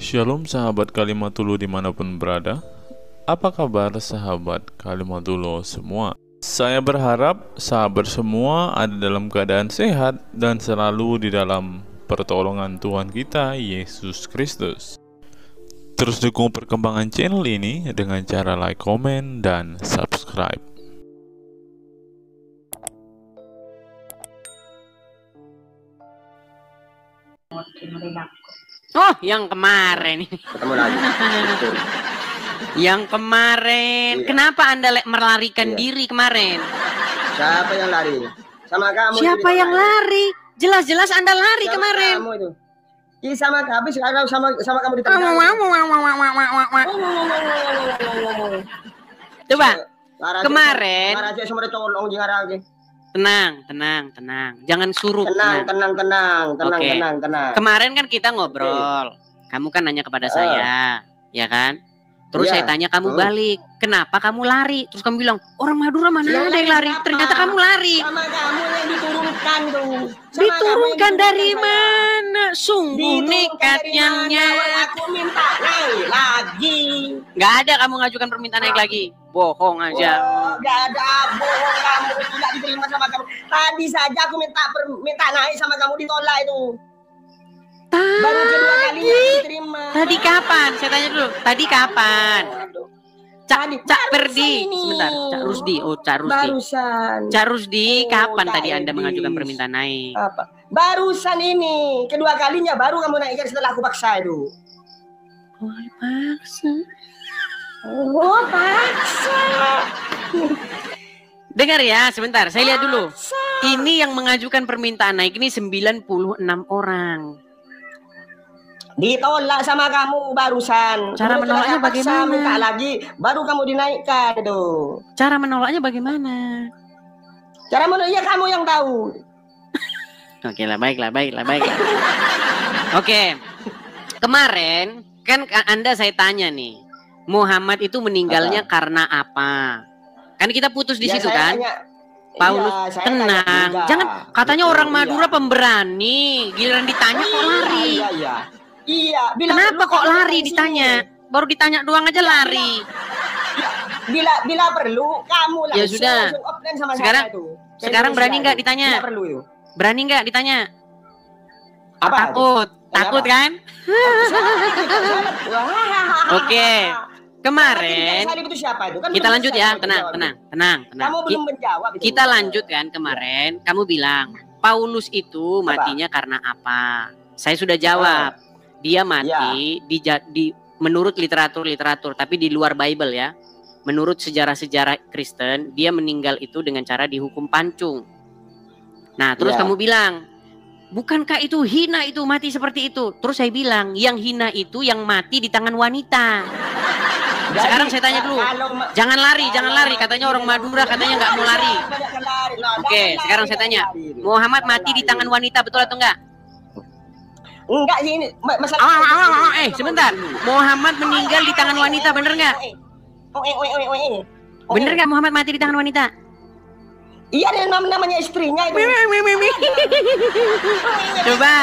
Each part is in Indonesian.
Shalom sahabat Kalimatulu dimanapun berada. Apa kabar sahabat Kalimatulu semua? Saya berharap sahabat semua ada dalam keadaan sehat dan selalu di dalam pertolongan Tuhan kita Yesus Kristus. Terus dukung perkembangan channel ini dengan cara like, komen, dan subscribe. Oh, yang kemarin ini. Ketemu lagi. Yang kemarin. Iya. Kenapa Anda melarikan Iya. diri kemarin? Siapa yang lari? Sama kamu. Siapa itu yang lari? Jelas-jelas Anda lari Sama kemarin. Kamu itu. Iya sama habis sekarang sama kamu di tengah. Coba. Kemarin. Lara aja semua colong jeung arah ge. Tenang. Jangan surut. Tenang. Oke. Tenang. Kemarin kan kita ngobrol. Kamu kan nanya kepada saya, ya kan? Terus Iya. saya tanya kamu balik, kenapa kamu lari? Terus kamu bilang, orang Madura mana Yang ada yang lari? apa? Ternyata kamu lari. Sama kamu yang diturunkan tuh. Sama Diturunkan kamu yang dari saya. mana? Sungguh nekatnya. Aku minta naik lagi. Nggak ada kamu ngajukan permintaan naik lagi. Bohong aja. Oh, gak ada bohong kamu tidak diterima sama kamu. Tadi saja aku minta naik sama kamu ditolak itu. Baru kedua kalinya diterima. Tadi kapan? Saya tanya dulu. Tadi kapan? Cak Perdi. ini. Sebentar. Cak Rusdi. Oh, Cak Rusdi. Barusan. Cak Rusdi, Oh, kapan Cak tadi Anda Edis. mengajukan permintaan naik? Apa? Barusan ini. Kedua kalinya baru kamu naikkan setelah aku paksa itu. Oh, paksa. Oh, paksa. Dengar ya, sebentar. Saya lihat dulu. Ini yang mengajukan permintaan naik ini 96 orang. Ditolak sama kamu barusan. Cara Terus menolaknya saya paksa, bagaimana? minta lagi, baru kamu dinaikkan itu. Cara menolaknya bagaimana? Cara menolaknya kamu yang tahu. Oke lah, baiklah. Oke. Kemarin kan Anda saya tanya nih, Muhammad itu meninggalnya karena apa? Kan kita putus di situ saya kan? tanya, Paulus, iya, saya tenang. tanya juga. Jangan katanya Betul, orang Madura iya. pemberani, giliran ditanya kok lari. Iya. Kenapa kok lari ditanya? Baru ditanya doang aja lari. Bila perlu kamu langsung. Ya sudah. Langsung offline sama Sekarang- saya itu. sekarang berani nggak Itu. ditanya? Bila perlu itu. Berani nggak ditanya? Apa? Takut kan? Oke. Kemarin Salib itu siapa itu? Kan kita belum lanjut selesai ya, kamu tenang. jawab. Kamu belum menjawab itu. Kita lanjut kan kemarin, kamu bilang Paulus itu matinya karena apa? Saya sudah jawab. Dia mati menurut literatur, tapi di luar Bible ya. Menurut sejarah-sejarah Kristen, dia meninggal itu dengan cara dihukum pancung. Nah, terus kamu bilang, bukankah itu hina itu mati seperti itu? Terus saya bilang, yang hina itu yang mati di tangan wanita. Jadi, Sekarang saya tanya dulu. Jangan lari. Katanya orang Madura katanya nggak mau lari. Oke, sekarang saya tanya. Muhammad mati di tangan wanita, betul atau enggak? Enggak sih ini masalah. Sebentar. Muhammad meninggal di tangan wanita, bener nggak? Bener nggak Muhammad mati di tangan wanita? Iya, ada namanya istrinya itu. Coba.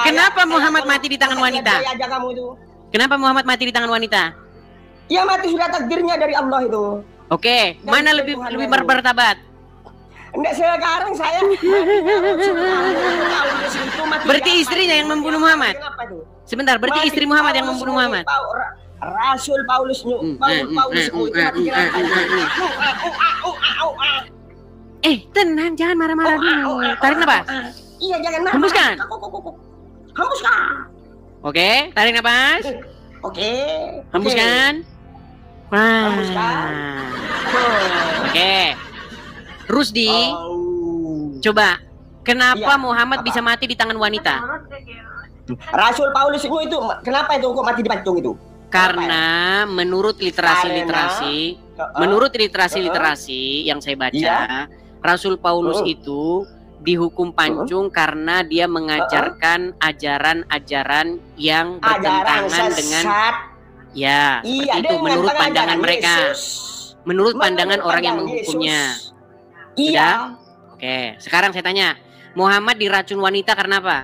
Kenapa Muhammad mati di tangan wanita? Aja kamu itu. Kenapa Muhammad mati di tangan wanita? Ya mati sudah takdirnya dari Allah itu. Oke, mana lebih bermartabat? Enggak, sekarang saya Berarti istrinya yang membunuh Muhammad. Sebentar, berarti istri Muhammad yang membunuh Muhammad. Rasul Paulus Tenang, jangan marah-marah dulu. Tarik nafas. Iya, jangan marah. Hembuskan. Hembuskan. Oke, tarik nafas. Oke. Hembuskan. Wah. Hembuskan. Oke. Rusdi, coba. Kenapa Muhammad bisa mati di tangan wanita? Rasul Paulus itu kenapa itu kok mati dipancung itu? Karena menurut literasi yang saya baca, Rasul Paulus itu dihukum pancung karena dia mengajarkan ajaran-ajaran yang bertentangan dengan seperti itu menurut pandangan mereka. Menurut pandangan orang yang menghukumnya. Sudah? Oke, sekarang saya tanya, Muhammad diracun wanita karena apa?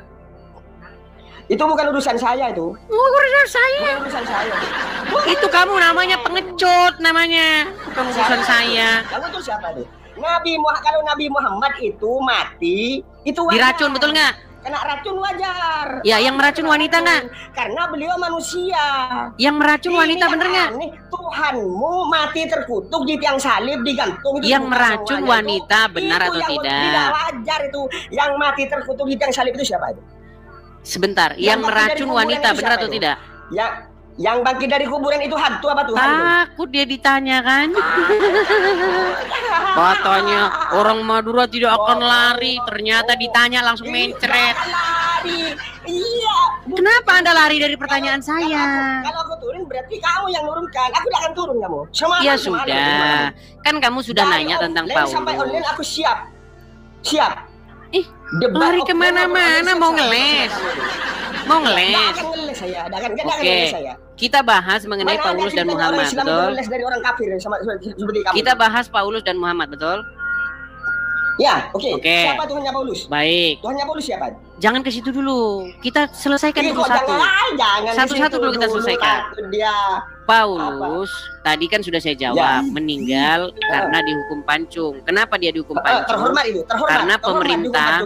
Itu bukan urusan saya itu. Urusan saya. Bukan urusan saya. Itu kamu namanya pengecut namanya. Bukan urusan saya. Kamu tuh siapa tuh? Kalau Nabi Muhammad itu mati, itu wajar. Diracun betul nggak? Kena racun wajar. Ya, yang meracun wanita nggak? Karena beliau manusia. Yang meracun wanita bener nggak? Tuhanmu mati terkutuk di tiang salib digantung. Yang meracun wanita benar atau tidak? Tidak wajar itu. Yang mati terkutuk di tiang salib itu siapa itu? Sebentar, yang meracun wanita benar atau tidak? Yang bangkit dari kuburan itu hantu apa Tuhan? Takut dia ditanya kan? Katanya orang Madura tidak akan lari, ternyata ditanya langsung mencret. Lari. Iya. Kenapa Anda lari dari pertanyaan saya? Kalau aku turun berarti kamu yang nurunkan. Aku tidak akan turun kamu. Ya sudah. Kan kamu sudah nanya tentang Paulus. Sampai online aku siap. Lari kemana-mana mau ngeles. Mau ngeles. Oke. Kita bahas mengenai Paulus dan Muhammad, betul? Dari orang kafir seperti kamu. Kita bahas Paulus dan Muhammad, betul? Ya, oke. Siapa Tuhannya Paulus? Baik. Tuhannya Paulus siapa? Jangan ke situ dulu. Kita selesaikan dulu satu. Satu-satu dulu kita selesaikan. Paulus tadi kan sudah saya jawab, meninggal karena dihukum pancung. Kenapa dia dihukum pancung? Terhormat itu, karena pemerintah.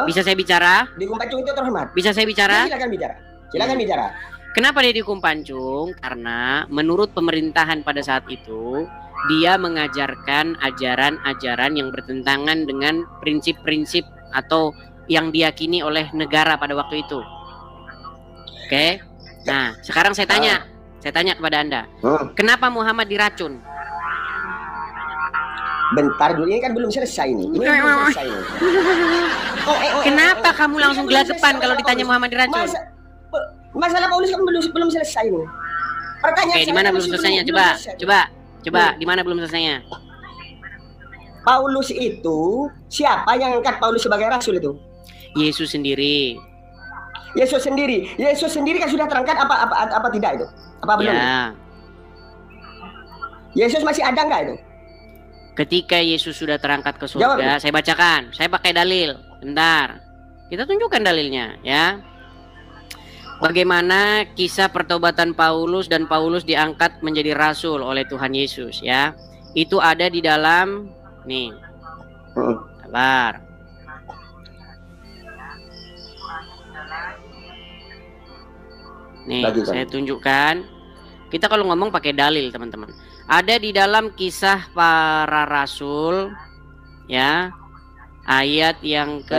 Bisa saya bicara? Dihukum pancung itu terhormat. Bisa saya bicara? Silakan bicara. Silakan bicara. Kenapa dia dihukum pancung? Karena menurut pemerintahan pada saat itu, dia mengajarkan ajaran-ajaran yang bertentangan dengan prinsip-prinsip atau yang diyakini oleh negara pada waktu itu. Oke. Nah, sekarang saya tanya kepada Anda. Kenapa Muhammad diracun? Bentar dulu, ini kan belum selesai ini. Kenapa kamu langsung gelagapan kalau ditanya Muhammad diracun? Masalah Paulus kan belum selesai ini. Pertanyaan di mana belum selesainya? Coba, di mana belum selesainya? Paulus itu siapa yang angkat Paulus sebagai rasul itu? Yesus sendiri. Yesus sendiri kan sudah terangkat apa tidak itu? Apa belum? Ya. Yesus masih ada nggak itu? Ketika Yesus sudah terangkat ke surga, saya bacakan. Saya pakai dalil. Bentar. Kita tunjukkan dalilnya, ya. Bagaimana kisah pertobatan Paulus dan Paulus diangkat menjadi rasul oleh Tuhan Yesus, ya. Itu ada di dalam nih. Sabar. Nih, saya tunjukkan. Kita kalau ngomong pakai dalil, teman-teman. Ada di dalam kisah para rasul, ya. Ayat yang ke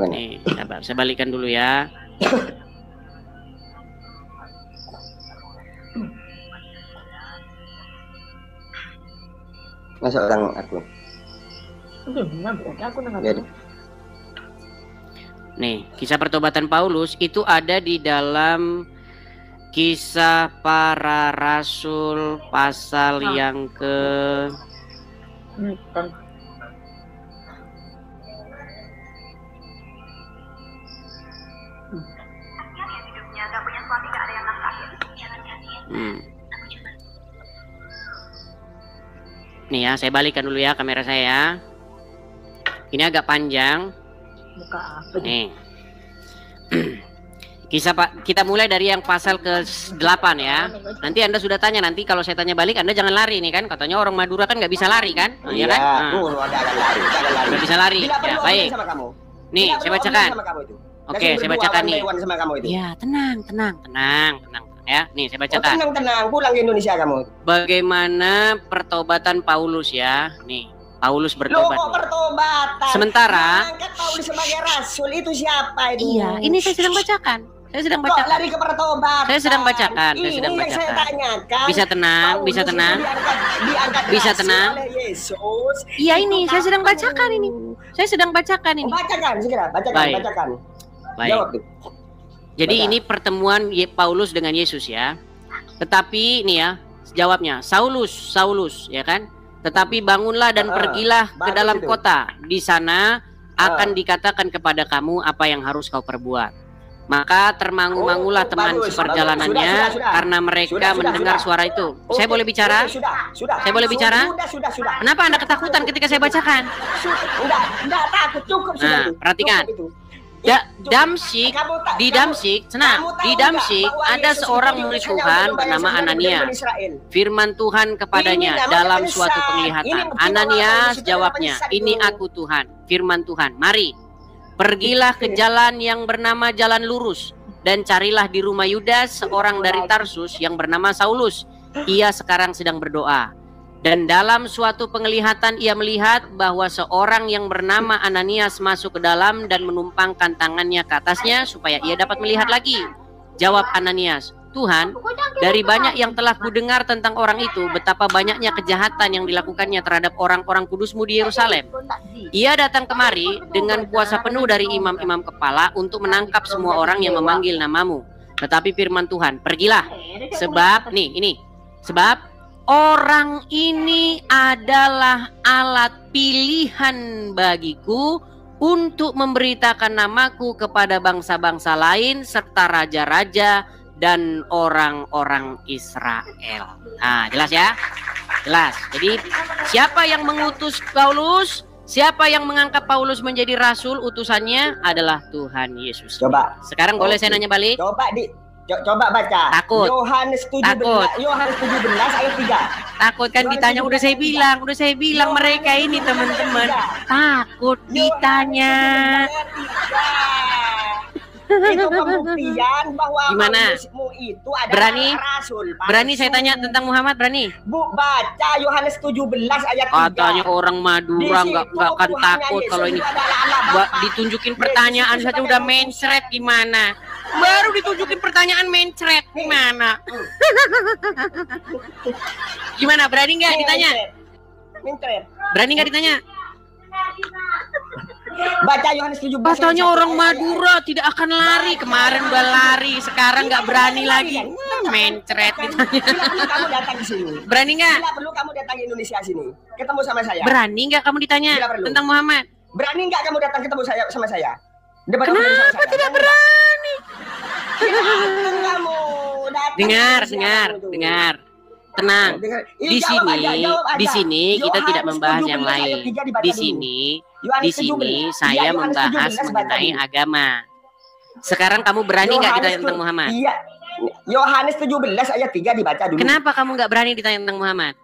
nih, sabar, saya balikan dulu ya. Masuk orang aku. Nih, kisah pertobatan Paulus itu ada di dalam kisah para rasul pasal yang ke Nih ya, saya balikan dulu ya kamera saya. Ini agak panjang. Nih. Kisah Pak, kita mulai dari yang pasal ke-8 ya. Nanti Anda sudah tanya, nanti kalau saya tanya balik Anda jangan lari nih kan. Katanya orang Madura kan nggak bisa lari kan? Iya kan? Nggak bisa lari. Ya, baik. Nih, saya bacakan. Oke, saya bacakan nih. Ya, tenang ya. Nih, saya bacakan. Tenang, pulang ke Indonesia kamu. Bagaimana pertobatan Paulus ya? Nih, Paulus bertobat. Loh, kok pertobatan? Sementara angkat Paulus sebagai rasul itu siapa itu? Iya, ini saya sedang bacakan. Saya sedang bacakan. Kok lari ke pertobatan? Saya sedang bacakan. Saya tanyakan. Bisa tenang. Bisa tenang. Yesus. Iya, ini saya sedang bacakan ini. Bacakan, segera. Bacakan. Baik. Jawab tuh. Jadi ini pertemuan Paulus dengan Yesus ya. Tetapi ini ya jawabnya, Saulus ya kan? Tetapi bangunlah dan pergilah ke dalam kota. Di sana akan dikatakan kepada kamu apa yang harus kau perbuat. Maka termangu-mangulah teman seperjalanannya karena mereka mendengar suara itu. Saya boleh bicara? Saya boleh bicara? Kenapa Anda ketakutan ketika saya bacakan? Enggak takut, cukup sudah. Nah, perhatikan. Damsyik, di Damsyik ada seorang murid Tuhan bernama Ananias. Firman Tuhan kepadanya dalam suatu penglihatan. Ananias jawabnya, "Ini aku Tuhan." Firman Tuhan, "Mari, pergilah ke jalan yang bernama Jalan Lurus dan carilah di rumah Yudas seorang dari Tarsus yang bernama Saulus. Ia sekarang sedang berdoa." Dan dalam suatu penglihatan ia melihat bahwa seorang yang bernama Ananias masuk ke dalam dan menumpangkan tangannya ke atasnya supaya ia dapat melihat lagi. Jawab Ananias, "Tuhan, dari banyak yang telah kudengar tentang orang itu, betapa banyaknya kejahatan yang dilakukannya terhadap orang-orang kudus-Mu di Yerusalem. Ia datang kemari dengan kuasa penuh dari imam-imam kepala untuk menangkap semua orang yang memanggil nama-Mu. Tetapi firman Tuhan, pergilah, sebab orang ini adalah alat pilihan bagiku untuk memberitakan namaku kepada bangsa-bangsa lain serta raja-raja dan orang-orang Israel." Nah, jelas ya? Jelas. Jadi siapa yang mengutus Paulus? Siapa yang mengangkat Paulus menjadi rasul? Utusannya adalah Tuhan Yesus. Coba. Sekarang boleh saya nanya balik? Coba baca. Takut. Yohanes 17 ayat 3. Takut kan ditanya, udah saya bilang mereka ini teman-teman takut ditanya. Itu pembuktian bahwa gimana? Itu adalah rasul. Berani saya tanya tentang Muhammad, berani? Baca Yohanes 17 ayat 3. Katanya orang Madura nggak akan takut kalau ini. Ditunjukin pertanyaan saja udah mencret gimana? Baru ditunjukin pertanyaan mencret gimana? Gimana, berani nggak ditanya? Berani nggak ditanya? Baca Yohanes 17. Katanya orang Madura tidak akan lari. Kemarin udah lari, sekarang nggak berani lagi. Mencret ditanya. Kamu datang ke sini. Berani nggak? Tidak perlu kamu datang ke Indonesia sini. Ketemu sama saya. Berani nggak kamu ditanya tentang Muhammad? Berani nggak kamu datang ketemu sama saya? Kenapa tidak berani? Kamu dengar. Tenang. Di sini kita tidak membahas yang lain. Di sini saya membahas mengenai agama. Sekarang kamu berani nggak ditanya tentang Muhammad? Iya. Yohanes 17 ayat 3 dibaca dulu. Kenapa kamu nggak berani ditanya tentang Muhammad?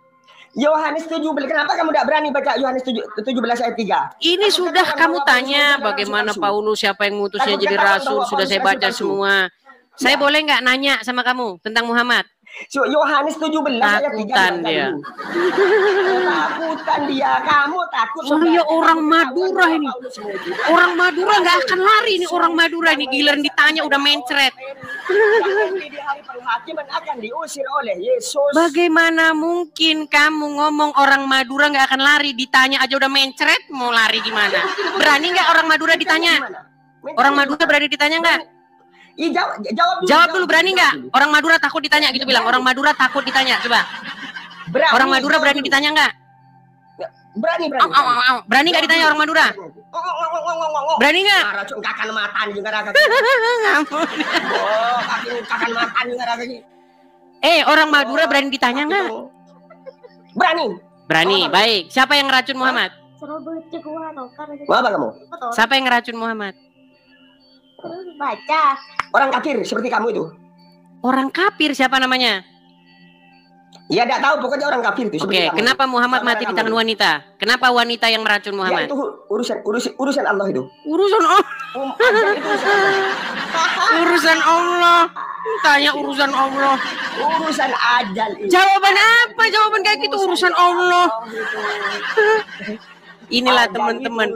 Yohanes 17. Kenapa kamu tidak berani baca Yohanes 17 ayat 3? Ini sudah kamu tanya bagaimana Paulus, siapa yang mutusnya jadi rasul, sudah saya baca semua. Saya boleh nggak nanya sama kamu tentang Muhammad? Yohanes 17 ayat 3. Takutan dia. Kamu takut. Saya orang Madura ini. Orang Madura nggak akan lari ini, orang Madura ini. Giliran ditanya udah mencret. Di hari penghakiman akan diusir oleh Yesus. Bagaimana mungkin kamu ngomong orang Madura nggak akan lari? Ditanya aja udah mencret, mau lari gimana? Berani nggak orang Madura ditanya? Orang Madura berani ditanya nggak? Jawab dulu, berani nggak? Orang Madura takut ditanya gitu bilang. Orang Madura takut ditanya, coba. Orang Madura berani ditanya nggak? Berani. Berani nggak ditanya orang Madura? Berani nggak? Kakan makan juga raga. Kakan makan juga raga. Orang Madura berani ditanya nggak? Berani. Baik. Siapa yang ngeracun Muhammad? Apa kamu? Siapa yang ngeracun Muhammad? Baca. Orang kafir seperti kamu itu. Orang kafir siapa namanya? Ya tidak tahu, pokoknya orang kafir itu. Oke, kenapa Muhammad mati di tangan wanita? Kenapa wanita yang meracun Muhammad? Ya, itu urusan Allah itu. Urusan Allah. Urusan Allah. Tanya urusan Allah. Urusan ajal itu. Jawaban apa? Jawaban kayak gitu, urusan Allah. Inilah teman-teman,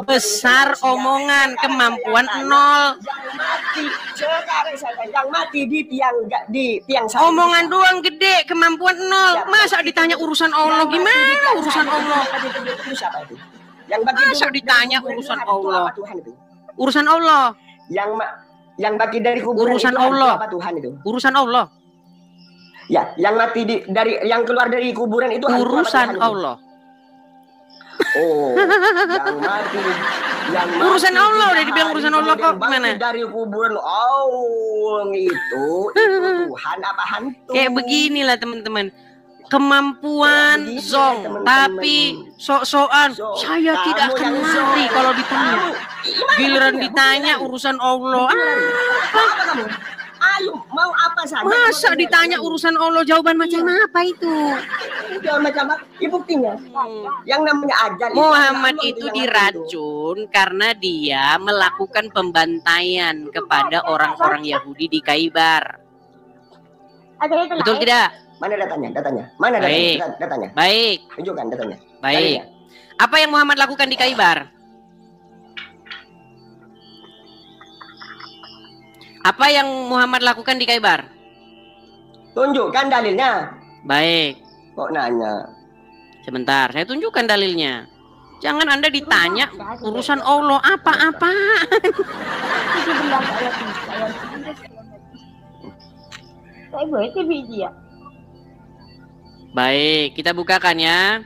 besar omongan, kemampuan nol. Yang mati di tiang salib. Omongan doang gede, kemampuan nol. Masa ditanya urusan Allah gimana? Urusan Allah. Masa ditanya urusan Allah? Urusan Allah. Yang mati dari kuburan urusan itu Allah. Apa Tuhan itu? Urusan Allah. Ya, yang mati yang keluar dari kuburan itu urusan Allah. Oh, yang mati Urusan Allah udah dibilang urusan Allah kok gimana? Dari kuburan, oh itu Tuhan apa hantu? Kayak beginilah teman-teman. Kemampuan Ya, begini, zong, teman-teman. tapi sok-sokan So, saya kamu tidak akan yang mati zong. kalau ditanya. Giliran ditanya urusan Allah. Apa kamu? Ayo, mau apa saja? Masa ditanya urusan Allah, jawaban macam apa itu? Jangan macam apa? Buktinya. Yang namanya ajal itu Muhammad Allah itu yang ngatur diracun karena dia melakukan pembantaian kepada orang-orang Yahudi di Khaybar. Betul tidak? Mana datanya? Mana Baik. datanya? Baik, Tunjukkan datanya. baik. Apa yang Muhammad lakukan di Khaybar? Apa yang Muhammad lakukan di Khaybar? Tunjukkan dalilnya. Baik, Kok nanya? sebentar, saya tunjukkan dalilnya. Jangan Anda ditanya urusan Allah apa-apa. Baik, kita bukakan ya.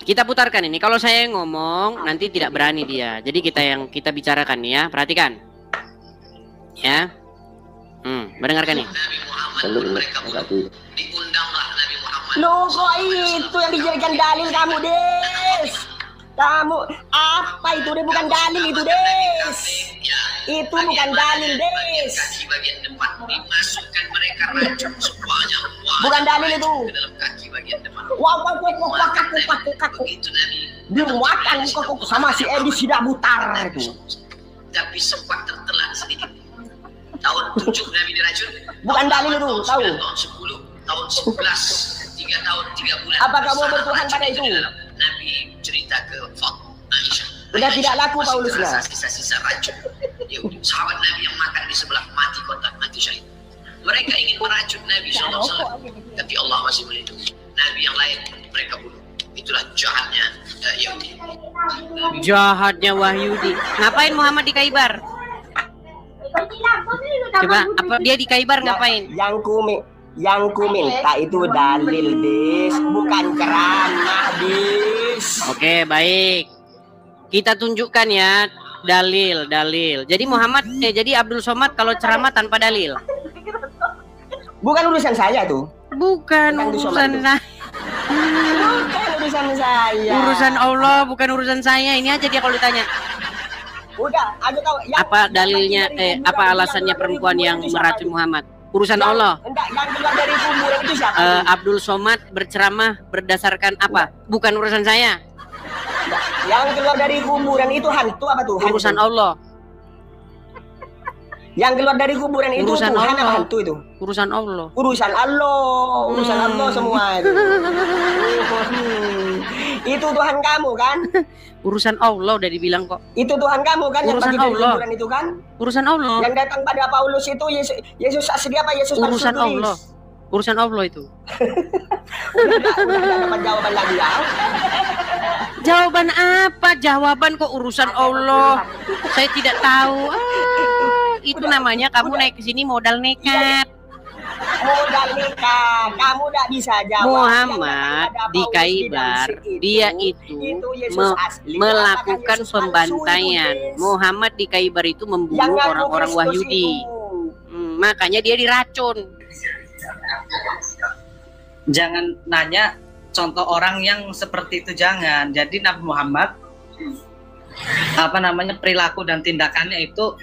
Kita putarkan ini. Kalau saya yang ngomong nanti tidak berani dia. Jadi kita bicarakan ya. Perhatikan. Ya. Mendengarkan nih. Loh, kok itu yang dijadikan dalil kamu, Des? Kamu apa itu? Dia bukan dalil itu, Des. Itu bukan dalil, Des. Bukan dalil itu. Wah, dimuatkan muka sama si Edi Sidak Butar itu. Tapi sempat tertelan sedikit. Tahun 7 Nabi diracun. Bukan dalil itu, tahu? Tahun 10, tahun 11, 3 tahun 3 bulan. Apa kamu bertuhan pada itu? Nabi cerita ke Aisyah. Sudah tidak laku Paulusnya. Sisa-sisa racun. Yahudi, sahabat Nabi yang makan di sebelah mati kontak mati syahid. Mereka ingin meracun Nabi SAW, tapi Allah masih melindungi. Nabi yang lain mereka bunuh. Itulah jahatnya Yahudi. Jahatnya Wahyudi. Ngapain Muhammad di Khaybar? Coba, apa dia di Khaybar ngapain? Yang ku minta itu dalil, Des, bukan ceramah, Des. Oke, baik. Kita tunjukkan ya dalil. Jadi jadi Abdul Somad kalau ceramah tanpa dalil. Bukan urusan saya tuh. Bukan Abdul urusan Somad Bukan urusan saya. urusan Allah, bukan urusan saya. Ini aja dia kalau ditanya. Udah, aduh kau. Apa dalilnya? Apa alasannya perempuan yang meracun Muhammad? Urusan Allah. Enggak, yang keluar dari kuburan itu siapa? Abdul Somad berceramah berdasarkan apa? Bukan urusan saya. Yang keluar dari kuburan itu hantu apa tuh? Hantu. Urusan Allah. Yang keluar dari kuburan itu Urusan Tuhan Allah. apa hantu itu? Urusan Allah. Urusan Allah semua itu. Itu Tuhan kamu kan? Urusan Allah udah dibilang kok. Itu Tuhan kamu kan yang Urusan bagi dari Allah. kuburan itu kan? Urusan Allah. Yang datang pada Paulus itu Yesus asli apa? Yesus palsu Urusan tulis. Allah. Urusan Allah itu. Udah dapat jawaban lagi ya. Jawaban apa? Jawaban kok urusan Allah. Saya tidak tahu. Itu namanya kamu naik ke sini modal nekat. Modal nikah, kamu tidak bisa jawab. Muhammad di Khaybar, dia itu melakukan pembantaian. Muhammad di Khaybar itu membunuh orang-orang Wahyudi. Makanya dia diracun. Jangan nanya contoh orang yang seperti itu, jangan. Jadi Nabi Muhammad perilaku dan tindakannya itu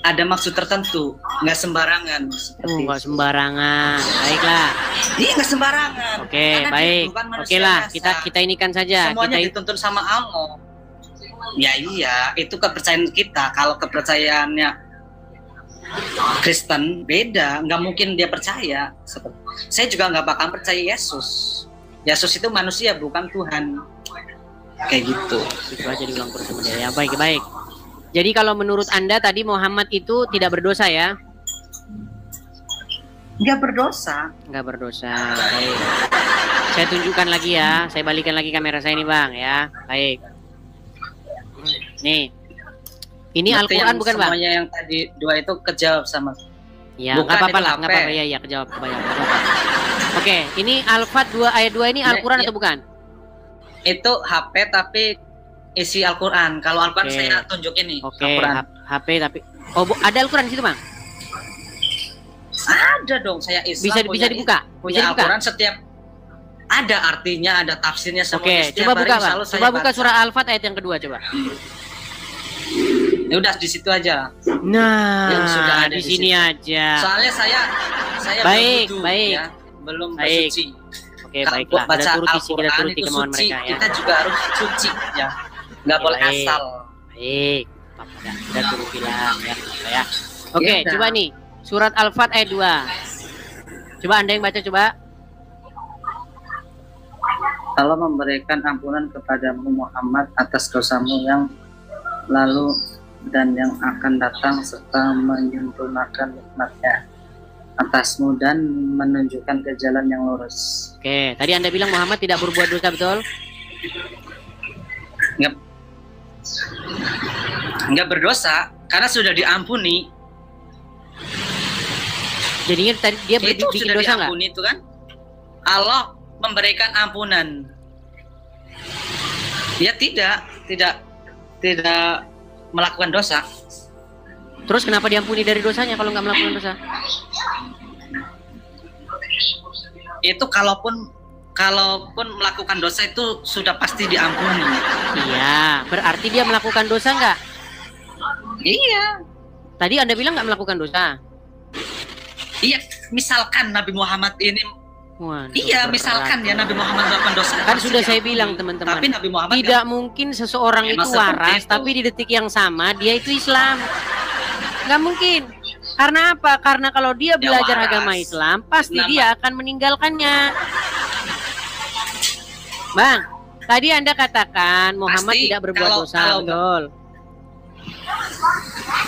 ada maksud tertentu, nggak sembarangan. Nggak sembarangan. Baiklah. Iya, nggak sembarangan. Oke, karena baik. Oke lah, kita inikan saja. Semuanya Kita dituntun sama Allah. Ya iya, itu kepercayaan kita. Kalau kepercayaannya Kristen beda, nggak mungkin dia percaya. Saya juga nggak bakal percaya Yesus. Yesus itu manusia, bukan Tuhan. Kayak gitu. Itu aja diulang terus sama dia. Ya, baik. Jadi kalau menurut Anda tadi Muhammad itu tidak berdosa ya? Nggak berdosa. Nggak berdosa. Baik. Saya tunjukkan lagi ya. Saya balikan lagi kamera saya ini Bang ya. Baik. Nih. Ini Al-Quran bukan Bang? Semuanya yang tadi dua itu kejawab sama. Ya nggak apa-apa lah. Nggak apa-apa ya kejawab. Oke. Ini Al-Fat 2 ayat 2 ini Al-Quran atau bukan? Itu HP tapi isi Al-Quran. Kalau Al-Quran saya tunjukin nih. Al-Quran. HP tapi ada Al-Quran di situ, Bang? Ada dong, saya Islam. Bisa dibuka. Punya Al-Quran setiap ada artinya, ada tafsirnya semuanya. Coba buka, Bang. Coba buka surah Al-Fat ayat yang kedua coba. Ya udah di situ aja. Nah, yang sudah ada di sini aja. Soalnya saya baik, belum wudu, baik. Ya, belum bersuci. Oke, baiklah. Baca Kita turuti kemauan suci, mereka ya. kita juga harus suci ya. Nggak boleh asal. Baik. Kita turuti lah ya. Oke, coba nih. Surat Al-Fat ayat 2. Coba Anda yang baca coba. Allah memberikan ampunan kepadamu Muhammad atas dosamu yang lalu dan yang akan datang serta menyempurnakan nikmatnya atasmu dan menunjukkan ke jalan yang lurus. Oke, tadi Anda bilang Muhammad tidak berbuat dosa, betul? Enggak berdosa karena sudah diampuni. Jadinya tadi dia itu bikin sudah dosa diampuni itu kan? Allah memberikan ampunan. Dia tidak melakukan dosa. Terus kenapa diampuni dari dosanya kalau nggak melakukan dosa? Itu kalaupun melakukan dosa itu sudah pasti diampuni. Iya, berarti dia melakukan dosa nggak? Iya. Tadi Anda bilang nggak melakukan dosa. Iya, misalkan Nabi Muhammad ini misalkan ya Nabi Muhammad melakukan dosa. Kan sudah saya bilang teman-teman. Tapi Nabi Muhammad tidak mungkin seseorang itu waras, tapi di detik yang sama dia itu Islam. Nggak mungkin. Karena apa? Karena kalau dia belajar agama Islam, pasti dia akan meninggalkannya. Bang, tadi Anda katakan Muhammad tidak berbuat dosa, betul?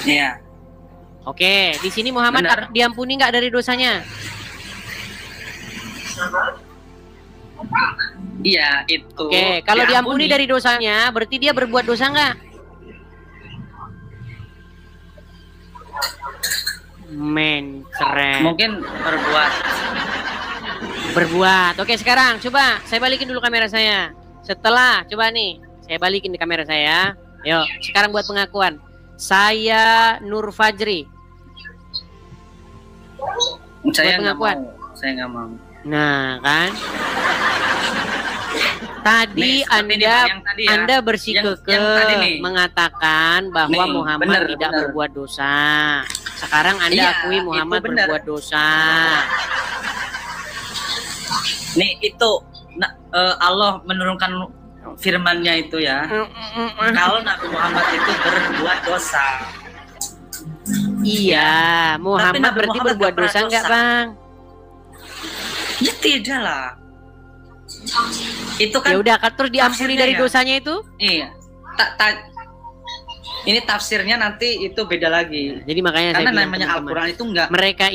Iya. Oke, di sini Muhammad diampuni nggak dari dosanya? Iya, itu. Oke, kalau diampuni dari dosanya, berarti dia berbuat dosa nggak? Keren. Mungkin berbuat. Oke, sekarang coba saya balikin dulu kamera saya. Setelah coba nih, saya balikin di kamera saya. Yuk, sekarang buat pengakuan. Saya Nur Fajri. Saya pengakuan. Saya nggak mau. Nah, kan? Tadi Anda bersikukuh mengatakan bahwa Muhammad tidak berbuat dosa. Sekarang Anda akui Muhammad berbuat dosa. Nih itu Allah menurunkan firman-Nya itu ya. Kalau Nabi Muhammad itu berbuat dosa. Iya, Muhammad berarti berbuat dosa enggak, Bang? Ya tidak lah. Itu kan ya udah, terus diampuni dari dosanya itu? Iya. Ini tafsirnya nanti itu beda lagi. Jadi makanya karena saya bilang namanya Al-Quran itu enggak. Mereka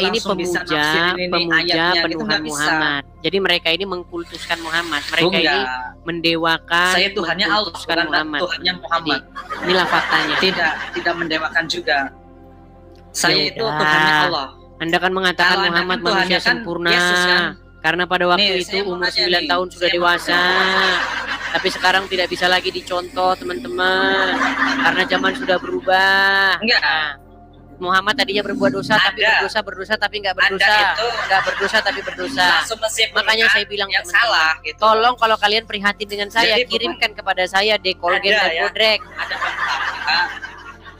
ini pemuja penuhan Muhammad. Jadi mereka ini mengkultuskan Muhammad. Mereka ini mendewakan. Saya Tuhannya Allah, Muhammad. Tuhannya Muhammad. Jadi, inilah faktanya. Tidak mendewakan juga. Saya itu Tuhannya Allah. Anda kan mengatakan Muhammad manusia sempurna. Yesus, kan? Karena pada waktu itu umur 9 tahun sudah dewasa. Tapi sekarang tidak bisa lagi dicontoh, teman-teman. Karena zaman sudah berubah. Enggak. Muhammad tadinya berbuat dosa, tapi berdosa tapi nggak berdosa. Nggak berdosa tapi berdosa. Makanya saya bilang teman-teman, gitu. Tolong kalau kalian prihatin dengan saya, kirimkan kepada saya Dekolgen dan Bodrek.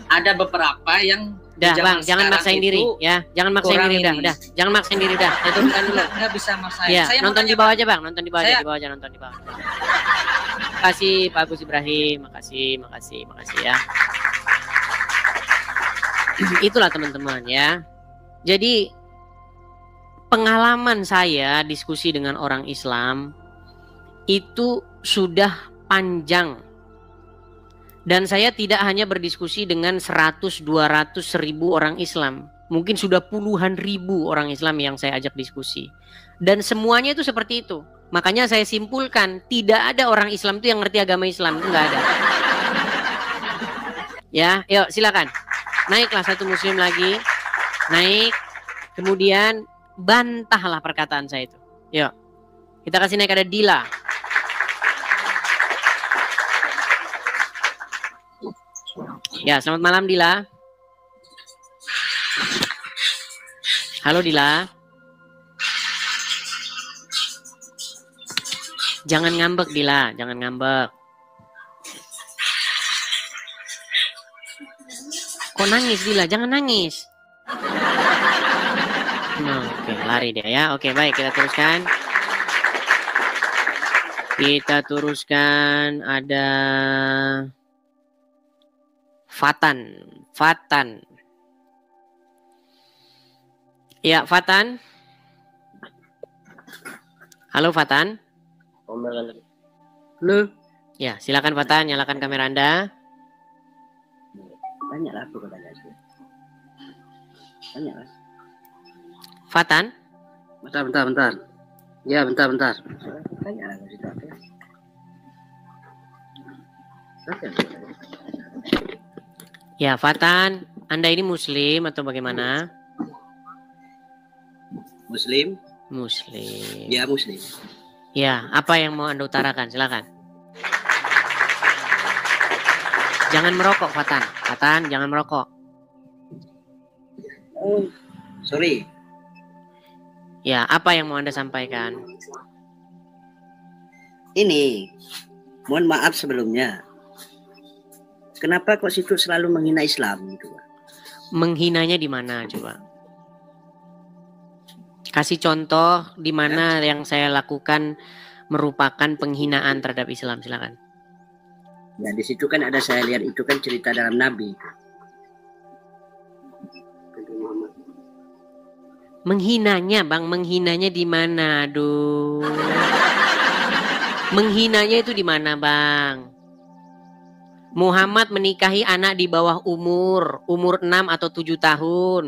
Ada beberapa yang Bang, jangan maksain diri ya. Jangan maksain diri udah. Jangan maksain diri udah. Saya turunkan dulu. Enggak bisa maksain. Ya, nonton di bawah aja, Bang. Nonton di bawah aja, nonton di bawah. Makasih Pak Gus Ibrahim, makasih ya. Itulah teman-teman ya. Jadi pengalaman saya diskusi dengan orang Islam itu sudah panjang. Dan saya tidak hanya berdiskusi dengan 100, 200, 1000 orang Islam. Mungkin sudah puluhan ribu orang Islam yang saya ajak diskusi. Dan semuanya itu seperti itu. Makanya saya simpulkan, tidak ada orang Islam itu yang ngerti agama Islam. Itu nggak ada. Ya, yuk silakan. Naiklah satu muslim lagi. Naik. Kemudian bantahlah perkataan saya itu. Yuk. Kita kasih naik ada Dila. Ya, selamat malam Dila. Halo Dila. Jangan ngambek Dila, jangan ngambek. Kok nangis Dila? Jangan nangis. Nah, oke, lari dia ya. Oke, baik, kita teruskan. Kita teruskan, ada Fatan. Fatan. Ya, Fatan. Halo Fatan. Halo. Ya, silakan Fatan, nyalakan kamera Anda. Tanya lah, aku tanya. Tanya lah. Fatan. Bentar. Ya, bentar. Tanya lah, Ya, Fatan, Anda ini Muslim atau bagaimana? Muslim? Muslim. Ya, Muslim. Ya, apa yang mau Anda utarakan? Silakan. Jangan merokok, Fatan. Fatan, jangan merokok. Oh, sorry. Ya, apa yang mau Anda sampaikan? Ini, mohon maaf sebelumnya. Kenapa kok situ selalu menghina Islam gitu? Menghinanya di mana coba? Kasih contoh di mana yang saya lakukan merupakan penghinaan terhadap Islam, silakan. Ya di situ kan ada, saya lihat itu kan cerita dalam Nabi. Menghinanya, Bang, menghinanya di mana? Aduh. Menghinanya itu di mana, Bang? Muhammad menikahi anak di bawah umur 6 atau 7 tahun.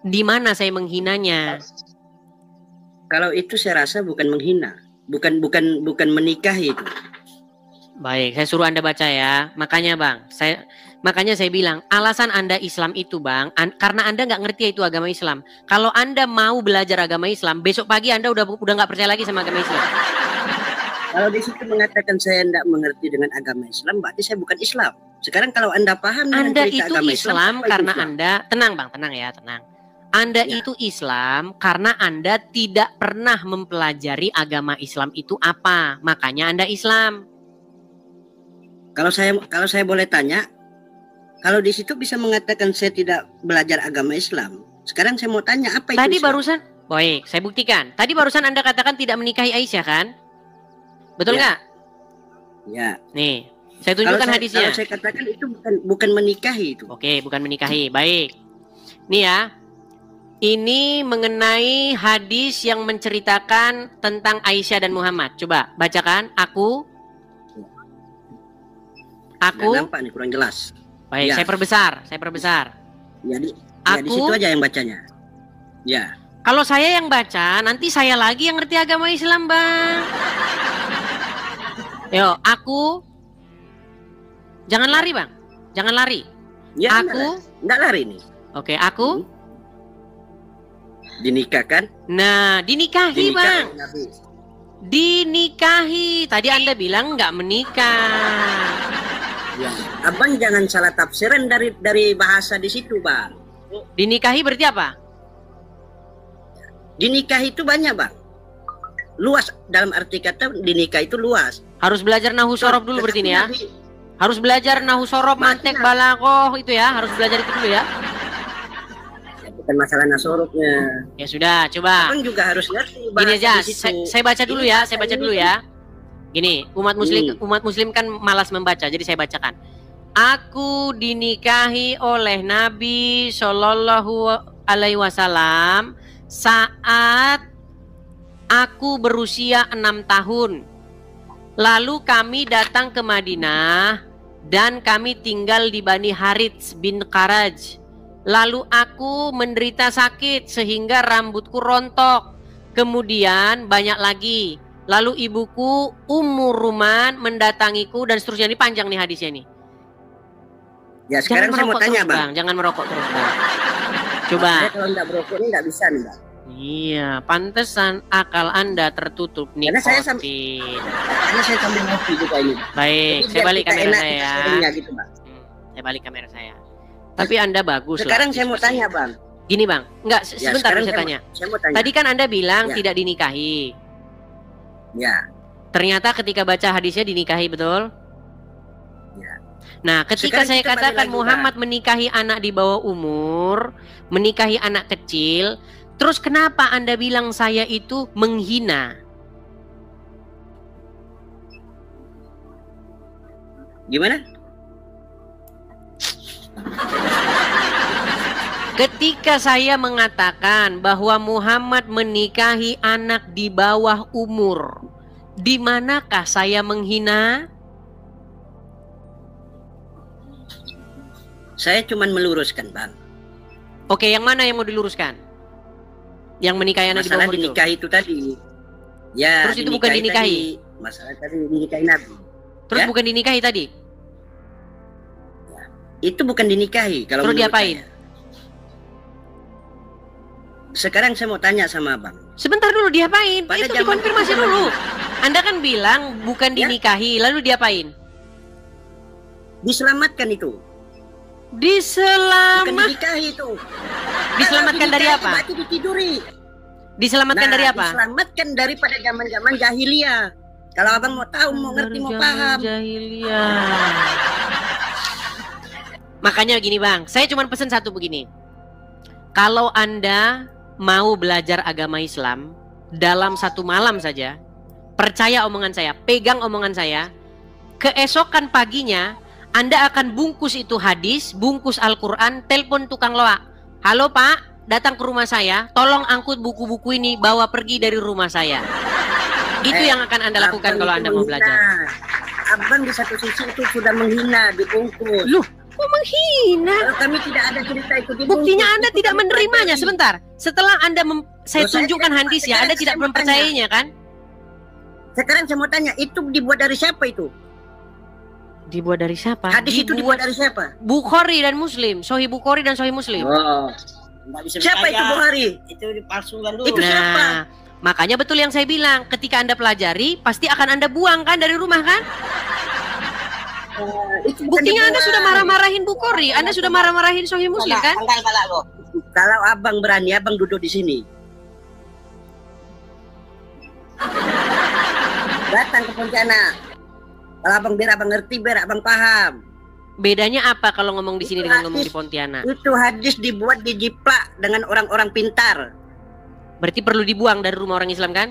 Di mana saya menghinanya? Kalau itu saya rasa bukan menghina, bukan menikahi itu. Baik, saya suruh Anda baca ya. Makanya Bang, makanya saya bilang alasan Anda Islam itu Bang, karena Anda nggak ngerti itu agama Islam. Kalau Anda mau belajar agama Islam, besok pagi Anda udah nggak percaya lagi sama agama Islam. Kalau di situ mengatakan saya tidak mengerti dengan agama Islam, berarti saya bukan Islam. Sekarang kalau Anda paham dengan Anda cerita itu agama Islam karena Islam? Anda, tenang Bang, tenang ya, tenang. Anda Ya. itu Islam karena Anda tidak pernah mempelajari agama Islam itu apa. Makanya Anda Islam. Kalau saya boleh tanya, kalau di situ bisa mengatakan saya tidak belajar agama Islam. Sekarang saya mau tanya apa itu Tadi Islam? barusan, baik, saya buktikan. Tadi barusan Anda katakan tidak menikahi Aisyah kan? Betul nggak? Ya. Nih, saya tunjukkan hadisnya. Kalau saya katakan itu bukan menikahi itu. Oke, bukan menikahi. Baik. Nih ya. Ini mengenai hadis yang menceritakan tentang Aisyah dan Muhammad. Coba bacakan. Aku. Nggak nampak nih, kurang jelas. Baik, Ya. saya perbesar. Ya di Aku. situ aja yang bacanya. Ya. Kalau saya yang baca, nanti saya lagi yang ngerti agama Islam, Bang. Yo, aku. Jangan lari, Bang. Jangan lari. Ya, Aku. enggak lari nih. Oke, aku. Dinikahkan? Nah, dinikahi, Bang. Nabi. Dinikahi. Tadi Anda bilang nggak menikah. Ya. Abang jangan salah tafsiran dari bahasa di situ, Bang. Dinikahi berarti apa? Dinikahi itu banyak, Bang. Luas, dalam arti kata dinikah itu luas. Harus belajar nahu sorob dulu berarti ini ya. Nabi- Harus belajar nahu sorob, mantek, balaghah itu ya. Harus belajar itu dulu ya. Ya, bukan masalah nasoroknya. Ya sudah, coba. Abang juga harus ngerti Gini bahasa aja, di situ. saya baca dulu ya, saya baca dulu ya. Gini, umat muslim kan malas membaca, jadi saya bacakan. Aku dinikahi oleh Nabi Shallallahu Alaihi Wasallam saat aku berusia 6 tahun. Lalu kami datang ke Madinah dan kami tinggal di Bani Harits bin Kharaj. Lalu aku menderita sakit sehingga rambutku rontok. Kemudian banyak lagi. Lalu ibuku Ummu Ruman mendatangiku dan seterusnya. Ini panjang nih hadisnya nih. Ya sekarang saya mau tanya, terus, Bang. Jangan merokok terus, Bang. Coba. Saya kalau nggak merokok ini nggak bisa nih, Bang. Iya, pantesan akal Anda tertutup Karena saya nikotin. Karena saya sambil ngopi juga ini. Baik, Jadi saya biar balik kita kamera enak saya ya. sharingnya gitu, Bang. Saya Saya balik kamera saya. Tapi Anda bagus. Sekarang lah, saya mau tanya, Bang. Gini Bang, enggak sebentar sekarang saya tanya. Saya mau tanya. Tadi kan Anda bilang Ya. tidak dinikahi. Ya. Ternyata ketika baca hadisnya dinikahi, betul? Ya. Nah, ketika Sekarang saya kita balik katakan lagi, Muhammad menikahi anak di bawah umur, menikahi anak kecil, terus kenapa Anda bilang saya itu menghina? Gimana? Ketika saya mengatakan bahwa Muhammad menikahi anak di bawah umur, di manakah saya menghina? Saya cuma meluruskan, Bang. Oke, yang mana yang mau diluruskan? Yang menikahi anak di bawah Masalah umur itu? dinikahi itu tadi. Ya. Terus itu bukan dinikahi? Tadi. Masalah tadi dinikahi Nabi. Terus Ya? bukan dinikahi tadi? Itu bukan dinikahi. Kalau Terus menurut diapain? saya. Sekarang saya mau tanya sama Abang. Sebentar dulu, diapain? Pada Itu zaman- dikonfirmasi dulu. Anda kan bilang bukan Ya. dinikahi, lalu diapain? Diselamatkan itu. Bukan dinikahi itu. Diselamatkan Kalau dari dinikahi apa? Berarti ditiduri. Diselamatkan dari apa? Diselamatkan daripada zaman-zaman jahiliyah. Kalau Abang mau tahu, mau ngerti, mau Zaman paham. jahiliyah. Makanya gini Bang, saya cuma pesan satu begini. Kalau Anda mau belajar agama Islam dalam satu malam saja, percaya omongan saya, pegang omongan saya, keesokan paginya Anda akan bungkus itu hadis, bungkus Al-Quran, telepon tukang loak. Halo Pak, datang ke rumah saya, tolong angkut buku-buku ini, bawa pergi dari rumah saya. Itu yang akan Anda lakukan Abang kalau itu Anda mau menghina. belajar. Abang di satu sisi itu sudah menghina, dibungkus. Loh, kok menghina? Kalau kami tidak ada cerita itu dibungkus. Buktinya Anda itu tidak kami menerimanya. pelajari. Sebentar, setelah Anda saya Loh, saya tunjukkan tidak- hadisnya, sekarang Anda tidak saya mau mempercayainya kan? Sekarang saya mau tanya, itu dibuat dari siapa itu? Dibuat dari siapa? Hadis itu dibuat dari siapa? Bukhari dan Muslim, Sahih Bukhari dan Sahih Muslim. Oh. Nggak bisa Siapa percaya. itu Bukhari? Itu dipalsukan dulu. Itu siapa? Nah, makanya betul yang saya bilang, ketika Anda pelajari, pasti akan Anda buang kan dari rumah kan? Itu bukan Buktinya Anda dibuat. sudah marah-marahin Bukhari, Anda sudah marah-marahin Sahih Muslim kan? Tanggal pala lo. Kalau Abang berani, Abang duduk di sini. Datang ke Pontianak. Kalau Abang biar Abang ngerti, biar Abang paham. Bedanya apa kalau ngomong di sini Itu dengan ngomong hadis. di Pontianak? Itu hadis dibuat dijiplak dengan orang-orang pintar. Berarti perlu dibuang dari rumah orang Islam kan?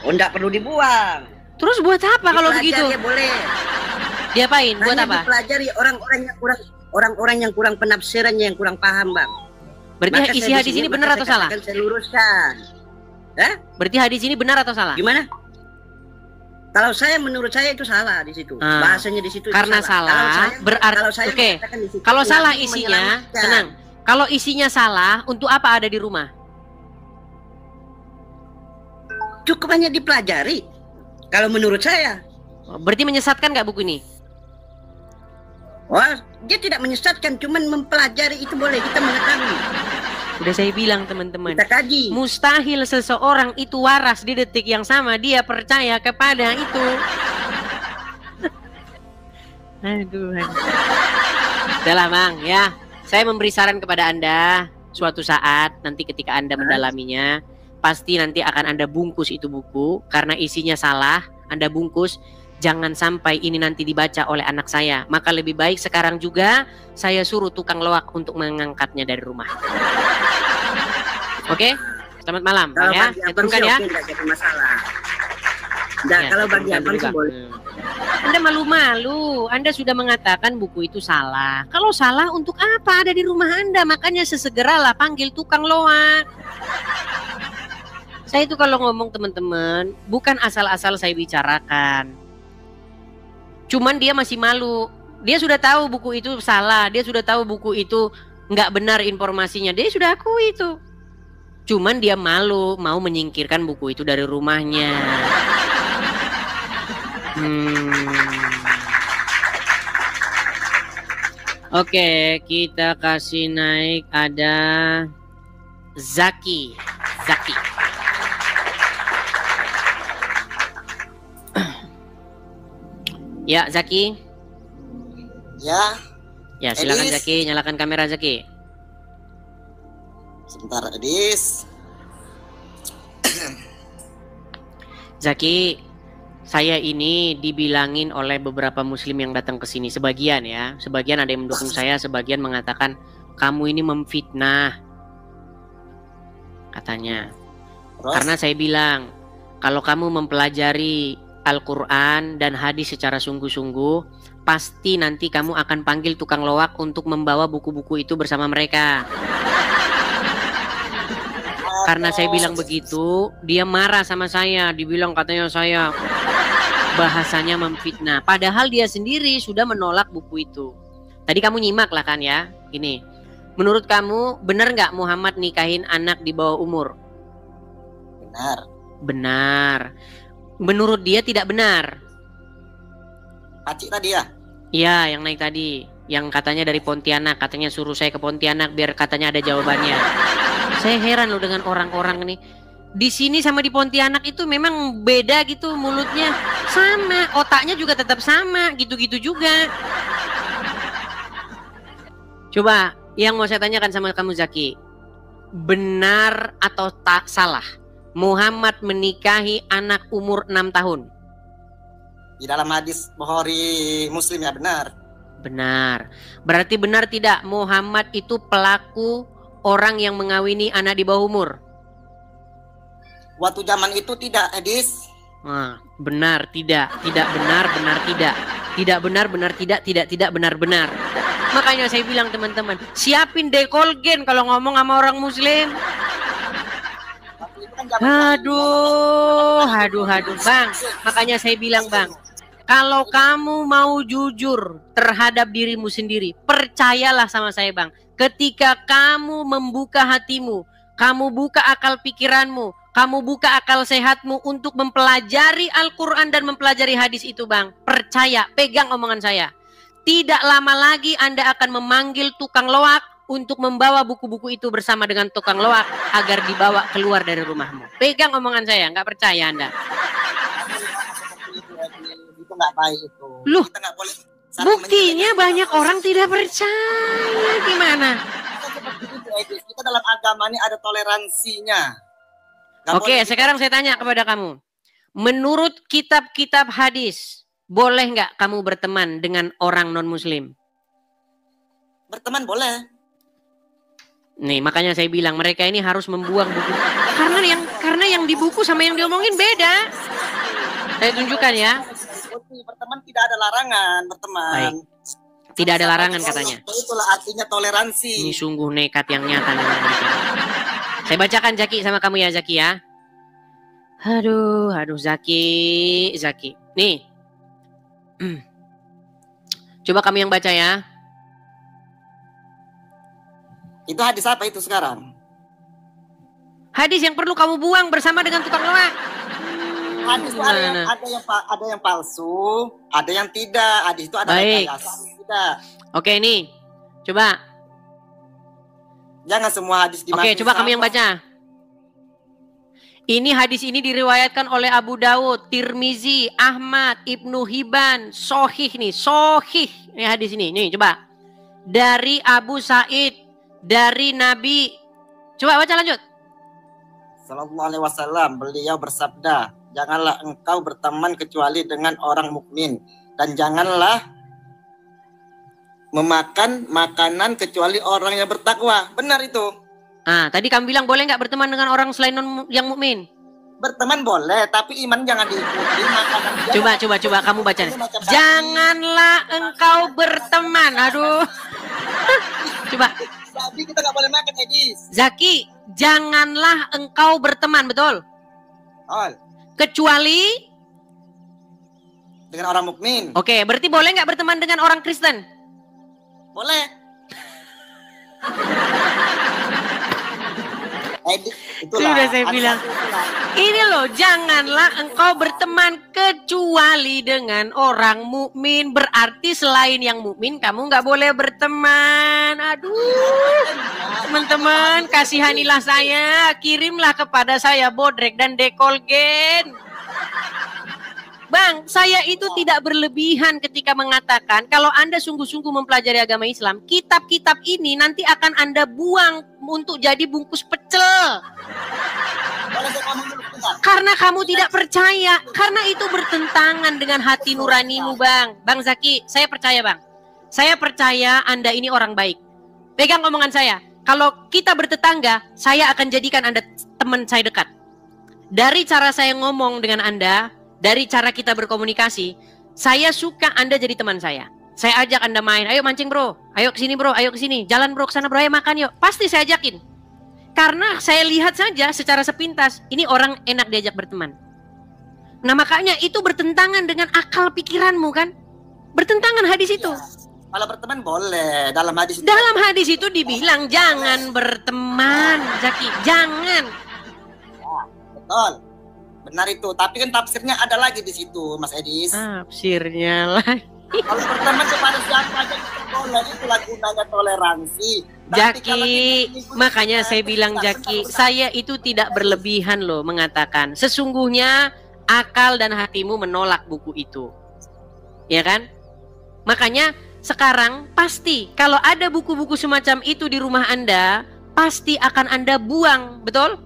Oh, enggak perlu dibuang. Terus buat apa kalau Dipelajari begitu? ya boleh. Diapain? Buat Hanya apa? dipelajari orang-orang yang kurang penafsirannya, yang kurang paham, Bang. Berarti Maka isi saya di hadis sini, ini maka benar saya atau salah? katakan, saya luruskan. Berarti hadis ini benar atau salah? Gimana? Kalau saya, menurut saya itu salah di situ. Ah. Bahasanya di situ itu Karena Kalau salah, saya- berarti kalau saya oke. mengatakan di situ, Kalau Nabi salah isinya, menyelamatkan. tenang. Kalau isinya salah, untuk apa ada di rumah? Cukup hanya dipelajari. Kalau menurut saya, Berarti menyesatkan nggak buku ini? wah, dia tidak menyesatkan, cuman mempelajari itu boleh, kita mengetahui, Udah saya bilang teman-teman, kita kaji. mustahil seseorang itu waras di detik yang sama dia percaya kepada itu. Aduh. Udahlah Bang ya. Saya memberi saran kepada Anda, suatu saat nanti ketika Anda mendalaminya, pasti nanti akan Anda bungkus itu buku karena isinya salah, Anda bungkus. Jangan sampai ini nanti dibaca oleh anak saya. Maka lebih baik sekarang juga saya suruh tukang loak untuk mengangkatnya dari rumah. Oke? Selamat malam Bang Kalau ya. bagi Saya abang turunkan sih ya. oke, nggak jadi masalah. Nah, Ya, kalau saya bagi turunkan abang dulu, sih Bang. boleh. Anda malu-malu. Anda sudah mengatakan buku itu salah. Kalau salah untuk apa ada di rumah Anda? Makanya sesegeralah panggil tukang loak. Saya itu kalau ngomong teman-teman, bukan asal-asal saya bicarakan. Cuman dia masih malu. Dia sudah tahu buku itu salah. Dia sudah tahu buku itu nggak benar informasinya. Dia sudah akui itu. Cuman dia malu mau menyingkirkan buku itu dari rumahnya. Oke, kita kasih naik ada Zaki. Ya, Zaki. Ya. Ya, silakan Edis. Zaki, nyalakan kamera Zaki. Sebentar, Edis. Zaki, saya ini dibilangin oleh beberapa muslim yang datang ke sini, sebagian ya. Sebagian ada yang mendukung saya, sebagian mengatakan kamu ini memfitnah. Katanya. Terus? Karena saya bilang, kalau kamu mempelajari Al-Quran dan hadis secara sungguh-sungguh, pasti nanti kamu akan panggil tukang loak untuk membawa buku-buku itu bersama mereka. Karena saya bilang begitu, dia marah sama saya. Dibilang katanya saya bahasanya memfitnah. Padahal dia sendiri sudah menolak buku itu. Tadi kamu nyimak lah kan ya. Gini, menurut kamu benar nggak Muhammad nikahin anak di bawah umur? Benar. Benar. Menurut dia tidak benar. Acik tadi ya? Iya, yang naik tadi. Yang katanya dari Pontianak. Katanya suruh saya ke Pontianak biar katanya ada jawabannya. Saya heran loh dengan orang-orang ini. Di sini sama di Pontianak itu memang beda gitu mulutnya. Sama, otaknya juga tetap sama. Gitu-gitu juga. Coba, yang mau saya tanyakan sama kamu Zaki. Benar atau tak salah Muhammad menikahi anak umur 6 tahun? Di dalam hadis Bukhari Muslim ya, benar. Benar. Berarti benar tidak Muhammad itu pelaku orang yang mengawini anak di bawah umur? Waktu zaman itu tidak, Edis. Nah, benar tidak, tidak benar, benar tidak. Tidak benar, benar tidak benar benar. Makanya saya bilang teman-teman, siapin dekolgen kalau ngomong sama orang muslim. Waktu itu kan zaman Aduh Bang. Makanya saya bilang Bang, kalau kamu mau jujur terhadap dirimu sendiri, percayalah sama saya Bang. Ketika kamu membuka hatimu, kamu buka akal pikiranmu, kamu buka akal sehatmu untuk mempelajari Al-Quran dan mempelajari hadis itu Bang. Percaya, pegang omongan saya. Tidak lama lagi Anda akan memanggil tukang loak untuk membawa buku-buku itu bersama dengan tukang loak agar dibawa keluar dari rumahmu. Pegang omongan saya, nggak percaya Anda. itu nggak baik itu. Loh, Kita nggak boleh buktinya banyak orang tidak percaya. Gimana? Kita seperti itu, Edis. Kita dalam agama ini ada toleransinya. Nggak Oke, boleh sekarang saya tanya kepada kamu. Menurut kitab-kitab hadis, boleh nggak kamu berteman dengan orang non-muslim? berteman boleh. Nih, makanya saya bilang mereka ini harus membuang buku. Karena yang di buku sama yang diomongin beda. Saya tunjukkan ya. Berteman tidak ada larangan, berteman. Baik. Tidak ada larangan katanya. Itulah artinya toleransi. Ini sungguh nekat yang nyata memang mereka. Saya bacakan Zaki sama kamu ya Zaki ya. Aduh Zaki. Nih. Coba kami yang baca ya. Itu hadis apa itu sekarang? Hadis yang perlu kamu buang bersama dengan tukang loak. Hadis itu ada yang palsu, ada yang tidak. Hadis itu ada Baik. rekayasa, tidak. Oke nih. Coba. Jangan semua hadis Oke, coba kami yang baca. Ini hadis ini diriwayatkan oleh Abu Dawud, Tirmizi, Ahmad, Ibnu Hibban, Sohih nih, Sohih. Ini hadis ini, nih coba. Dari Abu Sa'id, dari Nabi. Coba baca lanjut. Sallallahu alaihi wasallam, beliau bersabda, janganlah engkau berteman kecuali dengan orang mukmin dan janganlah memakan makanan kecuali orang yang bertakwa. Benar itu. Ah, tadi kamu bilang boleh nggak berteman dengan orang selain yang mukmin? Berteman boleh, tapi iman jangan diikuti. Coba kamu baca. Janganlah engkau berteman. Aduh. Coba. Tapi kita nggak boleh makan, Edis. Zaki, janganlah engkau berteman, betul? Kecuali dengan orang mukmin. Oke, berarti boleh nggak berteman dengan orang Kristen? Boleh. Sudah saya bilang. Ini loh, janganlah engkau berteman kecuali dengan orang mukmin. Berarti selain yang mukmin kamu nggak boleh berteman. Aduh, teman-teman, kasihanilah saya, kirimlah kepada saya bodrek dan dekolgen. Bang, saya itu tidak berlebihan ketika mengatakan kalau Anda sungguh-sungguh mempelajari agama Islam, kitab-kitab ini nanti akan Anda buang untuk jadi bungkus pecel. Karena kamu tidak percaya, karena itu bertentangan dengan hati nuranimu, Bang. Bang Zaki, saya percaya, Bang. Saya percaya Anda ini orang baik. Pegang omongan saya. Kalau kita bertetangga, saya akan jadikan Anda teman saya dekat. Dari cara saya ngomong dengan Anda, dari cara kita berkomunikasi, saya suka Anda jadi teman saya. Saya ajak Anda main, ayo mancing bro, ayo kesini bro, ayo kesini, jalan bro, kesana bro, ayo makan yuk. Pasti saya ajakin. Karena saya lihat saja secara sepintas, ini orang enak diajak berteman. Nah makanya itu bertentangan dengan akal pikiranmu kan? Bertentangan hadis itu. Kalau berteman boleh, dalam hadis itu. Dalam hadis itu dibilang jangan berteman, Zaki, jangan. Ya, betul. Benar itu, tapi kan tafsirnya ada lagi di situ, Mas Edis. Tafsirnya lagi. Kalau berteman kepada siapa aja kita boleh, itulah gunanya toleransi. Jaki, makanya saya bilang Jaki, saya itu tidak berlebihan loh mengatakan. Sesungguhnya akal dan hatimu menolak buku itu. Ya kan? Makanya sekarang pasti kalau ada buku-buku semacam itu di rumah Anda, pasti akan Anda buang, betul?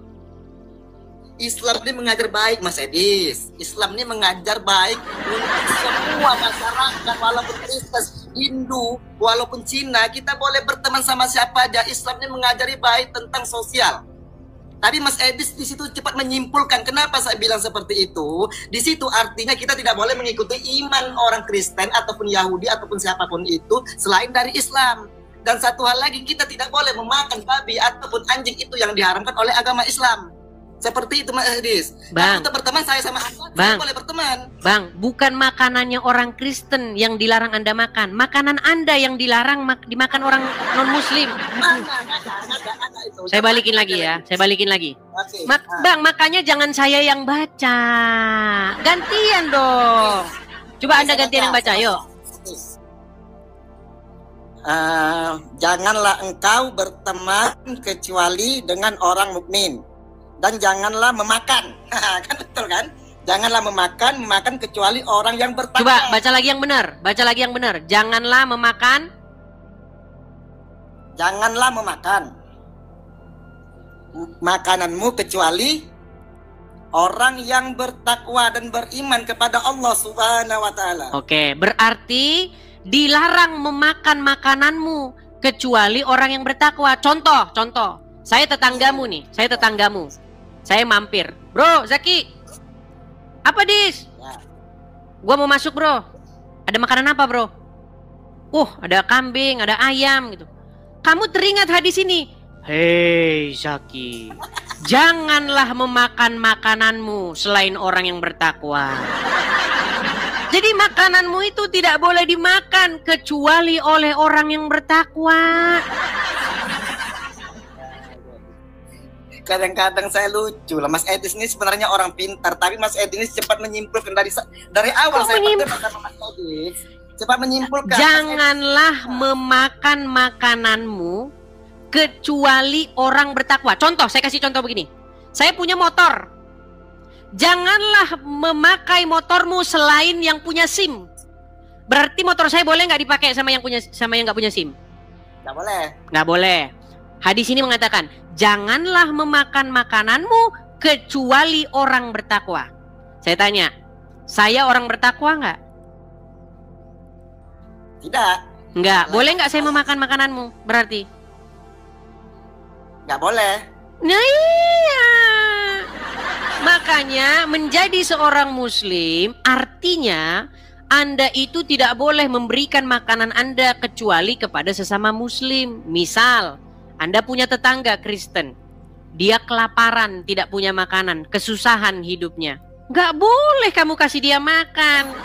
Islam ini mengajar baik, Mas Edis. Islam ini mengajar baik untuk semua masyarakat, walaupun Kristen, Hindu, walaupun Cina, kita boleh berteman sama siapa aja. Islam ini mengajari baik tentang sosial. Tadi Mas Edis di situ cepat menyimpulkan. Kenapa saya bilang seperti itu? Di situ artinya kita tidak boleh mengikuti iman orang Kristen ataupun Yahudi ataupun siapapun itu selain dari Islam. Dan satu hal lagi, kita tidak boleh memakan babi ataupun anjing, itu yang diharamkan oleh agama Islam. Seperti itu Mas Edis. Bang, untuk berteman saya sama Anda, Bang, saya boleh berteman. Bang, bukan makanannya orang Kristen yang dilarang Anda makan. Makanan Anda yang dilarang dimakan orang non-Muslim. Ada itu. Saya balikin lagi ya, saya balikin lagi. Oke. Bang, makanya jangan saya yang baca. Gantian dong. Coba Anda gantian yang baca, yuk. Janganlah engkau berteman kecuali dengan orang mukmin. Dan janganlah memakan. Kan betul kan? Janganlah memakan kecuali orang yang bertakwa. Coba baca lagi yang benar. Baca lagi yang benar. Janganlah memakan. Janganlah memakan makananmu kecuali orang yang bertakwa dan beriman kepada Allah Subhanahu wa taala. Oke, berarti dilarang memakan makananmu kecuali orang yang bertakwa. Contoh. Saya tetanggamu nih, saya mampir. Bro, Zaki. Apa, Dis? Ya. Gua mau masuk, bro. Ada makanan apa, bro? Ada kambing, ada ayam gitu. Kamu teringat hadis ini? Hei, Zaki. Janganlah memakan makananmu selain orang yang bertakwa. Jadi makananmu itu tidak boleh dimakan kecuali oleh orang yang bertakwa. Kadang-kadang saya lucu lah, Mas Edis ini sebenarnya orang pintar, tapi Mas Edis ini cepat menyimpulkan dari awal. Saya sama Mas Edis cepat menyimpulkan. Janganlah memakan makananmu kecuali orang bertakwa. Contoh, saya kasih contoh begini. Saya punya motor. Janganlah memakai motormu selain yang punya SIM. Berarti motor saya boleh nggak dipakai sama yang nggak punya SIM? Nggak boleh. Nggak boleh. Hadis ini mengatakan, janganlah memakan makananmu kecuali orang bertakwa. Saya tanya, saya orang bertakwa nggak? Tidak. Nggak. Boleh nggak saya memakan makananmu? Berarti? Nggak boleh. Nah iya. Makanya menjadi seorang muslim artinya Anda itu tidak boleh memberikan makanan Anda kecuali kepada sesama muslim. Misal, Anda punya tetangga Kristen. Dia kelaparan, tidak punya makanan, kesusahan hidupnya. Nggak boleh kamu kasih dia makan.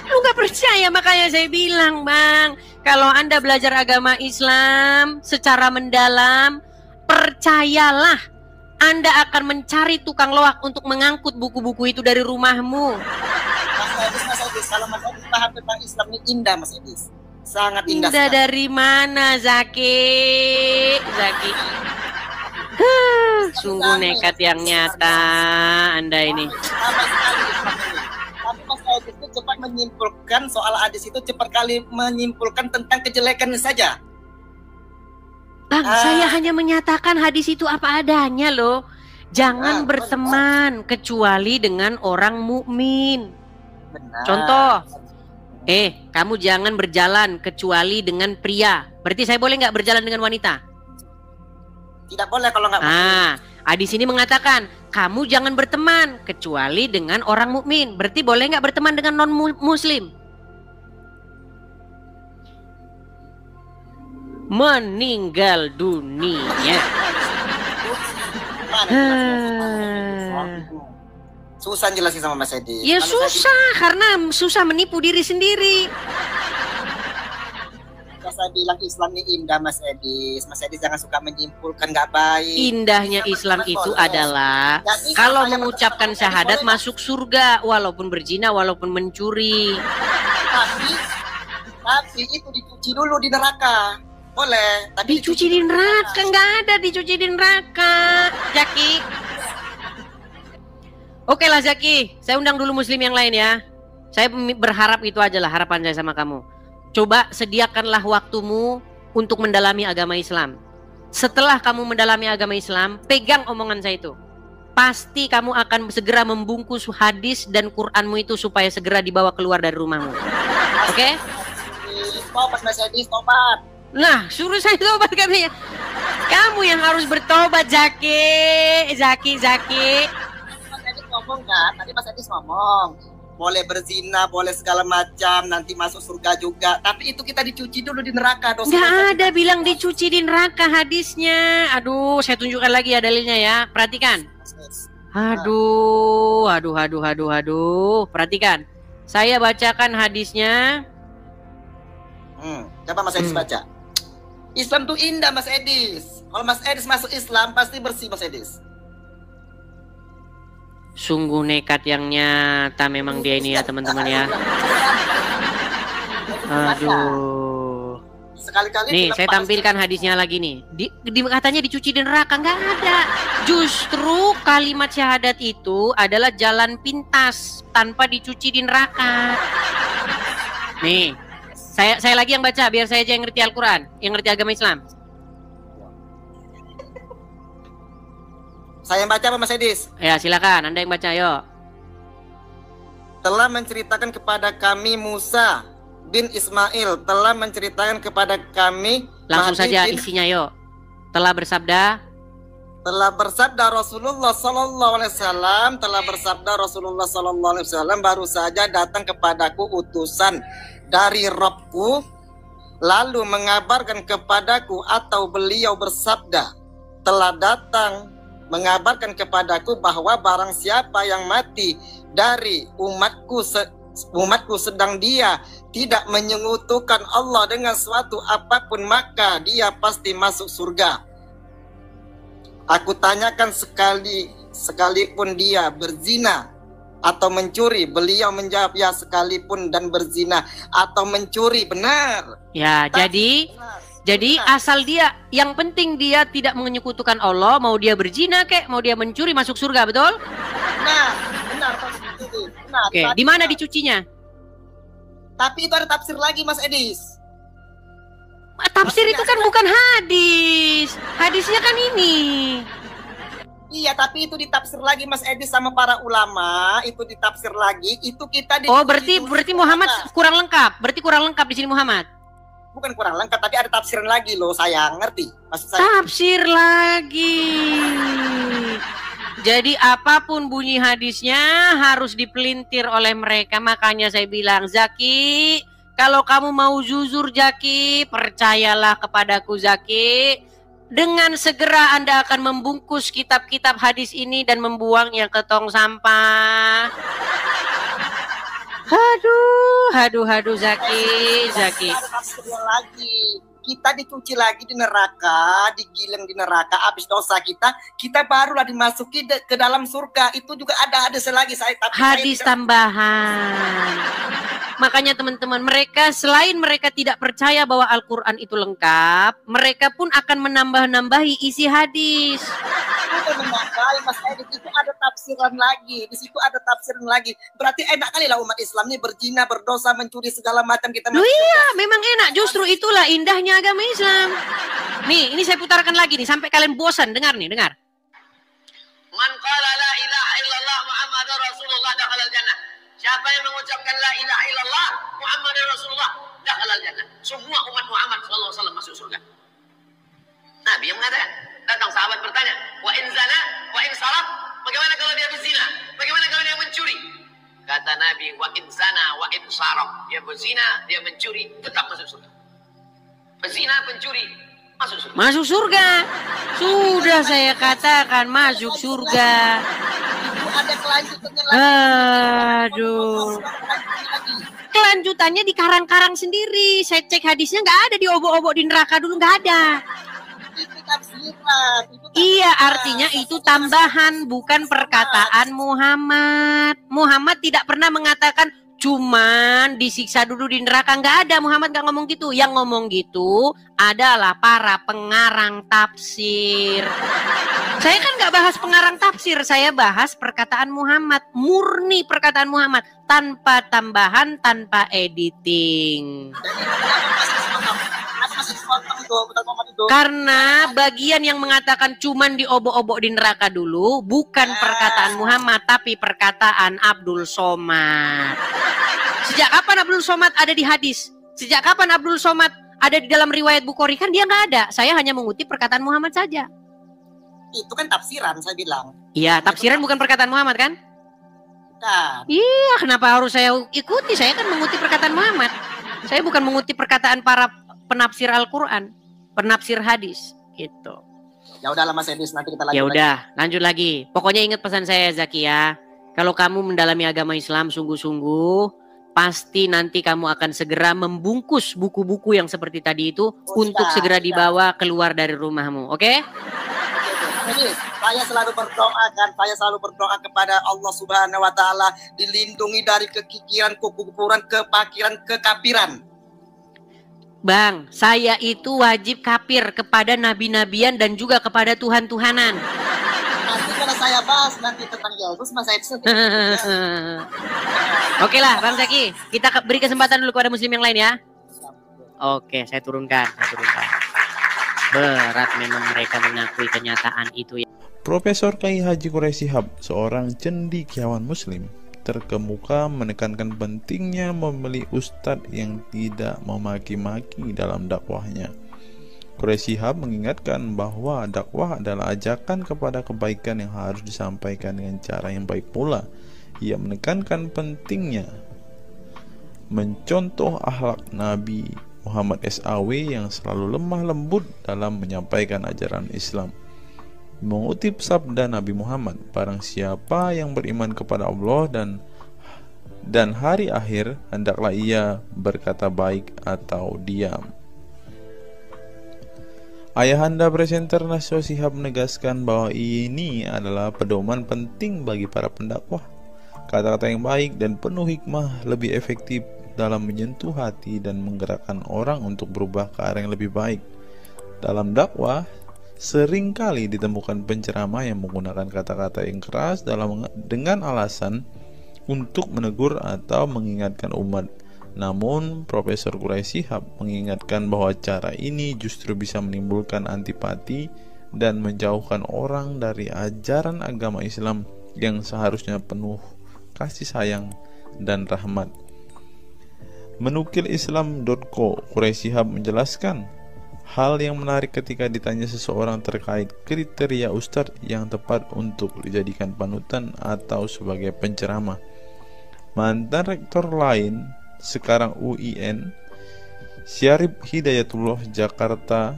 Lu nggak percaya, makanya saya bilang, Bang, kalau Anda belajar agama Islam secara mendalam, percayalah Anda akan mencari tukang loak untuk mengangkut buku-buku itu dari rumahmu. Mas Edis, kalau Mas Edis paham tentang Islam ini indah, Mas Edis. Sangat indah. Indah dari mana, Zaki? Sungguh nekat yang nyata Anda ini. Sama sekali. cepat menyimpulkan soal hadis itu, cepat kali menyimpulkan tentang kejelekannya saja. Bang, saya hanya menyatakan hadis itu apa adanya loh. Jangan berteman kecuali dengan orang mukmin. Benar. Contoh, kamu jangan berjalan kecuali dengan pria. Berarti saya boleh nggak berjalan dengan wanita? Tidak boleh kalau nggak. Hadis ini mengatakan kamu jangan berteman kecuali dengan orang mukmin. Berarti boleh nggak berteman dengan non muslim? Meninggal dunia. Susah jelasin sama Mas Edi. Ya susah, karena susah menipu diri sendiri. Ya, saya bilang Islam ini indah, Mas Edi. Mas Edi jangan suka menyimpulkan, nggak baik. Indahnya Islam itu adalah kalau mengucapkan syahadat masuk surga, walaupun berzina, walaupun mencuri. Tapi itu dicuci dulu di neraka. Boleh, tapi dicuci di neraka, nggak ada dicuci di neraka, Zaki. Oke lah Zaki, saya undang dulu muslim yang lain ya. Saya berharap itu aja lah harapan saya sama kamu. Coba sediakanlah waktumu untuk mendalami agama Islam. Setelah kamu mendalami agama Islam, pegang omongan saya itu. Pasti kamu akan segera membungkus hadis dan Qur'anmu itu supaya segera dibawa keluar dari rumahmu. Oke? Tobat Mas Edi, tobat. Nah, suruh saya tobat katanya. Kamu yang harus bertobat, Zaki. Mas Edi ngomong kan, tadi Mas Edi ngomong boleh berzina, boleh segala macam, nanti masuk surga juga. Tapi itu kita dicuci dulu di neraka. Nggak ada bilang dicuci di neraka hadisnya. Aduh, saya tunjukkan lagi ya dalilnya ya. Perhatikan. Aduh. Perhatikan. Saya bacakan hadisnya. Coba Mas Edis baca. Islam tuh indah Mas Edis. Kalau Mas Edis masuk Islam pasti bersih Mas Edis. Sungguh nekat yang nyata memang dia ini ya teman-teman ya. Aduh. Sekali-kali nih saya tampilkan hadisnya lagi nih. Katanya dicuci di neraka, nggak ada. Justru kalimat syahadat itu adalah jalan pintas tanpa dicuci di neraka. Nih. Saya lagi yang baca biar saya aja yang ngerti Al-Quran, yang ngerti agama Islam. Saya yang baca apa Mas Edis? Ya silakan, Anda yang baca, yuk. Telah menceritakan kepada kami Musa bin Ismail, telah menceritakan kepada kami. Langsung saja isinya, yuk. Telah bersabda Rasulullah Sallallahu Alaihi Wasallam, baru saja datang kepadaku utusan dari Rabbku, lalu mengabarkan kepadaku, atau beliau bersabda, telah datang mengabarkan kepadaku bahwa barang siapa yang mati dari umatku sedang dia tidak menyekutukan Allah dengan suatu apapun, maka dia pasti masuk surga. Aku tanyakan sekalipun dia berzina atau mencuri, beliau menjawab ya sekalipun dan berzina atau mencuri. Benar ya. Jadi asal dia, yang penting dia tidak menyekutukan Allah, mau dia berzina kek, mau dia mencuri, masuk surga, betul? Benar. Oke, di mana dicucinya? Tapi itu ada tafsir lagi Mas Edis. Tafsir itu kan bukan hadis. Hadisnya kan ini. Iya, tapi itu ditafsir lagi Mas Edis sama para ulama, itu ditafsir lagi, itu kita berarti Muhammad kurang lengkap. Berarti kurang lengkap di sini Muhammad. Bukan kurang lengkap, tapi ada tafsiran lagi loh, sayang, ngerti? Maksud saya tafsir lagi. Jadi apapun bunyi hadisnya harus dipelintir oleh mereka. Makanya saya bilang, Zaki, kalau kamu mau jujur Zaki, percayalah kepadaku Zaki. Dengan segera Anda akan membungkus kitab-kitab hadis ini dan membuangnya ke tong sampah. Aduh, Zaki. Kita dicuci lagi di neraka, digiling di neraka, habis dosa kita barulah dimasuki ke dalam surga. Itu juga ada hadis lagi hadis tambahan. Makanya teman-teman, selain mereka tidak percaya bahwa Al-Quran itu lengkap, mereka pun akan menambah-nambahi isi hadis. Mas Edis, itu ada tafsiran lagi. Di situ ada tafsiran lagi. Berarti enak kali lah umat Islam ini berzina, berdosa, mencuri segala macam kita. Loh iya, memang enak. Justru itulah indahnya agama Islam. Nih, ini saya putarkan lagi nih sampai kalian bosan. Dengar nih, dengar. Man qala la ilaha illallah Muhammadur Rasulullah dakhalal jannah. Siapa yang mengucapkan la ilaha illallah Muhammadur Rasulullah dakhalal jannah. Semua umat Muhammad sallallahu alaihi wasallam masuk surga. Nabi yang mengatakan. Datang sahabat bertanya, wa in zana, wa in saraf, bagaimana kalau dia berzina? Bagaimana kalau dia mencuri? Kata Nabi, wa in zana, wa in saraf, dia berzina, dia mencuri, tetap masuk surga. Berzina, pencuri, masuk surga. Masuk surga. Sudah saya katakan masuk surga. Itu ada kelanjutannya lagi. Aduh. Kelanjutannya di karang-karang sendiri. Saya cek hadisnya nggak ada, di obok-obok di neraka dulu nggak ada. Itu tafsiran. Iya, artinya itu tambahan, bukan perkataan Muhammad. Muhammad tidak pernah mengatakan cuman disiksa dulu di neraka. Nggak ada, Muhammad nggak ngomong gitu. Yang ngomong gitu adalah para pengarang tafsir. Saya kan nggak bahas pengarang tafsir, saya bahas perkataan Muhammad. Murni perkataan Muhammad, tanpa tambahan, tanpa editing. Karena bagian yang mengatakan cuman diobok-obok di neraka dulu bukan perkataan Muhammad, tapi perkataan Abdul Somad. Sejak kapan Abdul Somad ada di hadis? Sejak kapan Abdul Somad ada di dalam riwayat Bukhari? Kan dia nggak ada. Saya hanya mengutip perkataan Muhammad saja. Itu kan tafsiran, saya bilang. Iya, tafsiran bukan perkataan Muhammad kan? Bukan. Iya, kenapa harus saya ikuti? Saya kan mengutip perkataan Muhammad. Saya bukan mengutip perkataan para penafsir Al-Quran, penafsir hadis, gitu. Ya udahlah Mas Edis, nanti kita lanjut. Ya udah, lanjut lagi. Pokoknya ingat pesan saya Zaki ya. Kalau kamu mendalami agama Islam sungguh-sungguh, pasti nanti kamu akan segera membungkus buku-buku yang seperti tadi itu untuk segera dibawa keluar dari rumahmu, oke? Jadi, saya selalu berdoa kepada Allah Subhanahu wa taala dilindungi dari kekikiran, kekufuran, kepakiran, kekafiran. Bang, saya itu wajib kafir kepada nabi-nabian dan juga kepada Tuhan-Tuhanan. Nanti kalau saya bahas nanti tentang Yesus, Mas saya Oke lah, Bang Zaki, kita beri kesempatan dulu kepada muslim yang lain ya. Oke, saya turunkan. Berat memang mereka mengakui kenyataan itu ya. Profesor Kiai Haji Quraisy Shihab, seorang cendekiawan muslim, terkemuka menekankan pentingnya memilih ustadz yang tidak memaki-maki dalam dakwahnya. Quraisy Shihab mengingatkan bahwa dakwah adalah ajakan kepada kebaikan yang harus disampaikan dengan cara yang baik pula. Ia menekankan pentingnya mencontoh akhlak Nabi Muhammad SAW yang selalu lemah lembut dalam menyampaikan ajaran Islam. Mengutip sabda Nabi Muhammad, barang siapa yang beriman kepada Allah dan hari akhir, hendaklah ia berkata baik atau diam. Ayahanda presenter Nasyo Shihab menegaskan bahwa ini adalah pedoman penting bagi para pendakwah. Kata-kata yang baik dan penuh hikmah lebih efektif dalam menyentuh hati dan menggerakkan orang untuk berubah ke arah yang lebih baik. Dalam dakwah, seringkali ditemukan penceramah yang menggunakan kata-kata yang keras dengan alasan untuk menegur atau mengingatkan umat. Namun, Profesor Quraisy Shihab mengingatkan bahwa cara ini justru bisa menimbulkan antipati dan menjauhkan orang dari ajaran agama Islam yang seharusnya penuh kasih sayang dan rahmat. Menukil Islam.co, Quraisy Shihab menjelaskan hal yang menarik ketika ditanya seseorang terkait kriteria ustadz yang tepat untuk dijadikan panutan atau sebagai penceramah. Mantan rektor lain, sekarang UIN, Syarif Hidayatullah Jakarta,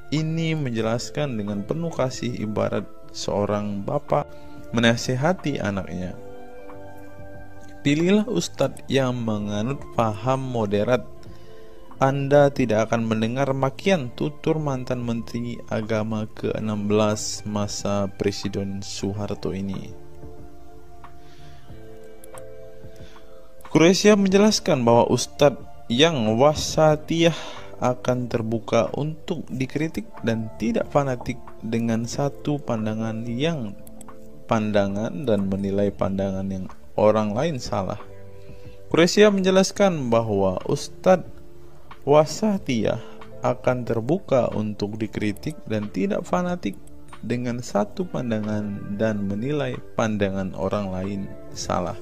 ini menjelaskan dengan penuh kasih ibarat seorang bapak menasihati anaknya. Pilihlah ustadz yang menganut paham moderat. Anda tidak akan mendengar makian, tutur mantan Menteri Agama ke-16 masa Presiden Soeharto ini. Quraisy Shihab menjelaskan bahwa ustadz yang wasatiyah akan terbuka untuk dikritik dan tidak fanatik dengan satu pandangan yang pandangan dan menilai pandangan yang orang lain salah. Quraisy menjelaskan bahwa Ustadz Wasatiyah akan terbuka untuk dikritik dan tidak fanatik dengan satu pandangan dan menilai pandangan orang lain salah.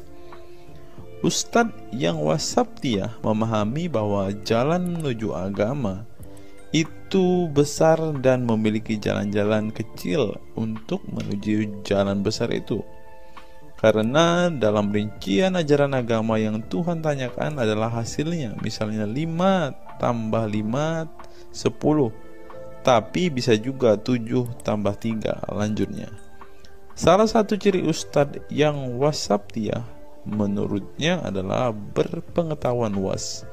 Ustadz yang Wasatiyah memahami bahwa jalan menuju agama itu besar dan memiliki jalan-jalan kecil untuk menuju jalan besar itu. Karena dalam rincian ajaran agama yang Tuhan tanyakan adalah hasilnya, misalnya 5 tambah 5 10, tapi bisa juga 7 tambah 3 lanjutnya. Salah satu ciri Ustadz yang Wasatiyah menurutnya adalah berpengetahuan luas.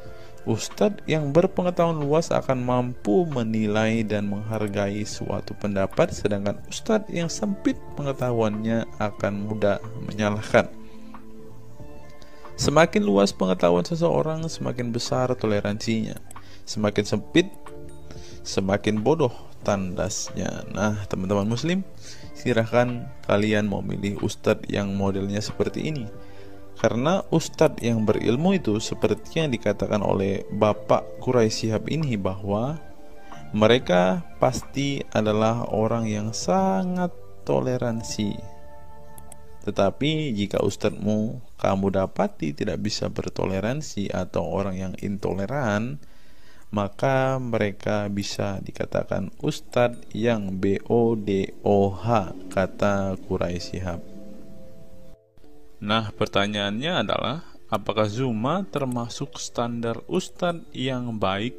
Ustadz yang berpengetahuan luas akan mampu menilai dan menghargai suatu pendapat, sedangkan ustadz yang sempit pengetahuannya akan mudah menyalahkan. Semakin luas pengetahuan seseorang, semakin besar toleransinya. Semakin sempit, semakin bodoh tandasnya. Nah, teman-teman muslim, silahkan kalian mau milih ustadz yang modelnya seperti ini. Karena ustadz yang berilmu itu seperti yang dikatakan oleh Bapak Quraisy Shihab ini, bahwa mereka pasti adalah orang yang sangat toleransi. Tetapi jika ustadzmu kamu dapati tidak bisa bertoleransi atau orang yang intoleran, maka mereka bisa dikatakan ustadz yang BODOH, kata Quraisy Shihab. Nah, pertanyaannya adalah, apakah Zuma termasuk standar ustadz yang baik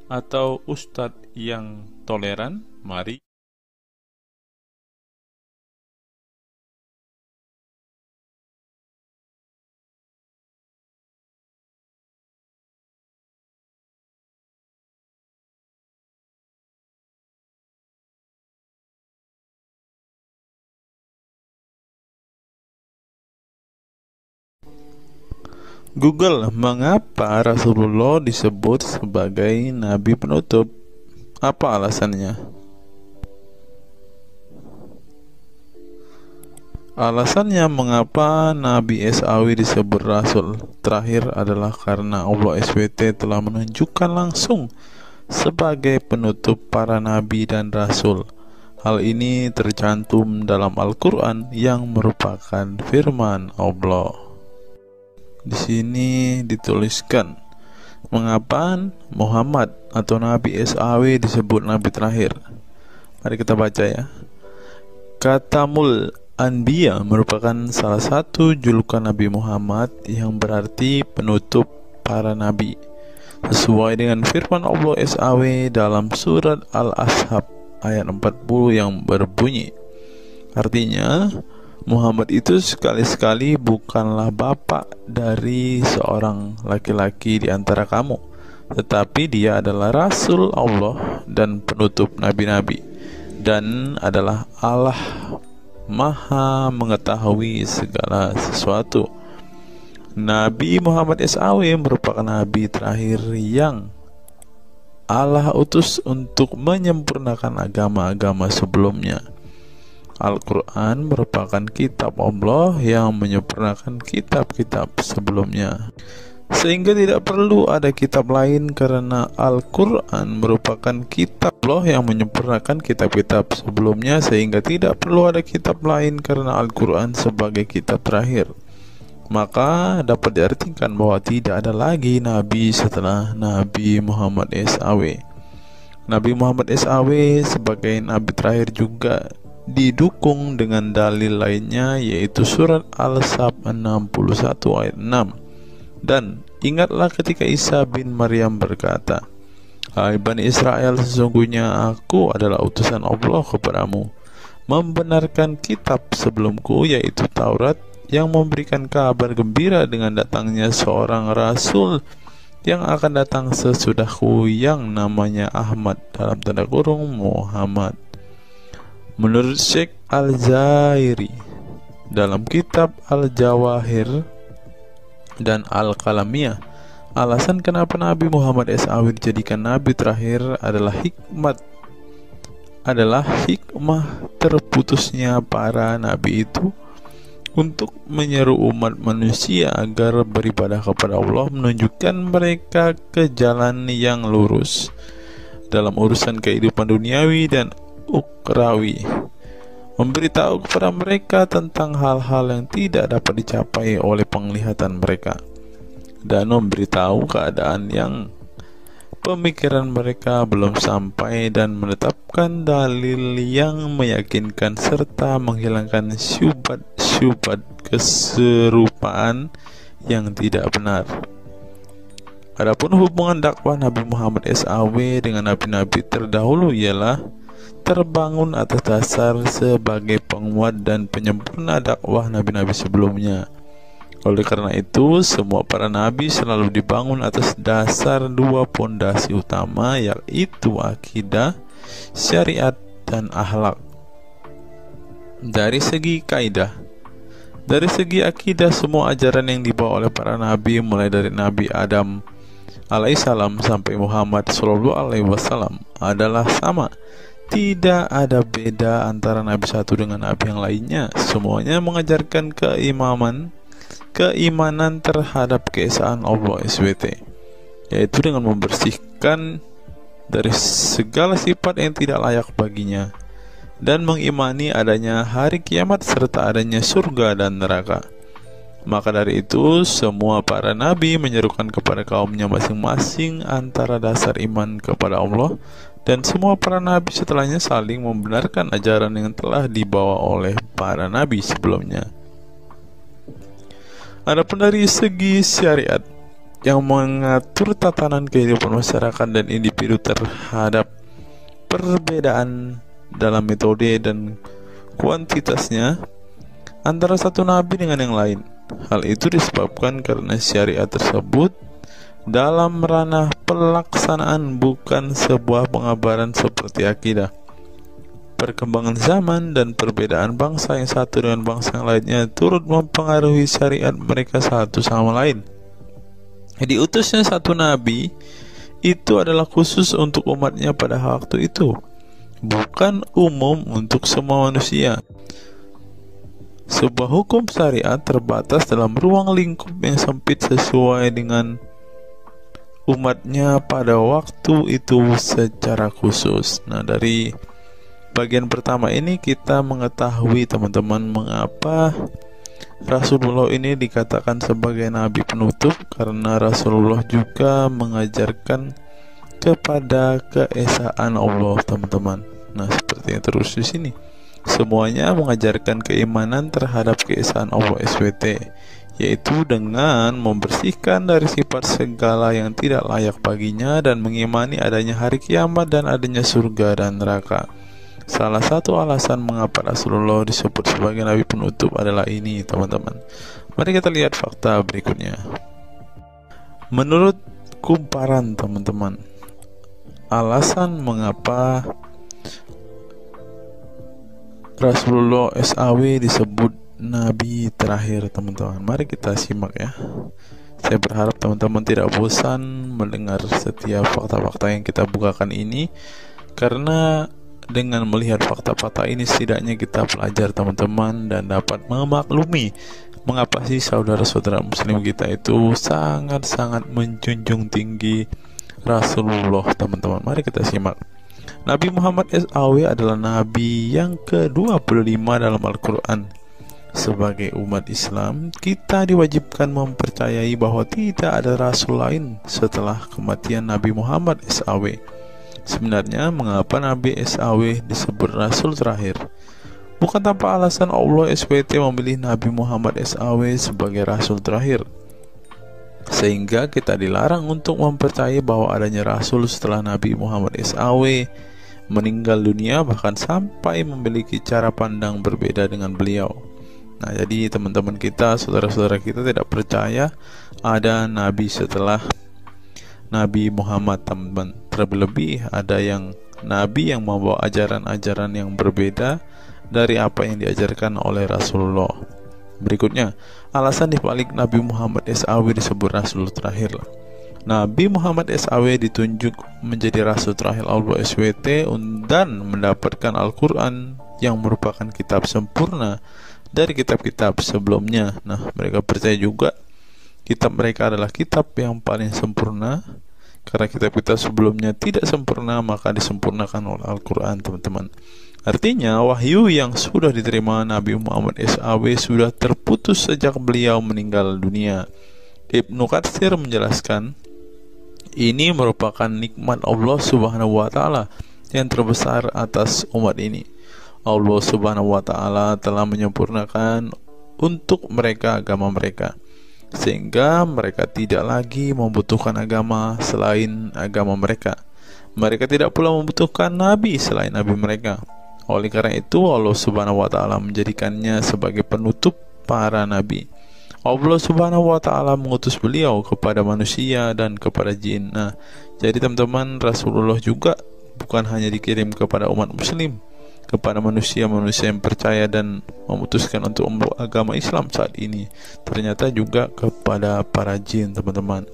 atau ustadz yang toleran? Mari Google, mengapa Rasulullah disebut sebagai nabi penutup? Apa alasannya? Alasannya mengapa Nabi SAW disebut Rasul terakhir adalah karena Allah SWT telah menunjukkan langsung sebagai penutup para nabi dan rasul. Hal ini tercantum dalam Al-Quran yang merupakan firman Allah. Di sini dituliskan, mengapa Muhammad atau Nabi SAW disebut Nabi terakhir? Mari kita baca ya. Katamul Anbiya merupakan salah satu julukan Nabi Muhammad yang berarti penutup para nabi, sesuai dengan firman Allah SAW dalam surat Al-Ashab ayat 40 yang berbunyi, artinya Muhammad itu sekali-sekali bukanlah bapak dari seorang laki-laki di antara kamu, tetapi dia adalah Rasul Allah dan penutup nabi-nabi, dan adalah Allah Maha mengetahui segala sesuatu. Nabi Muhammad SAW merupakan nabi terakhir yang Allah utus untuk menyempurnakan agama-agama sebelumnya. Al-Quran merupakan kitab Allah yang menyempurnakan kitab-kitab sebelumnya, sehingga tidak perlu ada kitab lain karena Al-Quran merupakan kitab Allah yang menyempurnakan kitab-kitab sebelumnya, sehingga tidak perlu ada kitab lain karena Al-Quran sebagai kitab terakhir. Maka dapat diartikan bahwa tidak ada lagi nabi setelah Nabi Muhammad SAW. Nabi Muhammad SAW sebagai nabi terakhir juga didukung dengan dalil lainnya, yaitu surat Al-Sab 61 ayat 6. Dan ingatlah ketika Isa bin Maryam berkata, "Hai Bani Israel, sesungguhnya aku adalah utusan Allah kepadamu, membenarkan kitab sebelumku, yaitu Taurat, yang memberikan kabar gembira dengan datangnya seorang Rasul yang akan datang sesudahku, yang namanya Ahmad, dalam tanda kurung Muhammad." Menurut Syekh Al-Zairi dalam kitab Al-Jawahir dan Al-Qalamiyah, alasan kenapa Nabi Muhammad SAW dijadikan nabi terakhir adalah hikmat adalah hikmah terputusnya para nabi itu untuk menyeru umat manusia agar beribadah kepada Allah, menunjukkan mereka ke jalan yang lurus dalam urusan kehidupan duniawi dan ukhrawi, memberitahu kepada mereka tentang hal-hal yang tidak dapat dicapai oleh penglihatan mereka, dan memberitahu keadaan yang pemikiran mereka belum sampai, dan menetapkan dalil yang meyakinkan serta menghilangkan syubhat keserupaan yang tidak benar. Adapun hubungan dakwah Nabi Muhammad SAW dengan nabi-nabi terdahulu ialah terbangun atas dasar sebagai penguat dan penyempurna dakwah nabi-nabi sebelumnya. Oleh karena itu, semua para nabi selalu dibangun atas dasar dua pondasi utama, yaitu akidah, syariat, dan akhlak. Dari segi kaidah, dari segi akidah, semua ajaran yang dibawa oleh para nabi, mulai dari Nabi Adam alaihissalam sampai Muhammad SAW, adalah sama. Tidak ada beda antara nabi satu dengan nabi yang lainnya. Semuanya mengajarkan keimanan terhadap keesaan Allah SWT, yaitu dengan membersihkan dari segala sifat yang tidak layak baginya, dan mengimani adanya hari kiamat serta adanya surga dan neraka. Maka dari itu, semua para nabi menyerukan kepada kaumnya masing-masing antara dasar iman kepada Allah, dan semua para nabi setelahnya saling membenarkan ajaran yang telah dibawa oleh para nabi sebelumnya. Adapun dari segi syariat yang mengatur tatanan kehidupan masyarakat dan individu terhadap perbedaan dalam metode dan kuantitasnya antara satu nabi dengan yang lain. Hal itu disebabkan karena syariat tersebut dalam ranah pelaksanaan, bukan sebuah pengabaran seperti akidah. Perkembangan zaman dan perbedaan bangsa yang satu dengan bangsa yang lainnya turut mempengaruhi syariat mereka satu sama lain. Diutusnya satu nabi itu adalah khusus untuk umatnya pada waktu itu, bukan umum untuk semua manusia. Sebuah hukum syariat terbatas dalam ruang lingkup yang sempit sesuai dengan umatnya pada waktu itu secara khusus. Nah, dari bagian pertama ini kita mengetahui teman-teman mengapa Rasulullah ini dikatakan sebagai nabi penutup, karena Rasulullah juga mengajarkan kepada keesaan Allah, teman-teman. Nah, seperti yang terus di sini, semuanya mengajarkan keimanan terhadap keesaan Allah SWT, yaitu dengan membersihkan dari sifat segala yang tidak layak baginya, dan mengimani adanya hari kiamat dan adanya surga dan neraka. Salah satu alasan mengapa Rasulullah disebut sebagai nabi penutup adalah ini, teman-teman. Mari kita lihat fakta berikutnya. Menurut kumparan, teman-teman, alasan mengapa Rasulullah SAW disebut nabi terakhir, teman-teman, mari kita simak ya. Saya berharap teman-teman tidak bosan mendengar setiap fakta-fakta yang kita bukakan ini, karena dengan melihat fakta-fakta ini setidaknya kita belajar, teman-teman, dan dapat memaklumi mengapa sih saudara-saudara muslim kita itu sangat-sangat menjunjung tinggi Rasulullah, teman-teman. Mari kita simak. Nabi Muhammad SAW adalah nabi yang ke-25 dalam Al-Quran. Sebagai umat Islam, kita diwajibkan mempercayai bahwa tidak ada rasul lain setelah kematian Nabi Muhammad SAW. Sebenarnya, mengapa Nabi SAW disebut rasul terakhir? Bukan tanpa alasan Allah SWT memilih Nabi Muhammad SAW sebagai rasul terakhir, sehingga kita dilarang untuk mempercayai bahwa adanya rasul setelah Nabi Muhammad SAW meninggal dunia, bahkan sampai memiliki cara pandang berbeda dengan beliau. Nah, jadi teman-teman kita, saudara-saudara kita tidak percaya ada nabi setelah Nabi Muhammad, teman-teman. Terlebih ada yang nabi yang membawa ajaran-ajaran yang berbeda dari apa yang diajarkan oleh Rasulullah. Berikutnya, alasan dibalik Nabi Muhammad SAW disebut rasul terakhir. Nabi Muhammad SAW ditunjuk menjadi Rasul terakhir Allah SWT dan mendapatkan Al-Quran yang merupakan kitab sempurna dari kitab-kitab sebelumnya. Nah, mereka percaya juga kitab mereka adalah kitab yang paling sempurna. Karena kitab-kitab sebelumnya tidak sempurna, maka disempurnakan oleh Al-Quran, teman-teman. Artinya, wahyu yang sudah diterima Nabi Muhammad SAW sudah terputus sejak beliau meninggal dunia. Ibnu Katsir menjelaskan, ini merupakan nikmat Allah Subhanahu wa Ta'ala yang terbesar atas umat ini. Allah Subhanahu wa Ta'ala telah menyempurnakan untuk mereka agama mereka, sehingga mereka tidak lagi membutuhkan agama selain agama mereka. Mereka tidak pula membutuhkan nabi selain nabi mereka. Oleh karena itu, Allah Subhanahu wa Ta'ala menjadikannya sebagai penutup para nabi. Allah Subhanahu wa Ta'ala mengutus beliau kepada manusia dan kepada jin. Nah, jadi teman-teman, Rasulullah juga bukan hanya dikirim kepada umat muslim, kepada manusia-manusia yang percaya dan memutuskan untuk memeluk agama Islam saat ini, ternyata juga kepada para jin, teman-teman.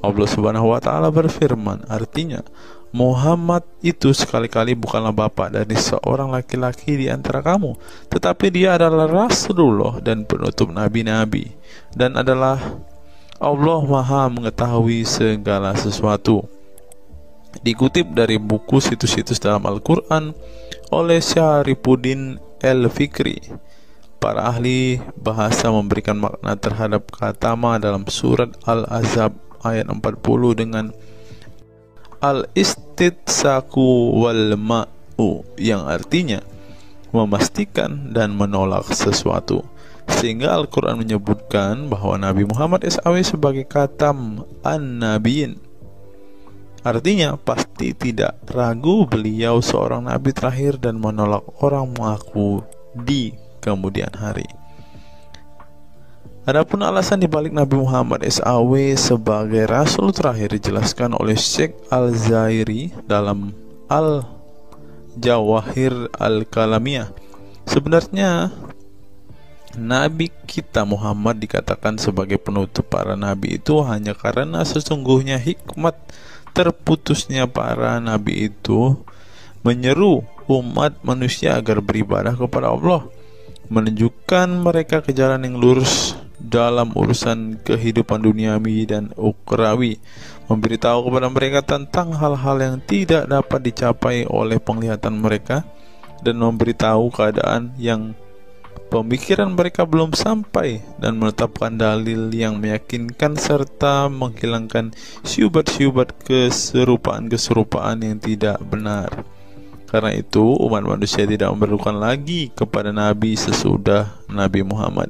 Allah Subhanahu wa Ta'ala berfirman, artinya Muhammad itu sekali-kali bukanlah bapak dari seorang laki-laki di antara kamu, tetapi dia adalah Rasulullah dan penutup nabi-nabi, dan adalah Allah Maha mengetahui segala sesuatu. Dikutip dari buku situs-situs dalam Al-Quran oleh Syarifuddin Al-Fikri, para ahli bahasa memberikan makna terhadap kata ma dalam surat Al-Ahzab ayat 40 dengan al-istitsaku wal ma'u, yang artinya memastikan dan menolak sesuatu. Sehingga Al-Quran menyebutkan bahwa Nabi Muhammad SAW sebagai khatam an-nabiyin, artinya pasti tidak ragu beliau seorang nabi terakhir dan menolak orang mengaku di kemudian hari. Adapun alasan dibalik Nabi Muhammad SAW sebagai Rasul terakhir dijelaskan oleh Syekh Al-Zairi dalam Al-Jawahir Al-Kalamiyah. Sebenarnya Nabi kita Muhammad dikatakan sebagai penutup para nabi itu hanya karena sesungguhnya hikmat terputusnya para nabi itu menyeru umat manusia agar beribadah kepada Allah, menunjukkan mereka ke jalan yang lurus dalam urusan kehidupan duniawi dan ukhrawi, memberitahu kepada mereka tentang hal-hal yang tidak dapat dicapai oleh penglihatan mereka, dan memberitahu keadaan yang pemikiran mereka belum sampai, dan menetapkan dalil yang meyakinkan serta menghilangkan syubhat-syubhat keserupaan-keserupaan yang tidak benar. Karena itu umat manusia tidak memerlukan lagi kepada nabi sesudah Nabi Muhammad,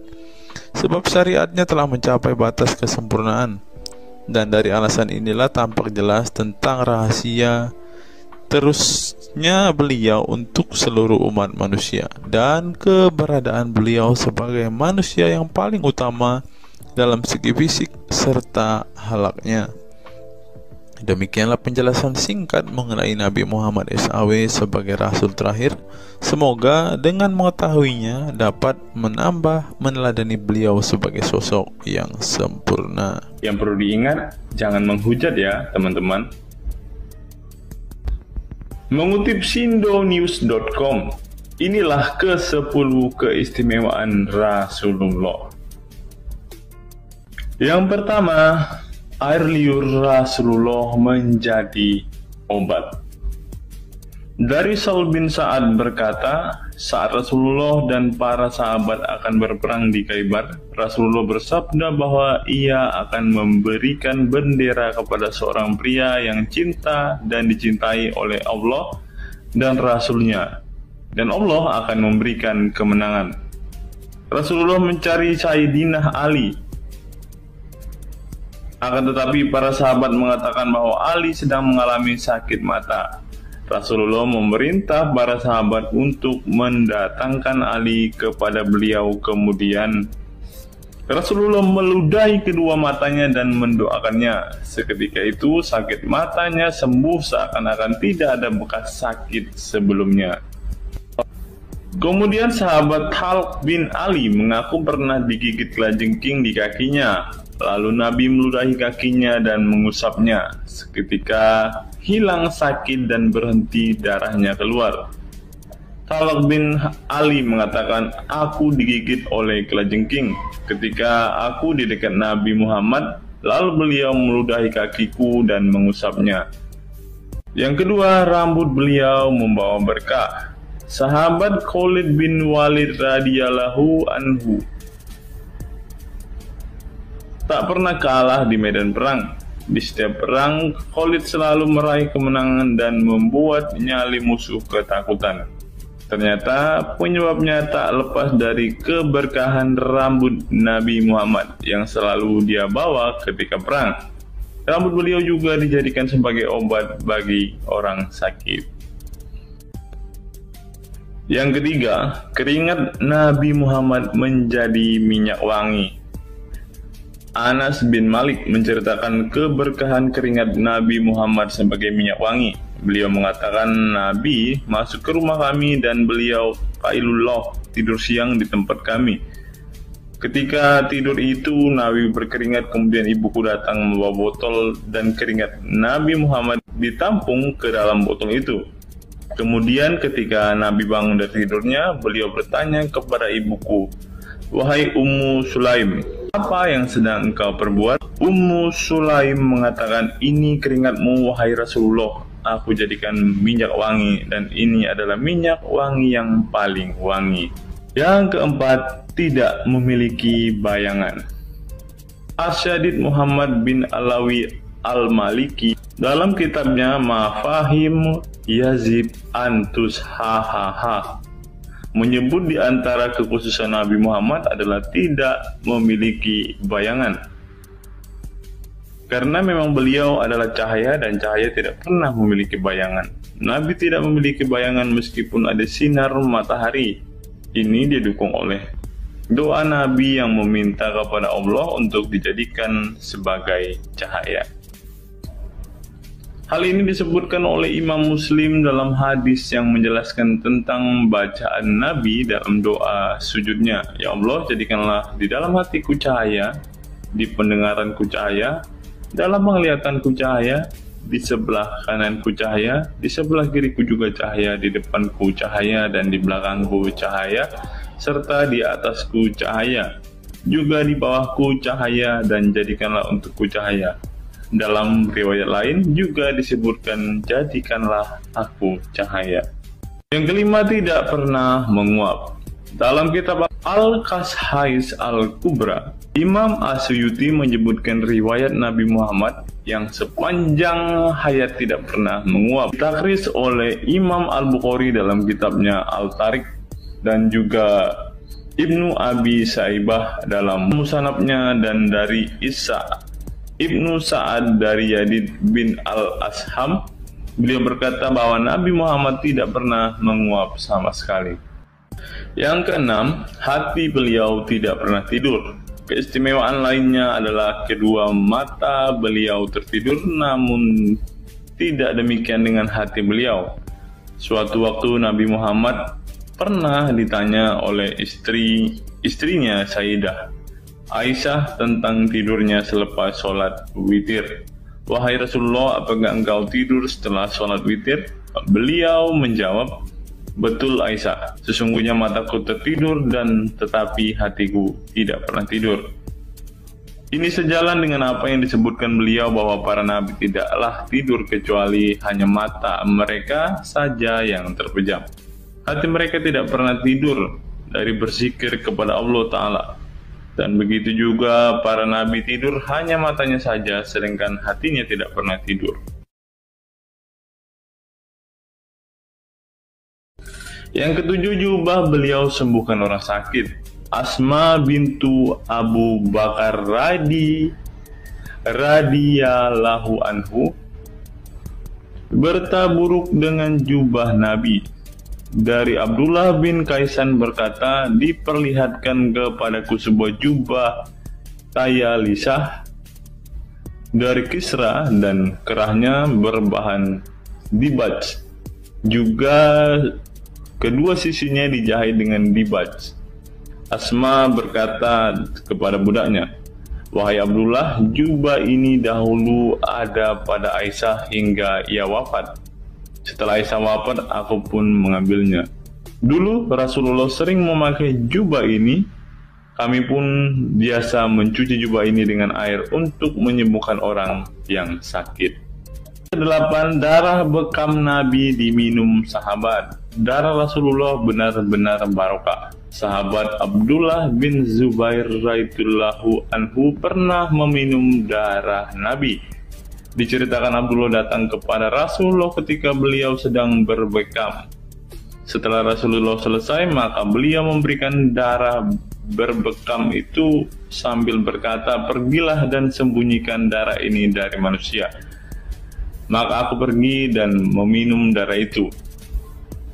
sebab syariatnya telah mencapai batas kesempurnaan. Dan dari alasan inilah tampak jelas tentang rahasia terusnya beliau untuk seluruh umat manusia, dan keberadaan beliau sebagai manusia yang paling utama dalam segi fisik serta halaknya. Demikianlah penjelasan singkat mengenai Nabi Muhammad SAW sebagai Rasul terakhir. Semoga dengan mengetahuinya dapat menambah meneladani beliau sebagai sosok yang sempurna. Yang perlu diingat, jangan menghujat ya teman-teman. Mengutip sindonews.com, inilah ke-10 keistimewaan Rasulullah. Yang pertama, air liur Rasulullah menjadi obat. Dari Sahl bin Sa'ad berkata, saat Rasulullah dan para sahabat akan berperang di Khaibar, Rasulullah bersabda bahwa ia akan memberikan bendera kepada seorang pria yang cinta dan dicintai oleh Allah dan Rasulnya, dan Allah akan memberikan kemenangan. Rasulullah mencari Sayyidina Ali, akan tetapi para sahabat mengatakan bahwa Ali sedang mengalami sakit mata. Rasulullah memerintah para sahabat untuk mendatangkan Ali kepada beliau. Kemudian Rasulullah meludahi kedua matanya dan mendoakannya. Seketika itu sakit matanya sembuh seakan-akan tidak ada bekas sakit sebelumnya. Kemudian sahabat Talq bin Ali mengaku pernah digigit kalajengking di kakinya. Lalu Nabi meludahi kakinya dan mengusapnya. Seketika hilang sakit dan berhenti darahnya keluar. Talak bin Ali mengatakan, aku digigit oleh kelajengking ketika aku di dekat Nabi Muhammad, lalu beliau meludahi kakiku dan mengusapnya. Yang kedua, rambut beliau membawa berkah. Sahabat Khalid bin Walid radhiyallahu anhu tak pernah kalah di medan perang. Di setiap perang, Khalid selalu meraih kemenangan dan membuat nyali musuh ketakutan. Ternyata penyebabnya tak lepas dari keberkahan rambut Nabi Muhammad yang selalu dia bawa ketika perang. Rambut beliau juga dijadikan sebagai obat bagi orang sakit. Yang ketiga, keringat Nabi Muhammad menjadi minyak wangi. Anas bin Malik menceritakan keberkahan keringat Nabi Muhammad sebagai minyak wangi. Beliau mengatakan, Nabi masuk ke rumah kami dan beliau qailullah, tidur siang di tempat kami. Ketika tidur itu, Nabi berkeringat, kemudian ibuku datang membawa botol dan keringat Nabi Muhammad ditampung ke dalam botol itu. Kemudian ketika Nabi bangun dari tidurnya, beliau bertanya kepada ibuku, wahai Ummu Sulaim, apa yang sedang engkau perbuat? Ummu Sulaim mengatakan, ini keringatmu wahai Rasulullah, aku jadikan minyak wangi dan ini adalah minyak wangi yang paling wangi. Yang keempat, tidak memiliki bayangan. Asyadid Muhammad bin Alawi Al-Maliki dalam kitabnya Mafahim Yazid Antus Hahaha menyebut di antara kekhususan Nabi Muhammad adalah tidak memiliki bayangan. Karena memang beliau adalah cahaya dan cahaya tidak pernah memiliki bayangan. Nabi tidak memiliki bayangan meskipun ada sinar matahari. Ini didukung oleh doa Nabi yang meminta kepada Allah untuk dijadikan sebagai cahaya. Hal ini disebutkan oleh Imam Muslim dalam hadis yang menjelaskan tentang bacaan Nabi dalam doa sujudnya. Ya Allah, jadikanlah di dalam hatiku cahaya, di pendengaranku cahaya, dalam penglihatanku cahaya, di sebelah kananku cahaya, di sebelah kiriku juga cahaya, di depanku cahaya, dan di belakangku cahaya, serta di atasku cahaya, juga di bawahku cahaya, dan jadikanlah untukku cahaya. Dalam riwayat lain juga disebutkan, jadikanlah aku cahaya. Yang kelima, tidak pernah menguap. Dalam kitab Al-Qashais Al-Kubra, Imam Asyuyuti menyebutkan riwayat Nabi Muhammad yang sepanjang hayat tidak pernah menguap. Ditakris oleh Imam Al-Bukhari dalam kitabnya Al-Tariq dan juga Ibnu Abi Saibah dalam Musannafnya, dan dari Isa Ibnu Sa'ad dari Yazid bin Al-Asham, beliau berkata bahwa Nabi Muhammad tidak pernah menguap sama sekali. Yang keenam, hati beliau tidak pernah tidur. Keistimewaan lainnya adalah kedua mata beliau tertidur, namun tidak demikian dengan hati beliau. Suatu waktu Nabi Muhammad pernah ditanya oleh istrinya Sayyidah Aisyah tentang tidurnya selepas sholat witir. Wahai Rasulullah, apakah engkau tidur setelah sholat witir? Beliau menjawab, betul Aisyah, sesungguhnya mataku tertidur dan tetapi hatiku tidak pernah tidur. Ini sejalan dengan apa yang disebutkan beliau bahwa para nabi tidaklah tidur kecuali hanya mata mereka saja yang terpejam. Hati mereka tidak pernah tidur dari berzikir kepada Allah Ta'ala. Dan begitu juga para nabi tidur hanya matanya saja, sedangkan hatinya tidak pernah tidur. Yang ketujuh, jubah beliau sembuhkan orang sakit. Asma bintu Abu Bakar radhiyallahu anhu bertaburuk dengan jubah Nabi. Dari Abdullah bin Kaisan berkata, diperlihatkan kepadaku sebuah jubah tayalisah dari Kisra dan kerahnya berbahan dibaj. Juga kedua sisinya dijahit dengan dibaj. Asma berkata kepada budaknya, Wahai Abdullah, jubah ini dahulu ada pada Aisyah hingga ia wafat. Setelah Aisyah wafat, aku pun mengambilnya. Dulu Rasulullah sering memakai jubah ini. Kami pun biasa mencuci jubah ini dengan air untuk menyembuhkan orang yang sakit. 8. Darah bekam Nabi diminum sahabat. Darah Rasulullah benar-benar barokah. Sahabat Abdullah bin Zubair radhiyallahu anhu pernah meminum darah Nabi. Diceritakan Abdullah datang kepada Rasulullah ketika beliau sedang berbekam. Setelah Rasulullah selesai, maka beliau memberikan darah berbekam itu sambil berkata, "Pergilah dan sembunyikan darah ini dari manusia." Maka aku pergi dan meminum darah itu.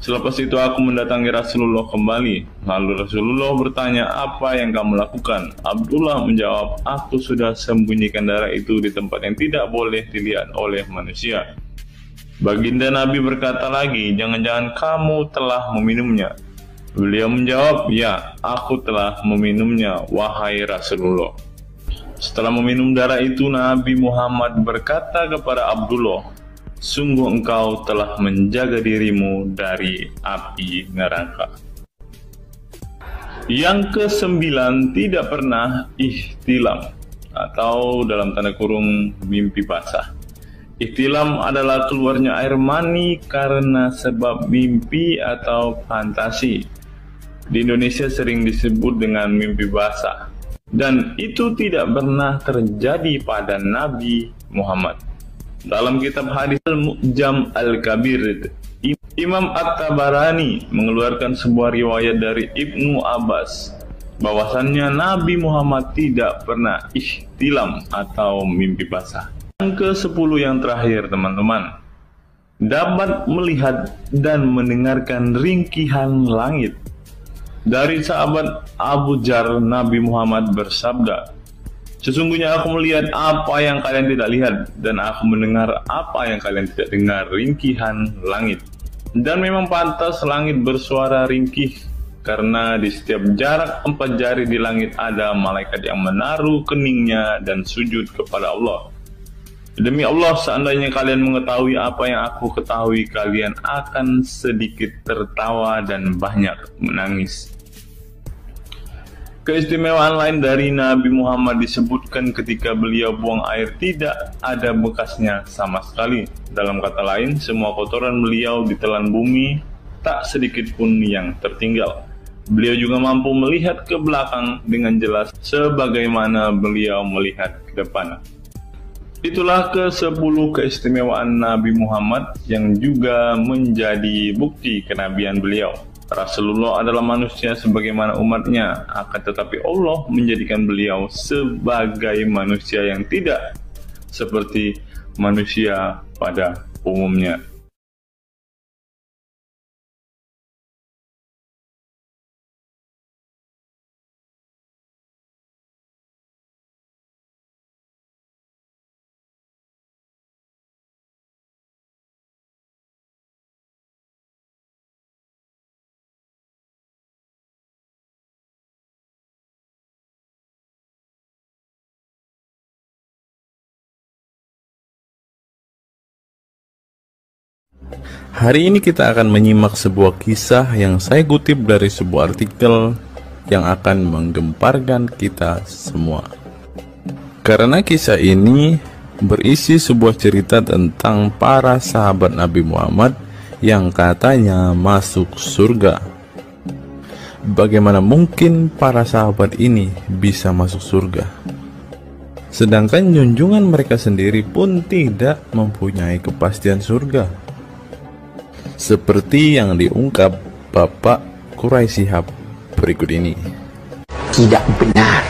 Selepas itu aku mendatangi Rasulullah kembali. Lalu Rasulullah bertanya, "Apa yang kamu lakukan?" Abdullah menjawab, "Aku sudah sembunyikan darah itu di tempat yang tidak boleh dilihat oleh manusia." Baginda Nabi berkata lagi, "Jangan-jangan kamu telah meminumnya?" Beliau menjawab, "Ya, aku telah meminumnya, wahai Rasulullah." Setelah meminum darah itu, Nabi Muhammad berkata kepada Abdullah, "Sungguh engkau telah menjaga dirimu dari api neraka." Yang ke-9, tidak pernah ihtilam atau dalam tanda kurung mimpi basah. Ihtilam adalah keluarnya air mani karena sebab mimpi atau fantasi. Di Indonesia sering disebut dengan mimpi basah. Dan itu tidak pernah terjadi pada Nabi Muhammad. Dalam kitab hadis Al-Mu'jam Al-Kabir, Imam At-Tabarani mengeluarkan sebuah riwayat dari Ibnu Abbas bahwasannya Nabi Muhammad tidak pernah ihtilam atau mimpi basah. Yang ke-10 yang terakhir, teman-teman, dapat melihat dan mendengarkan ringkihan langit. Dari sahabat Abu Dzar, Nabi Muhammad bersabda, "Sesungguhnya aku melihat apa yang kalian tidak lihat, dan aku mendengar apa yang kalian tidak dengar, ringkihan langit. Dan memang pantas langit bersuara ringkih, karena di setiap jarak 4 jari di langit ada malaikat yang menaruh keningnya dan sujud kepada Allah. Demi Allah, seandainya kalian mengetahui apa yang aku ketahui, kalian akan sedikit tertawa dan banyak menangis." Keistimewaan lain dari Nabi Muhammad disebutkan ketika beliau buang air tidak ada bekasnya sama sekali. Dalam kata lain, semua kotoran beliau ditelan bumi, tak sedikit pun yang tertinggal. Beliau juga mampu melihat ke belakang dengan jelas sebagaimana beliau melihat ke depan. Itulah ke-10 keistimewaan Nabi Muhammad yang juga menjadi bukti kenabian beliau. Rasulullah adalah manusia sebagaimana umatnya, akan tetapi Allah menjadikan beliau sebagai manusia yang tidak seperti manusia pada umumnya. Hari ini kita akan menyimak sebuah kisah yang saya kutip dari sebuah artikel yang akan menggemparkan kita semua. Karena kisah ini berisi sebuah cerita tentang para sahabat Nabi Muhammad yang katanya masuk surga. Bagaimana mungkin para sahabat ini bisa masuk surga? Sedangkan junjungan mereka sendiri pun tidak mempunyai kepastian surga. Seperti yang diungkap Bapak Quraisy Shihab berikut ini. Tidak benar,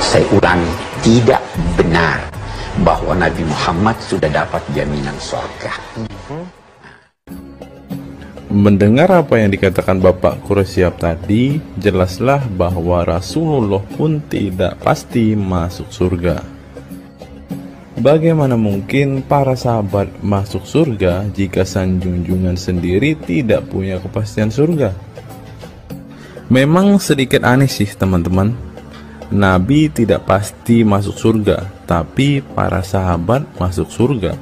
saya ulangi, tidak benar bahwa Nabi Muhammad sudah dapat jaminan surga. Mendengar apa yang dikatakan Bapak Quraisy Shihab tadi, jelaslah bahwa Rasulullah pun tidak pasti masuk surga. Bagaimana mungkin para sahabat masuk surga jika sang junjungan sendiri tidak punya kepastian surga? Memang sedikit aneh sih teman-teman. Nabi tidak pasti masuk surga, tapi para sahabat masuk surga.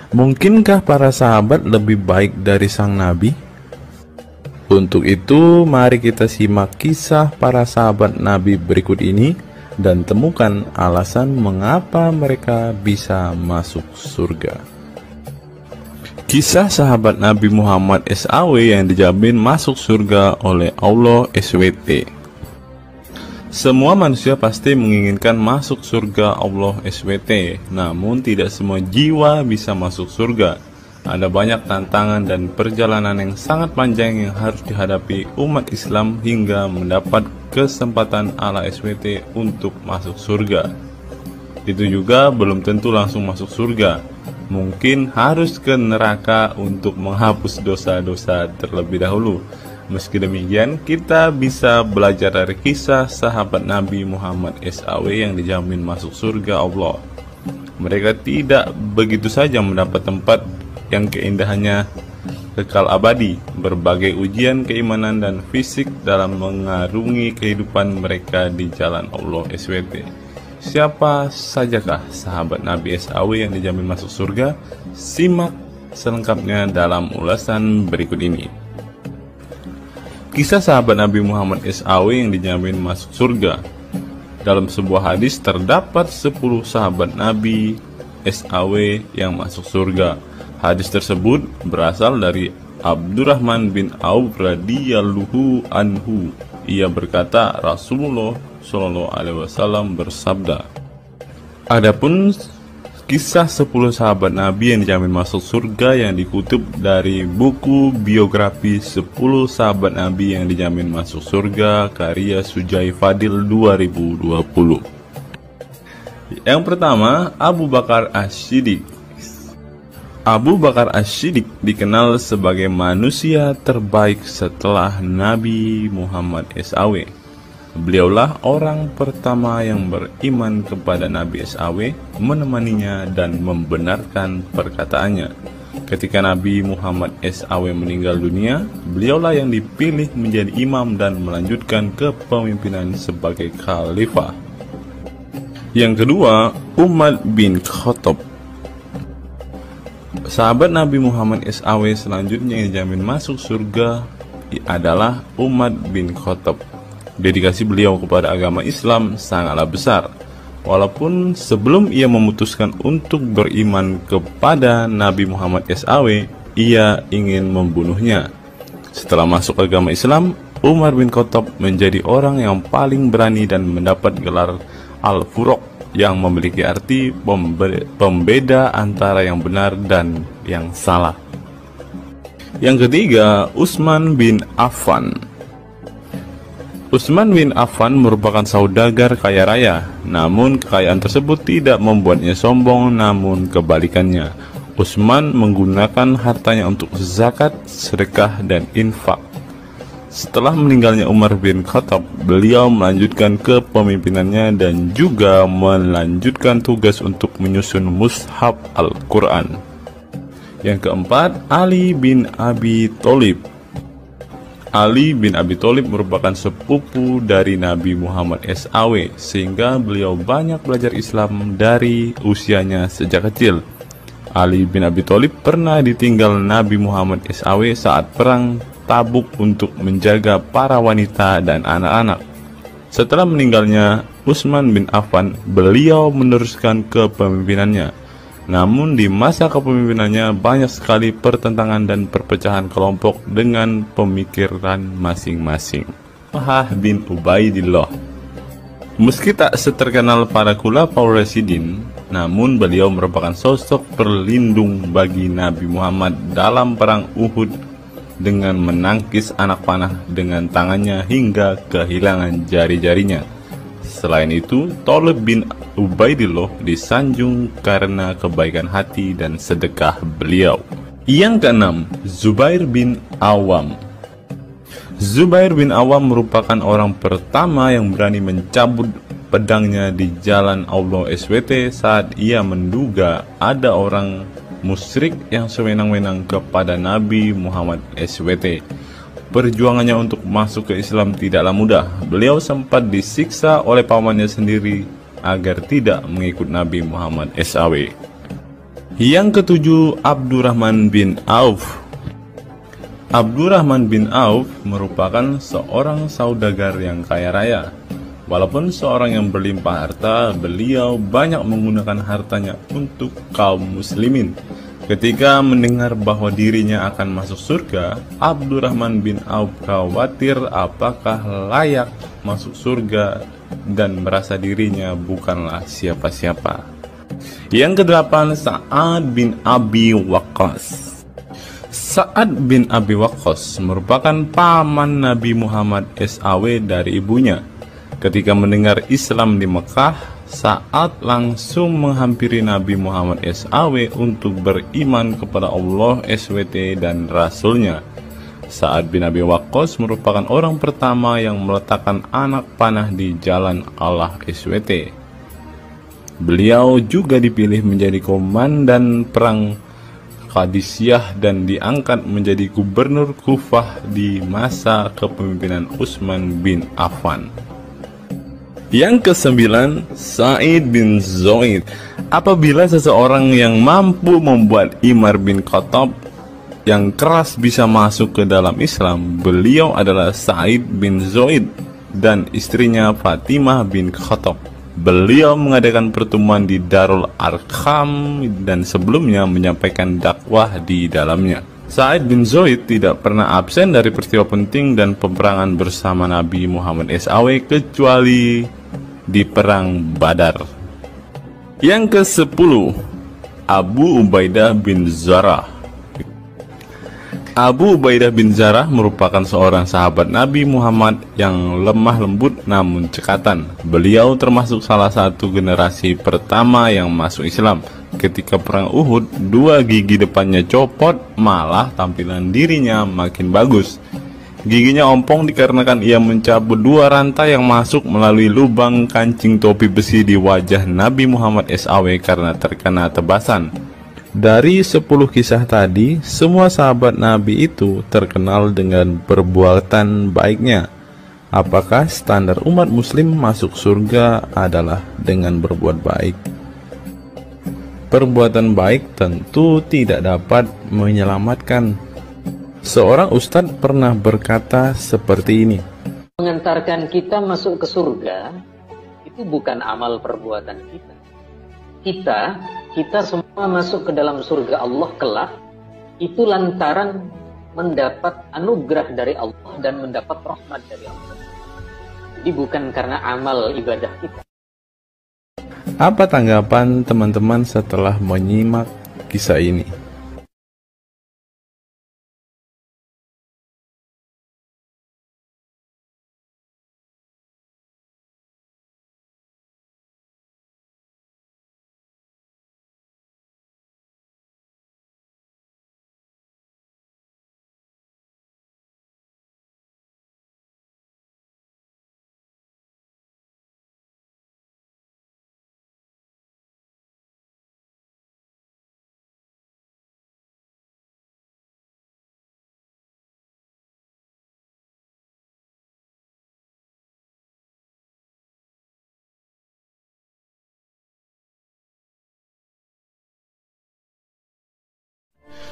Mungkinkah para sahabat lebih baik dari sang Nabi? Untuk itu, mari kita simak kisah para sahabat Nabi berikut ini dan temukan alasan mengapa mereka bisa masuk surga. Kisah sahabat Nabi Muhammad SAW yang dijamin masuk surga oleh Allah SWT. Semua manusia pasti menginginkan masuk surga Allah SWT, namun tidak semua jiwa bisa masuk surga. Ada banyak tantangan dan perjalanan yang sangat panjang yang harus dihadapi umat Islam hingga mendapat kesempatan ala SWT untuk masuk surga. Itu juga belum tentu langsung masuk surga. Mungkin harus ke neraka untuk menghapus dosa-dosa terlebih dahulu. Meski demikian, kita bisa belajar dari kisah sahabat Nabi Muhammad SAW yang dijamin masuk surga Allah. Mereka tidak begitu saja mendapat tempat yang keindahannya kekal abadi. Berbagai ujian keimanan dan fisik dalam mengarungi kehidupan mereka di jalan Allah SWT. Siapa sajakah sahabat Nabi SAW yang dijamin masuk surga? Simak selengkapnya dalam ulasan berikut ini. Kisah sahabat Nabi Muhammad SAW yang dijamin masuk surga. Dalam sebuah hadis terdapat 10 sahabat Nabi SAW yang masuk surga. Hadis tersebut berasal dari Abdurrahman bin Auf radhiyallahu anhu. Ia berkata, Rasulullah SAW bersabda. Adapun kisah 10 sahabat Nabi yang dijamin masuk surga yang dikutip dari buku biografi 10 sahabat Nabi yang dijamin masuk surga karya Sujai Fadil 2020. Yang pertama, Abu Bakar As-Siddiq. Abu Bakar As-Siddiq dikenal sebagai manusia terbaik setelah Nabi Muhammad SAW. Beliaulah orang pertama yang beriman kepada Nabi SAW, menemaninya dan membenarkan perkataannya. Ketika Nabi Muhammad SAW meninggal dunia, beliaulah yang dipilih menjadi imam dan melanjutkan kepemimpinan sebagai khalifah. Yang kedua, Umar bin Khattab. Sahabat Nabi Muhammad SAW selanjutnya yang dijamin masuk surga adalah Umar bin Khattab. Dedikasi beliau kepada agama Islam sangatlah besar. Walaupun sebelum ia memutuskan untuk beriman kepada Nabi Muhammad SAW, ia ingin membunuhnya. Setelah masuk agama Islam, Umar bin Khattab menjadi orang yang paling berani dan mendapat gelar Al-Furuq yang memiliki arti pembeda antara yang benar dan yang salah. Yang ketiga, Utsman bin Affan. Utsman bin Affan merupakan saudagar kaya raya, namun kekayaan tersebut tidak membuatnya sombong, namun kebalikannya. Utsman menggunakan hartanya untuk zakat, sedekah, dan infak. Setelah meninggalnya Umar bin Khattab, beliau melanjutkan kepemimpinannya dan juga melanjutkan tugas untuk menyusun mushaf Al-Quran. Yang keempat, Ali bin Abi Thalib. Ali bin Abi Thalib merupakan sepupu dari Nabi Muhammad SAW, sehingga beliau banyak belajar Islam dari usianya sejak kecil. Ali bin Abi Thalib pernah ditinggal Nabi Muhammad SAW saat perang Tabuk untuk menjaga para wanita dan anak-anak. Setelah meninggalnya Utsman bin Affan, beliau meneruskan kepemimpinannya. Namun di masa kepemimpinannya banyak sekali pertentangan dan perpecahan kelompok dengan pemikiran masing-masing. Talhah bin Ubaidillah. Meski tak seterkenal para khulafaur rasyidin, namun beliau merupakan sosok perlindung bagi Nabi Muhammad dalam perang Uhud dengan menangkis anak panah dengan tangannya hingga kehilangan jari-jarinya. Selain itu, Talib bin Ubaidillah disanjung karena kebaikan hati dan sedekah beliau. Yang keenam, Zubair bin Awam. Zubair bin Awam merupakan orang pertama yang berani mencabut pedangnya di jalan Allah SWT saat ia menduga ada orang musyrik yang sewenang-wenang kepada Nabi Muhammad SWT. perjuangannya untuk masuk ke Islam tidaklah mudah. Beliau sempat disiksa oleh pamannya sendiri agar tidak mengikut Nabi Muhammad SAW. Yang ketujuh, Abdurrahman bin Auf. Abdurrahman bin Auf merupakan seorang saudagar yang kaya raya. Walaupun seorang yang berlimpah harta, beliau banyak menggunakan hartanya untuk kaum muslimin. Ketika mendengar bahwa dirinya akan masuk surga, Abdurrahman bin Auf khawatir apakah layak masuk surga dan merasa dirinya bukanlah siapa-siapa. Yang kedelapan, Sa'ad bin Abi Waqqas. Sa'ad bin Abi Waqqas merupakan paman Nabi Muhammad SAW dari ibunya. Ketika mendengar Islam di Mekah, Sa'ad langsung menghampiri Nabi Muhammad SAW untuk beriman kepada Allah SWT dan Rasulnya. Sa'ad bin Abi Waqqas merupakan orang pertama yang meletakkan anak panah di jalan Allah SWT. Beliau juga dipilih menjadi komandan perang Qadisiyah dan diangkat menjadi gubernur Kufah di masa kepemimpinan Utsman bin Affan. Yang kesembilan, Sa'id bin Zaid. Apabila seseorang yang mampu membuat Umar bin Khattab yang keras bisa masuk ke dalam Islam, beliau adalah Sa'id bin Zaid dan istrinya Fatimah bin Khattab. Beliau mengadakan pertemuan di Darul Arqam dan sebelumnya menyampaikan dakwah di dalamnya. Sa'id bin Zaid tidak pernah absen dari peristiwa penting dan peperangan bersama Nabi Muhammad SAW kecuali di perang Badar. Yang ke-10, Abu Ubaidah bin Zarah. Abu Ubaidah bin Zarah merupakan seorang sahabat Nabi Muhammad yang lemah lembut namun cekatan. Beliau termasuk salah satu generasi pertama yang masuk Islam. Ketika perang Uhud, 2 gigi depannya copot, malah tampilan dirinya makin bagus. Giginya ompong dikarenakan ia mencabut 2 rantai yang masuk melalui lubang kancing topi besi di wajah Nabi Muhammad SAW karena terkena tebasan. Dari 10 kisah tadi, semua sahabat Nabi itu terkenal dengan perbuatan baiknya. Apakah standar umat muslim masuk surga adalah dengan berbuat baik? Perbuatan baik tentu tidak dapat menyelamatkan. Seorang ustadz pernah berkata seperti ini. Mengantarkan kita masuk ke surga itu bukan amal perbuatan kita. Kita semua masuk ke dalam surga Allah kelak itu lantaran mendapat anugerah dari Allah dan mendapat rahmat dari Allah. Jadi bukan karena amal ibadah kita. Apa tanggapan teman-teman setelah menyimak kisah ini?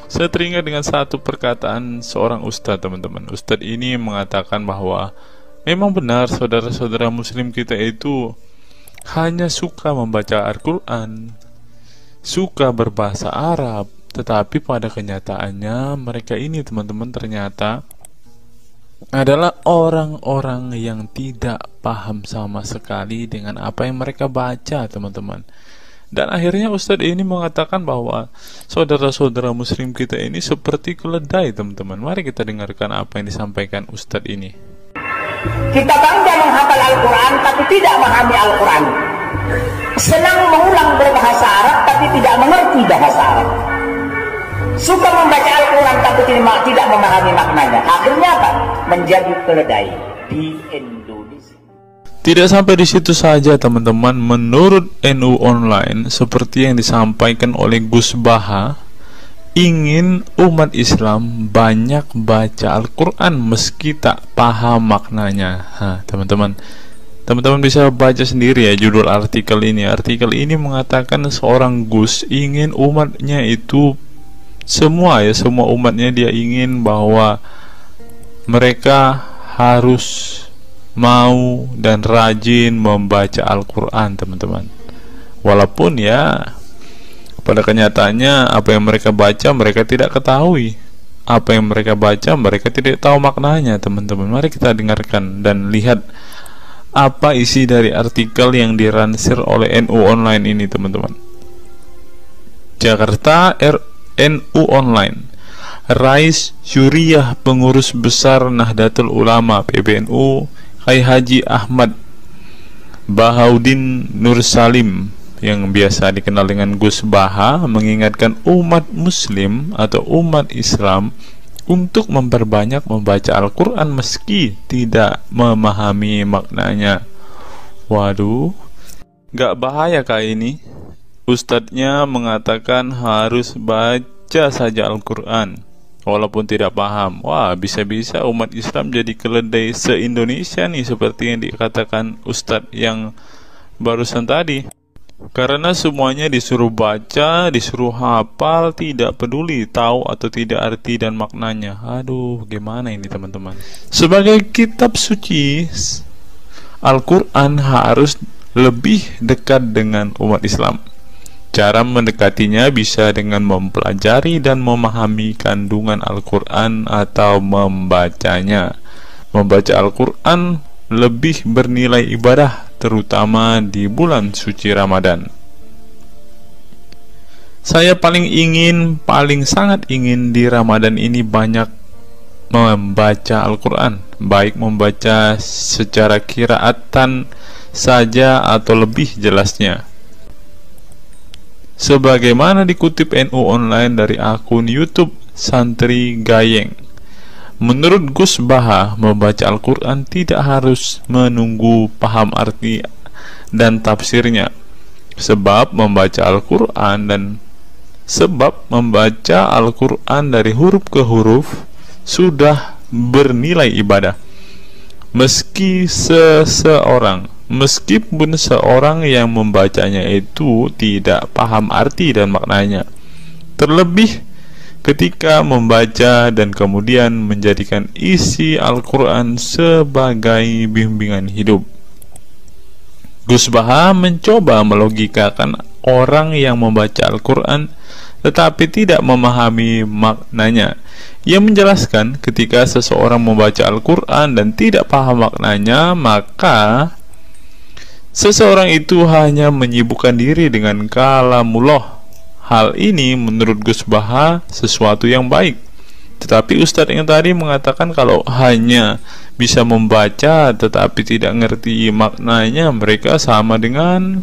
Saya teringat dengan satu perkataan seorang ustadz, teman-teman. Ustadz ini mengatakan bahwa memang benar saudara-saudara muslim kita itu hanya suka membaca Al-Quran, suka berbahasa Arab, tetapi pada kenyataannya mereka ini, teman-teman, ternyata adalah orang-orang yang tidak paham sama sekali dengan apa yang mereka baca, teman-teman. Dan akhirnya Ustadz ini mengatakan bahwa saudara-saudara muslim kita ini seperti keledai, teman-teman. Mari kita dengarkan apa yang disampaikan Ustadz ini. Kita bangga menghafal Al-Quran tapi tidak memahami Al-Quran. Senang mengulang berbahasa Arab tapi tidak mengerti bahasa Arab. Suka membaca Al-Quran tapi tidak memahami maknanya. Akhirnya apa? Menjadi keledai di Indonesia. Tidak sampai di situ saja, teman-teman. Menurut NU Online, seperti yang disampaikan oleh Gus Baha, ingin umat Islam banyak baca Al-Quran meski tak paham maknanya. Teman-teman bisa baca sendiri ya judul artikel ini. Artikel ini mengatakan seorang Gus ingin umatnya itu semua umatnya dia ingin bahwa mereka harus mau dan rajin membaca Al-Quran, teman-teman. Walaupun ya pada kenyataannya apa yang mereka baca mereka tidak ketahui. Apa yang mereka baca mereka tidak tahu maknanya, teman-teman. Mari kita dengarkan dan lihat apa isi dari artikel yang dilansir oleh NU Online ini, teman-teman. Jakarta, NU Online. Rais Syuriah Pengurus Besar Nahdlatul Ulama PBNU Kiai Haji Ahmad Bahaudin Nur Salim yang biasa dikenal dengan Gus Baha mengingatkan umat muslim atau umat Islam untuk memperbanyak membaca Al-Quran meski tidak memahami maknanya. Waduh, gak bahaya kah ini? Ustadznya mengatakan harus baca saja Al-Quran walaupun tidak paham. Wah, bisa-bisa umat Islam jadi keledai se-Indonesia nih, seperti yang dikatakan Ustadz yang barusan tadi. Karena semuanya disuruh baca, disuruh hafal, tidak peduli tahu atau tidak arti dan maknanya. Aduh, gimana ini, teman-teman? Sebagai kitab suci, Al-Quran harus lebih dekat dengan umat Islam. Cara mendekatinya bisa dengan mempelajari dan memahami kandungan Al-Quran atau membacanya. Membaca Al-Quran lebih bernilai ibadah, terutama di bulan suci Ramadan. Saya paling sangat ingin di Ramadan ini banyak membaca Al-Quran, baik membaca secara qiraatan saja atau lebih jelasnya. Sebagaimana dikutip NU Online dari akun YouTube Santri Gayeng, menurut Gus Baha, membaca Al-Quran tidak harus menunggu paham arti dan tafsirnya, sebab membaca Al-Quran dari huruf ke huruf sudah bernilai ibadah. Meskipun seorang yang membacanya itu tidak paham arti dan maknanya, terlebih ketika membaca dan kemudian menjadikan isi Al-Quran sebagai bimbingan hidup. Gus Baha mencoba melogikakan orang yang membaca Al-Quran tetapi tidak memahami maknanya. Ia menjelaskan ketika seseorang membaca Al-Quran dan tidak paham maknanya, maka seseorang itu hanya menyibukkan diri dengan kalamullah. Hal ini menurut Gus Baha sesuatu yang baik. Tetapi Ustadz yang tadi mengatakan kalau hanya bisa membaca tetapi tidak ngerti maknanya, mereka sama dengan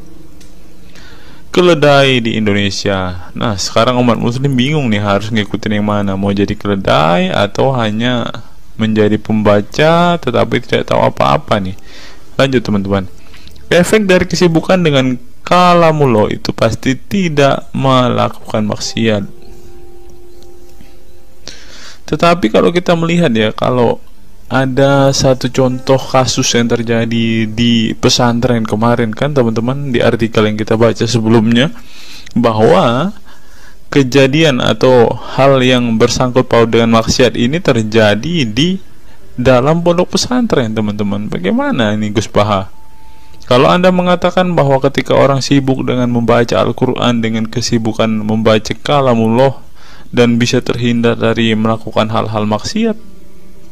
keledai di Indonesia. Nah, sekarang umat muslim bingung nih harus ngikutin yang mana, mau jadi keledai atau hanya menjadi pembaca tetapi tidak tahu apa-apa nih. Lanjut, teman-teman. Efek dari kesibukan dengan kalamullah itu pasti tidak melakukan maksiat. Tetapi kalau kita melihat ya, kalau ada satu contoh kasus yang terjadi di pesantren kemarin kan, teman-teman, di artikel yang kita baca sebelumnya, bahwa kejadian atau hal yang bersangkut paut dengan maksiat ini terjadi di dalam pondok pesantren, teman-teman. Bagaimana ini Gus Baha? Kalau Anda mengatakan bahwa ketika orang sibuk dengan membaca Al-Quran dengan kesibukan membaca kalamullah dan bisa terhindar dari melakukan hal-hal maksiat,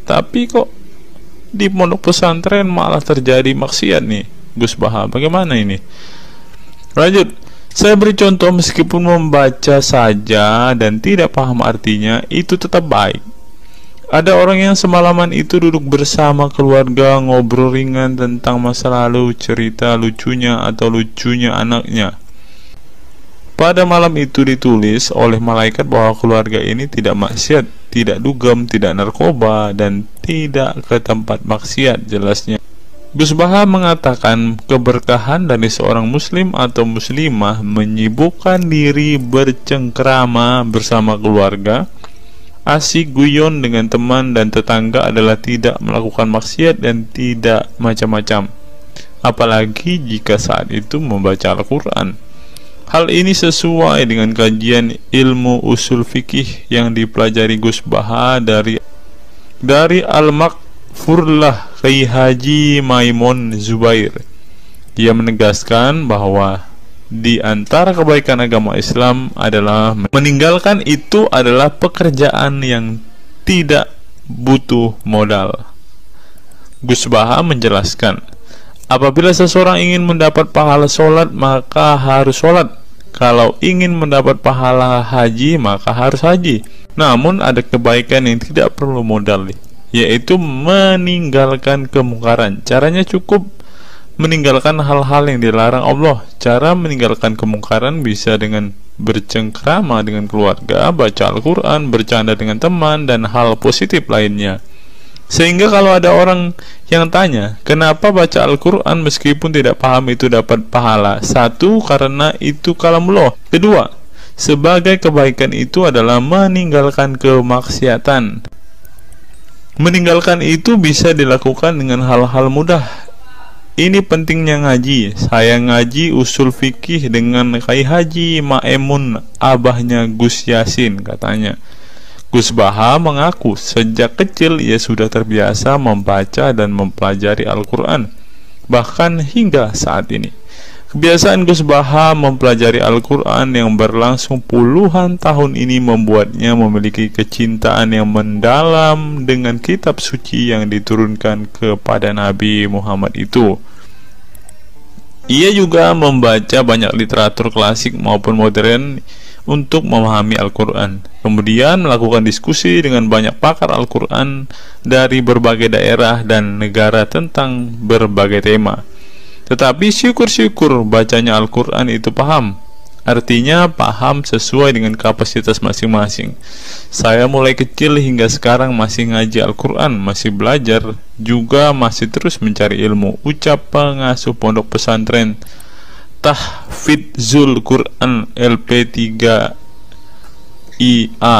tapi kok di pondok pesantren malah terjadi maksiat nih Gus Baha, bagaimana ini? Lanjut, saya beri contoh, meskipun membaca saja dan tidak paham artinya, itu tetap baik. Ada orang yang semalaman itu duduk bersama keluarga, ngobrol ringan tentang masa lalu, cerita lucunya atau lucunya anaknya. Pada malam itu ditulis oleh malaikat bahwa keluarga ini tidak maksiat, tidak dugem, tidak narkoba, dan tidak ke tempat maksiat, jelasnya. Gus Baha mengatakan keberkahan dari seorang muslim atau muslimah menyibukkan diri bercengkrama bersama keluarga, asik guyon dengan teman dan tetangga adalah tidak melakukan maksiat dan tidak macam-macam, apalagi jika saat itu membaca Al-Quran. Hal ini sesuai dengan kajian ilmu usul fikih yang dipelajari Gus Baha dari Al-Makfurlah Kiai Haji Maimun Zubair. Ia menegaskan bahwa di antara kebaikan agama Islam adalah meninggalkan itu adalah pekerjaan yang tidak butuh modal. Gus Baha menjelaskan, apabila seseorang ingin mendapat pahala sholat, maka harus sholat. Kalau ingin mendapat pahala haji, maka harus haji. Namun ada kebaikan yang tidak perlu modal, yaitu meninggalkan kemungkaran. Caranya cukup meninggalkan hal-hal yang dilarang Allah. Cara meninggalkan kemungkaran bisa dengan bercengkrama dengan keluarga, baca Al-Quran, bercanda dengan teman, dan hal positif lainnya. Sehingga kalau ada orang yang tanya, kenapa baca Al-Quran meskipun tidak paham itu dapat pahala? Satu, karena itu kalamullah. Kedua, sebagai kebaikan itu adalah meninggalkan kemaksiatan. Meninggalkan itu bisa dilakukan dengan hal-hal mudah. Ini pentingnya ngaji. Saya ngaji usul fikih dengan Kiai Haji Maimun, abahnya Gus Yasin, katanya. Gus Baha mengaku sejak kecil ia sudah terbiasa membaca dan mempelajari Al-Quran, bahkan hingga saat ini. Kebiasaan Gus Baha mempelajari Al-Quran yang berlangsung puluhan tahun ini membuatnya memiliki kecintaan yang mendalam dengan kitab suci yang diturunkan kepada Nabi Muhammad itu. Ia juga membaca banyak literatur klasik maupun modern untuk memahami Al-Quran, kemudian melakukan diskusi dengan banyak pakar Al-Quran dari berbagai daerah dan negara tentang berbagai tema. Tetapi syukur-syukur bacanya Al-Quran itu paham, artinya paham sesuai dengan kapasitas masing-masing. Saya mulai kecil hingga sekarang masih ngaji Al-Quran, masih belajar, juga masih terus mencari ilmu, ucap pengasuh pondok pesantren Tahfidzul Quran LP3 IA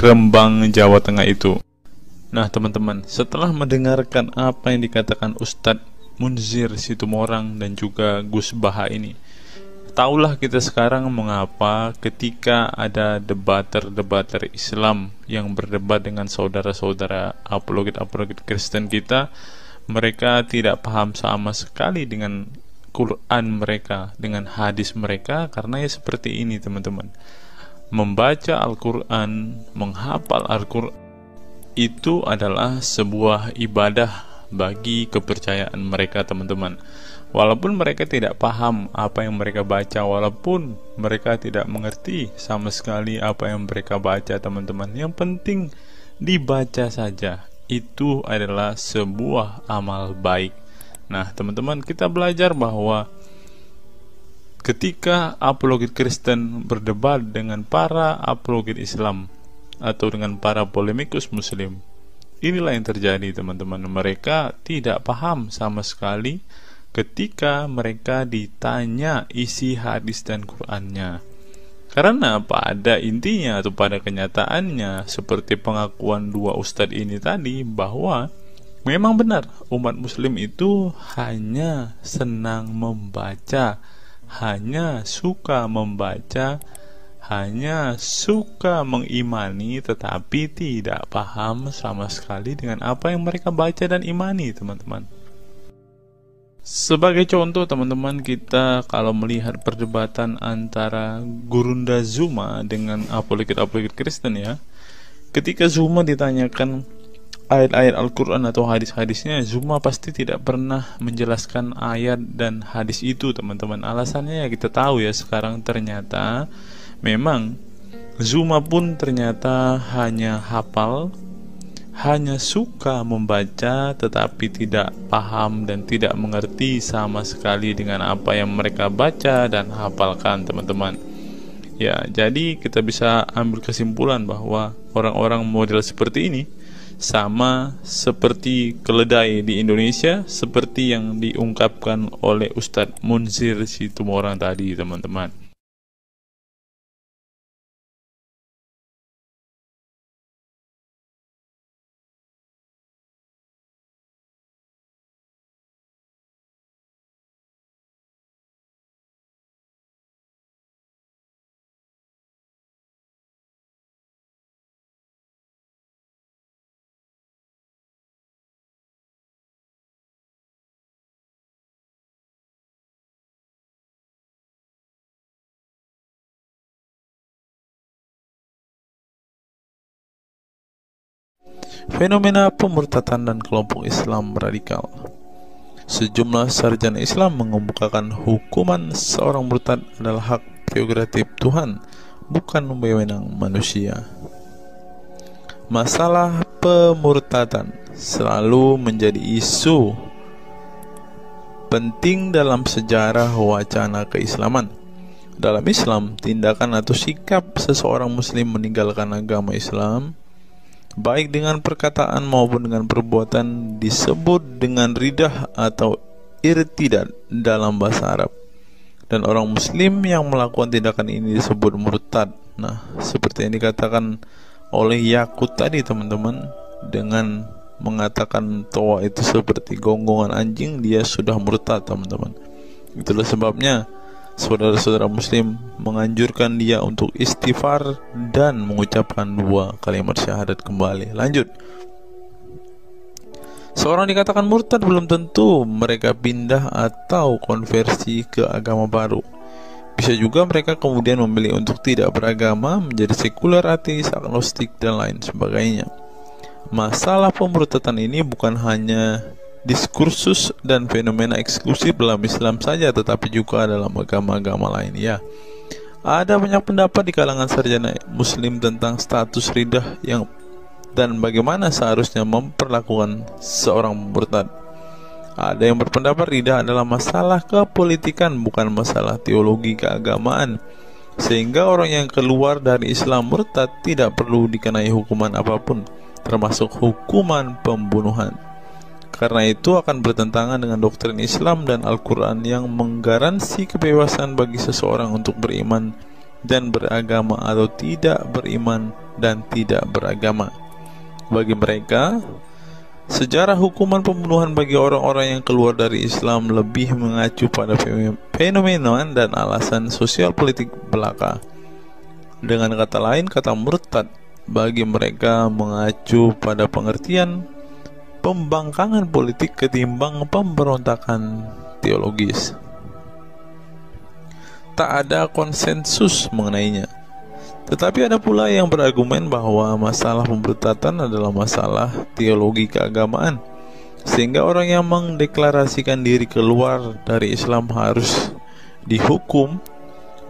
Rembang, Jawa Tengah itu. Nah teman-teman, setelah mendengarkan apa yang dikatakan Ustadz Munzir Situmorang dan juga Gus Baha ini, taulah kita sekarang mengapa ketika ada debater Islam yang berdebat dengan saudara-saudara apologet Kristen kita, mereka tidak paham sama sekali dengan Quran mereka, dengan hadis mereka, karena ya seperti ini teman-teman. Membaca Al-Quran, menghafal Al-Quran itu adalah sebuah ibadah bagi kepercayaan mereka teman-teman. Walaupun mereka tidak paham apa yang mereka baca, walaupun mereka tidak mengerti sama sekali apa yang mereka baca teman-teman, yang penting dibaca saja, itu adalah sebuah amal baik. Nah teman-teman, kita belajar bahwa ketika apologet Kristen berdebat dengan para apologet Islam atau dengan para polemikus Muslim, inilah yang terjadi teman-teman. Mereka tidak paham sama sekali ketika mereka ditanya isi hadis dan Qur'annya. Karena pada intinya atau pada kenyataannya, seperti pengakuan dua ustadz ini tadi, bahwa memang benar umat muslim itu hanya senang membaca, hanya suka membaca, hanya suka mengimani, tetapi tidak paham sama sekali dengan apa yang mereka baca dan imani teman-teman. Sebagai contoh teman-teman, kita kalau melihat perdebatan antara Gurunda Zuma dengan apologet Kristen ya, ketika Zuma ditanyakan ayat-ayat Al-Quran atau hadis-hadisnya, Zuma pasti tidak pernah menjelaskan ayat dan hadis itu teman-teman. Alasannya ya kita tahu ya, sekarang ternyata memang Zuma pun ternyata hanya hafal, hanya suka membaca, tetapi tidak paham dan tidak mengerti sama sekali dengan apa yang mereka baca dan hafalkan teman-teman. Ya, jadi kita bisa ambil kesimpulan bahwa orang-orang model seperti ini sama seperti keledai di Indonesia, seperti yang diungkapkan oleh Ustadz Munzir Situmorang tadi, teman-teman. Fenomena pemurtadan dan kelompok Islam radikal. Sejumlah sarjana Islam mengemukakan hukuman seorang murtad adalah hak prerogatif Tuhan, bukan wewenang manusia. Masalah pemurtadan selalu menjadi isu penting dalam sejarah wacana keislaman. Dalam Islam, tindakan atau sikap seseorang muslim meninggalkan agama Islam, baik dengan perkataan maupun dengan perbuatan, disebut dengan ridah atau irtidad dalam bahasa Arab. Dan orang muslim yang melakukan tindakan ini disebut murtad. Nah, seperti yang dikatakan oleh Yakut tadi, teman-teman, dengan mengatakan toa itu seperti gonggongan anjing, dia sudah murtad, teman-teman. Itulah sebabnya saudara-saudara muslim menganjurkan dia untuk istighfar dan mengucapkan 2 kalimat syahadat kembali. Lanjut. Seorang dikatakan murtad belum tentu mereka pindah atau konversi ke agama baru. Bisa juga mereka kemudian memilih untuk tidak beragama, menjadi sekuler, ateis, agnostik, dan lain sebagainya. Masalah pemurtadan ini bukan hanya diskursus dan fenomena eksklusif dalam Islam saja, tetapi juga dalam agama-agama lain. Ya, ada banyak pendapat di kalangan sarjana muslim tentang status ridah dan bagaimana seharusnya memperlakukan seorang murtad. Ada yang berpendapat ridah adalah masalah kepolitikan, bukan masalah teologi keagamaan, sehingga orang yang keluar dari Islam murtad tidak perlu dikenai hukuman apapun, termasuk hukuman pembunuhan. Karena itu akan bertentangan dengan doktrin Islam dan Al-Quran yang menggaransi kebebasan bagi seseorang untuk beriman dan beragama atau tidak beriman dan tidak beragama. Bagi mereka, sejarah hukuman pembunuhan bagi orang-orang yang keluar dari Islam lebih mengacu pada fenomena dan alasan sosial politik belaka. Dengan kata lain, kata murtad bagi mereka mengacu pada pengertian pembangkangan politik ketimbang pemberontakan teologis. Tak ada konsensus mengenainya. Tetapi ada pula yang berargumen bahwa masalah pemurtadan adalah masalah teologi keagamaan, sehingga orang yang mendeklarasikan diri keluar dari Islam harus dihukum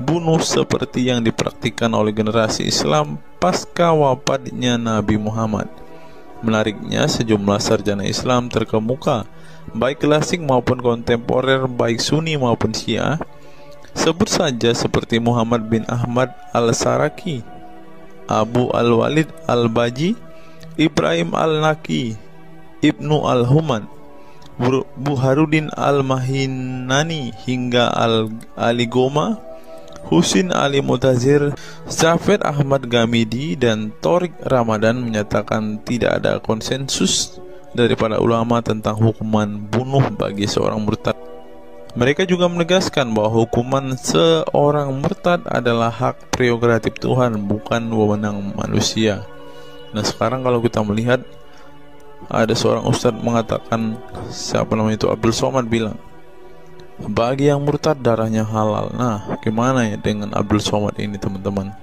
bunuh seperti yang dipraktikkan oleh generasi Islam pasca wafatnya Nabi Muhammad. Menariknya, sejumlah sarjana Islam terkemuka, baik klasik maupun kontemporer, baik Sunni maupun Syiah, sebut saja seperti Muhammad bin Ahmad al-Saraki, Abu al-Walid al-Baji, Ibrahim al-Naqi, Ibnu al-Human, Buharuddin al-Mahinani, hingga Ali Goma, Husin Ali Mutazir, Zafed Ahmad Gamidi, dan Torik Ramadan menyatakan tidak ada konsensus dari para ulama tentang hukuman bunuh bagi seorang murtad. Mereka juga menegaskan bahwa hukuman seorang murtad adalah hak prerogatif Tuhan, bukan wewenang manusia. Nah, sekarang kalau kita melihat, ada seorang ustadz mengatakan, siapa namanya itu, Abdul Somad, bilang bagi yang murtad darahnya halal. Nah, gimana ya dengan Abdul Somad ini, teman-teman?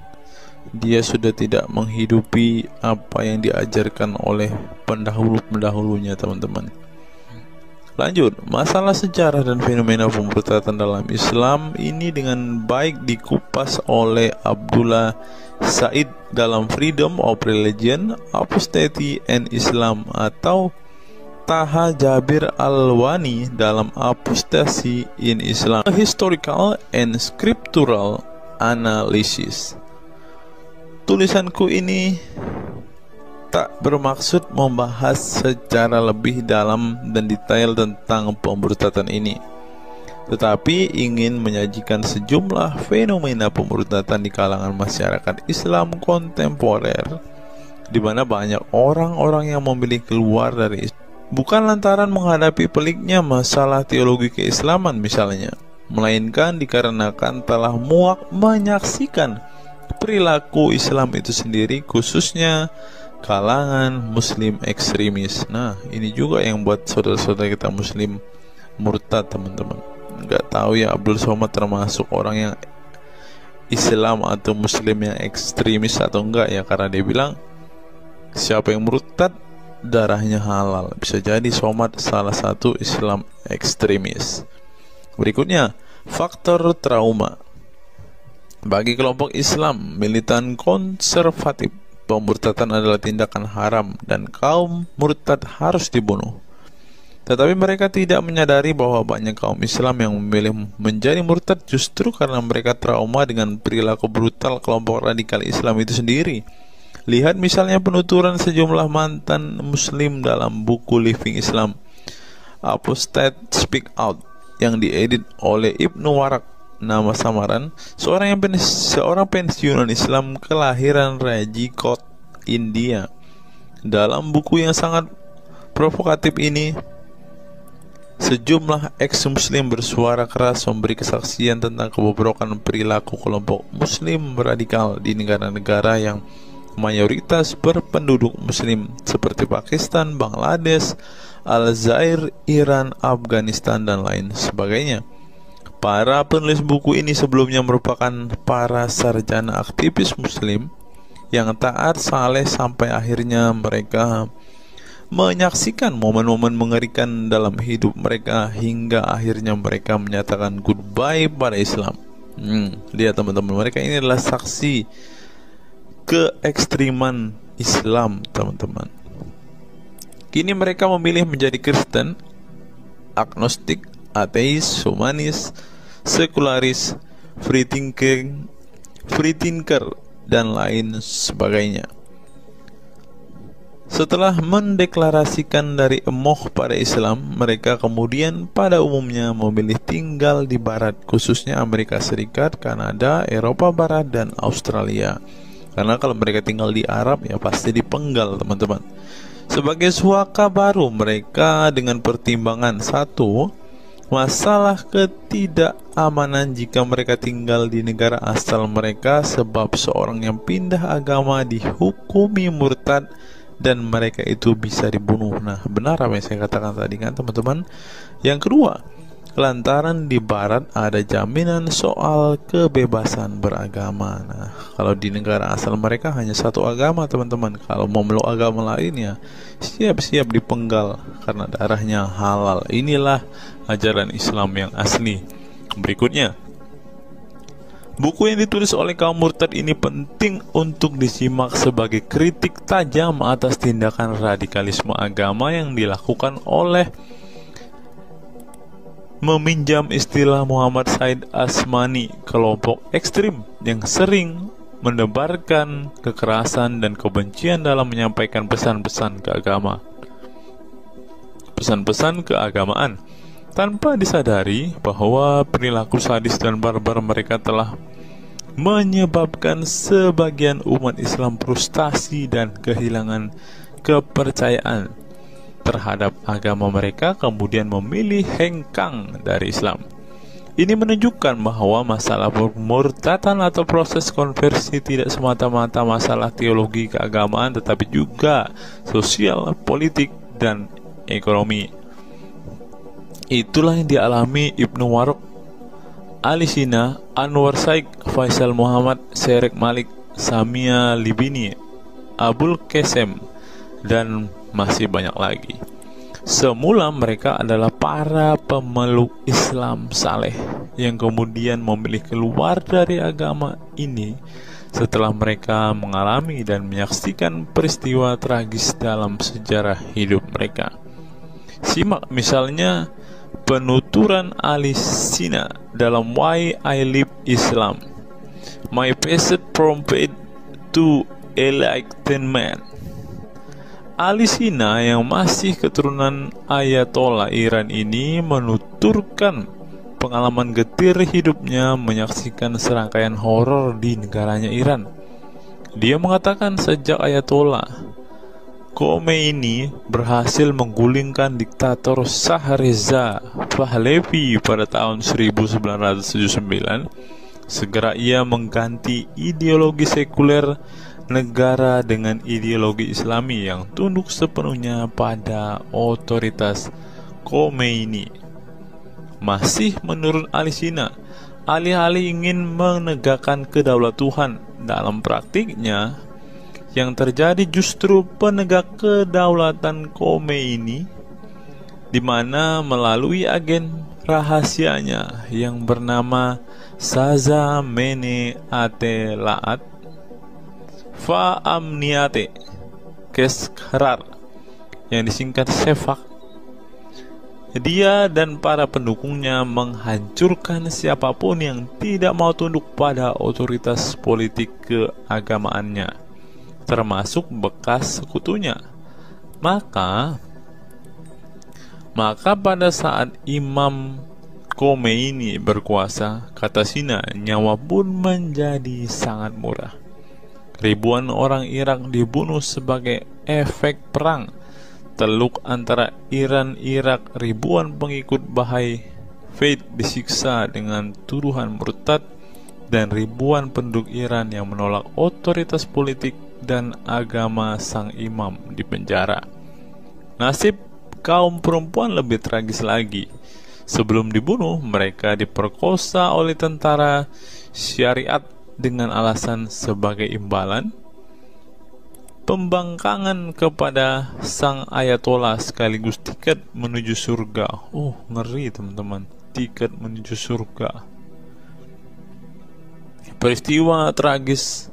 Dia sudah tidak menghidupi apa yang diajarkan oleh pendahulu-pendahulunya, teman-teman. Lanjut, masalah sejarah dan fenomena pemurtadan dalam Islam ini dengan baik dikupas oleh Abdullah Said dalam Freedom of Religion, Apostasy and Islam, atau Taha Jabir Al-Wani dalam Apostasy in Islam, A Historical and Scriptural Analysis. Tulisanku ini tak bermaksud membahas secara lebih dalam dan detail tentang pemurtadan ini, tetapi ingin menyajikan sejumlah fenomena pemurtadan di kalangan masyarakat Islam kontemporer, di mana banyak orang-orang yang memilih keluar dari Islam bukan lantaran menghadapi peliknya masalah teologi keislaman misalnya, melainkan dikarenakan telah muak menyaksikan perilaku Islam itu sendiri, khususnya kalangan muslim ekstremis. Nah, ini juga yang buat saudara-saudara kita muslim murtad, teman-teman. Nggak tahu ya Abdul Somad termasuk orang yang Islam atau muslim yang ekstremis atau enggak ya, karena dia bilang siapa yang murtad darahnya halal. Bisa jadi Somad salah satu Islam ekstremis. Berikutnya, faktor trauma. Bagi kelompok Islam militan konservatif, pemurtadan adalah tindakan haram dan kaum murtad harus dibunuh. Tetapi mereka tidak menyadari bahwa banyak kaum Islam yang memilih menjadi murtad justru karena mereka trauma dengan perilaku brutal kelompok radikal Islam itu sendiri. Lihat misalnya penuturan sejumlah mantan muslim dalam buku Living Islam, Apostate Speak Out, yang diedit oleh Ibnu Warak, nama samaran, seorang pensiunan Islam kelahiran Rajkot, India. Dalam buku yang sangat provokatif ini, sejumlah ex-muslim bersuara keras memberi kesaksian tentang kebobrokan perilaku kelompok muslim radikal di negara-negara yang mayoritas berpenduduk muslim seperti Pakistan, Bangladesh, Aljazair, Iran, Afghanistan, dan lain sebagainya. Para penulis buku ini sebelumnya merupakan para sarjana aktivis muslim yang taat saleh sampai akhirnya mereka menyaksikan momen-momen mengerikan dalam hidup mereka hingga akhirnya mereka menyatakan goodbye pada Islam. Lihat teman-teman, mereka ini adalah saksi keekstriman Islam, teman-teman. Kini mereka memilih menjadi Kristen, agnostik, ateis, humanis, sekularis, free thinker, dan lain sebagainya. Setelah mendeklarasikan dari emoh pada Islam, mereka kemudian pada umumnya memilih tinggal di Barat, khususnya Amerika Serikat, Kanada, Eropa Barat, dan Australia. Karena kalau mereka tinggal di Arab ya pasti dipenggal, teman-teman. Sebagai suaka baru mereka dengan pertimbangan satu, masalah ketidakamanan jika mereka tinggal di negara asal mereka, sebab seorang yang pindah agama dihukumi murtad dan mereka itu bisa dibunuh. Nah, benar apa yang saya katakan tadi kan, teman-teman. Yang kedua, lantaran di Barat ada jaminan soal kebebasan beragama. Nah, kalau di negara asal mereka hanya satu agama, teman-teman. Kalau mau meluk agama lainnya, siap-siap dipenggal karena darahnya halal. Inilah ajaran Islam yang asli. Berikutnya, buku yang ditulis oleh kaum murtad ini penting untuk disimak sebagai kritik tajam atas tindakan radikalisme agama yang dilakukan oleh, meminjam istilah Muhammad Said Asmani, kelompok ekstrim yang sering menebarkan kekerasan dan kebencian dalam menyampaikan pesan-pesan keagamaan, tanpa disadari bahwa perilaku sadis dan barbar mereka telah menyebabkan sebagian umat Islam frustasi dan kehilangan kepercayaan terhadap agama mereka, kemudian memilih hengkang dari Islam. Ini menunjukkan bahwa masalah pemurtadan atau proses konversi tidak semata-mata masalah teologi keagamaan, tetapi juga sosial, politik, dan ekonomi. Itulah yang dialami Ibnu Warok, Ali Sina, Anwar Saik, Faisal Muhammad, Syarek Malik, Samia Libini, Abul Qasem, dan masih banyak lagi. Semula mereka adalah para pemeluk Islam saleh yang kemudian memilih keluar dari agama ini setelah mereka mengalami dan menyaksikan peristiwa tragis dalam sejarah hidup mereka. Simak misalnya penuturan Ali Sina dalam Why I Live Islam, My Passage from Faith to Enlightenment. Ali Sina yang masih keturunan Ayatollah Iran ini menuturkan pengalaman getir hidupnya menyaksikan serangkaian horor di negaranya Iran. Dia mengatakan sejak Ayatollah Khomeini berhasil menggulingkan diktator Shah Reza Pahlavi pada tahun 1979, segera ia mengganti ideologi sekuler negara dengan ideologi Islami yang tunduk sepenuhnya pada otoritas Khomeini. Masih menurut Ali Sina, alih-alih ingin menegakkan kedaulatan Tuhan, dalam praktiknya yang terjadi justru penegak kedaulatan Khomeini, di mana melalui agen rahasianya yang bernama Saza Mene Ate Laat Fa Amniate Keskharar yang disingkat Shefak, dia dan para pendukungnya menghancurkan siapapun yang tidak mau tunduk pada otoritas politik keagamaannya, termasuk bekas sekutunya. Maka pada saat Imam Khomeini berkuasa, kata Sina, nyawa pun menjadi sangat murah. Ribuan orang Irak dibunuh sebagai efek perang teluk antara Iran-Irak. Ribuan pengikut Bahai Faith disiksa dengan tuduhan murtad, dan ribuan penduduk Iran yang menolak otoritas politik dan agama sang imam dipenjara. Nasib kaum perempuan lebih tragis lagi. Sebelum dibunuh, mereka diperkosa oleh tentara syariat dengan alasan sebagai imbalan pembangkangan kepada sang Ayatollah sekaligus tiket menuju surga. Oh, ngeri teman-teman, tiket menuju surga. Peristiwa tragis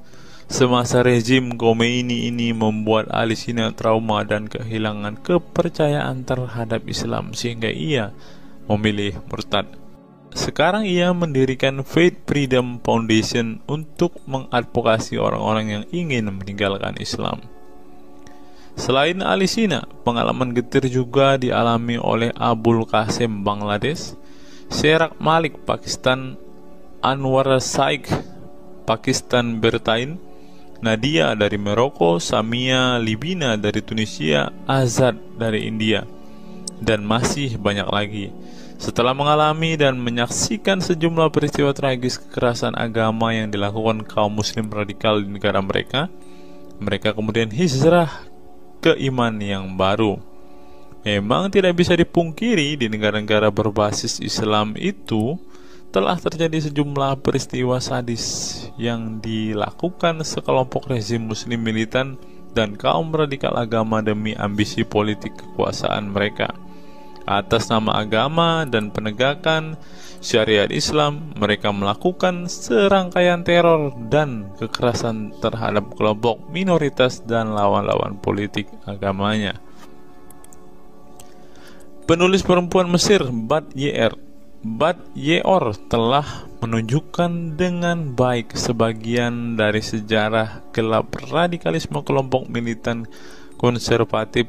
semasa rezim Khomeini ini membuat Ali Sina trauma dan kehilangan kepercayaan terhadap Islam sehingga ia memilih murtad. Sekarang ia mendirikan Faith Freedom Foundation untuk mengadvokasi orang-orang yang ingin meninggalkan Islam. Selain Ali Sina, pengalaman getir juga dialami oleh Abul Qasim Bangladesh, Sherak Malik Pakistan, Anwar Saik Pakistan Bertain, Nadia dari Maroko, Samia Libina dari Tunisia, Azad dari India, dan masih banyak lagi. Setelah mengalami dan menyaksikan sejumlah peristiwa tragis kekerasan agama yang dilakukan kaum muslim radikal di negara mereka, mereka kemudian hijrah ke iman yang baru. Memang tidak bisa dipungkiri di negara-negara berbasis Islam itu telah terjadi sejumlah peristiwa sadis yang dilakukan sekelompok rezim muslim militan dan kaum radikal agama demi ambisi politik kekuasaan mereka. Atas nama agama dan penegakan syariat Islam, mereka melakukan serangkaian teror dan kekerasan terhadap kelompok minoritas dan lawan-lawan politik agamanya. Penulis perempuan Mesir Bat Ye'or telah menunjukkan dengan baik sebagian dari sejarah gelap radikalisme kelompok militan konservatif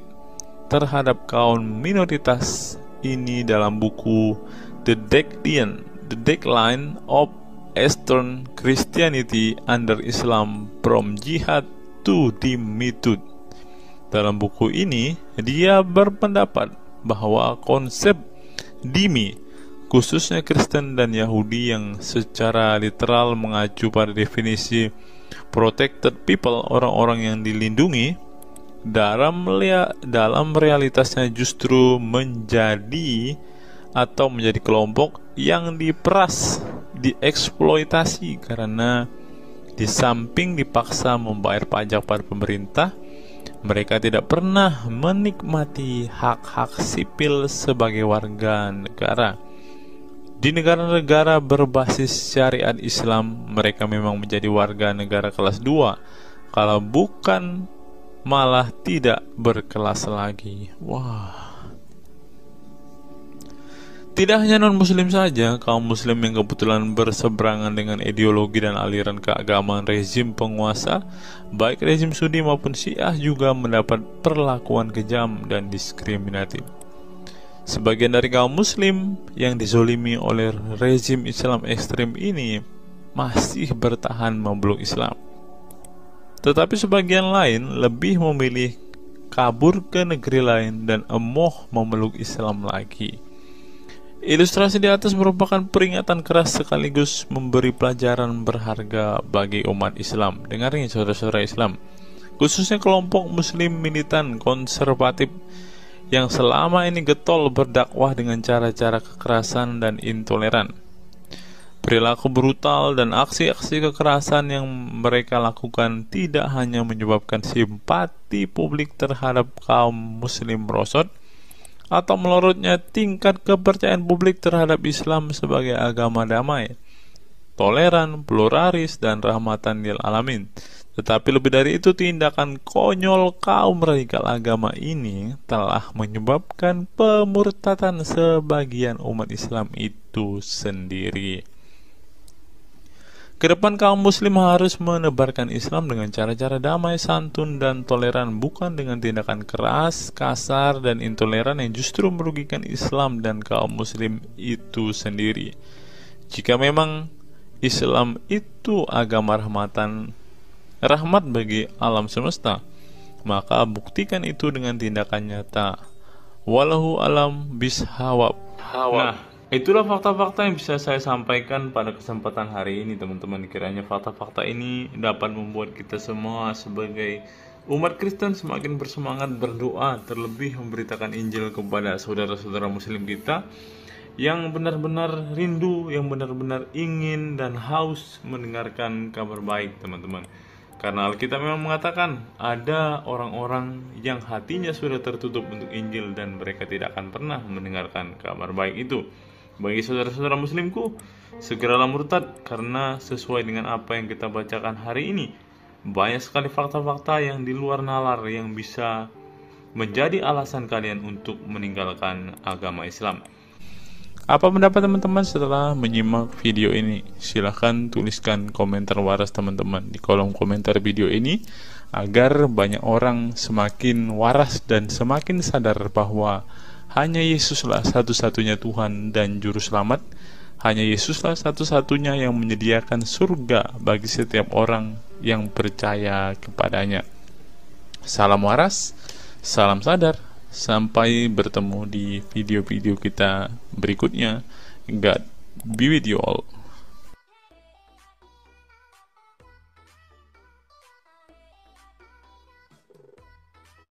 terhadap kaum minoritas ini dalam buku The Decline of Eastern Christianity Under Islam From Jihad to Dhimmitud. Dalam buku ini, dia berpendapat bahwa konsep dhimmi, khususnya Kristen dan Yahudi yang secara literal mengacu pada definisi protected people, orang-orang yang dilindungi, dalam realitasnya justru menjadi kelompok yang diperas, dieksploitasi karena di samping dipaksa membayar pajak pada pemerintah, mereka tidak pernah menikmati hak-hak sipil sebagai warga negara. Di negara-negara berbasis syariat Islam, mereka memang menjadi warga negara kelas 2, kalau bukan malah tidak berkelas lagi. Wah. Tidak hanya non-muslim saja, kaum muslim yang kebetulan berseberangan dengan ideologi dan aliran keagamaan rezim penguasa, baik rezim Sunni maupun Syiah, juga mendapat perlakuan kejam dan diskriminatif. Sebagian dari kaum muslim yang dizolimi oleh rezim Islam ekstrim ini masih bertahan memeluk Islam. Tetapi sebagian lain lebih memilih kabur ke negeri lain dan emoh memeluk Islam lagi. Ilustrasi di atas merupakan peringatan keras sekaligus memberi pelajaran berharga bagi umat Islam. Dengarnya saudara-saudara Islam, khususnya kelompok muslim militan konservatif yang selama ini getol berdakwah dengan cara-cara kekerasan dan intoleran. Perilaku brutal dan aksi-aksi kekerasan yang mereka lakukan tidak hanya menyebabkan simpati publik terhadap kaum muslim merosot, atau melorotnya tingkat kepercayaan publik terhadap Islam sebagai agama damai, toleran, pluralis, dan rahmatan lil alamin. Tetapi lebih dari itu, tindakan konyol kaum radikal agama ini telah menyebabkan pemurtadan sebagian umat Islam itu sendiri. Kedepan kaum muslim harus menebarkan Islam dengan cara-cara damai, santun, dan toleran, bukan dengan tindakan keras, kasar, dan intoleran yang justru merugikan Islam dan kaum muslim itu sendiri. Jika memang Islam itu agama rahmat bagi alam semesta, maka buktikan itu dengan tindakan nyata. Wallahu alam bishawab. Nah, itulah fakta-fakta yang bisa saya sampaikan pada kesempatan hari ini, teman-teman. Kiranya fakta-fakta ini dapat membuat kita semua sebagai umat Kristen semakin bersemangat berdoa, terlebih memberitakan Injil kepada saudara-saudara muslim kita yang benar-benar rindu, yang benar-benar ingin dan haus mendengarkan kabar baik, teman-teman. Karena Alkitab memang mengatakan ada orang-orang yang hatinya sudah tertutup untuk Injil dan mereka tidak akan pernah mendengarkan kabar baik itu. Bagi saudara-saudara muslimku, segeralah murtad, karena sesuai dengan apa yang kita bacakan hari ini, banyak sekali fakta-fakta yang di luar nalar yang bisa menjadi alasan kalian untuk meninggalkan agama Islam. Apa pendapat teman-teman setelah menyimak video ini? Silahkan tuliskan komentar waras teman-teman di kolom komentar video ini, agar banyak orang semakin waras dan semakin sadar bahwa hanya Yesuslah satu-satunya Tuhan dan Juru Selamat. Hanya Yesuslah satu-satunya yang menyediakan surga bagi setiap orang yang percaya kepadanya. Salam waras, salam sadar. Sampai bertemu di video-video kita berikutnya. God be with you all.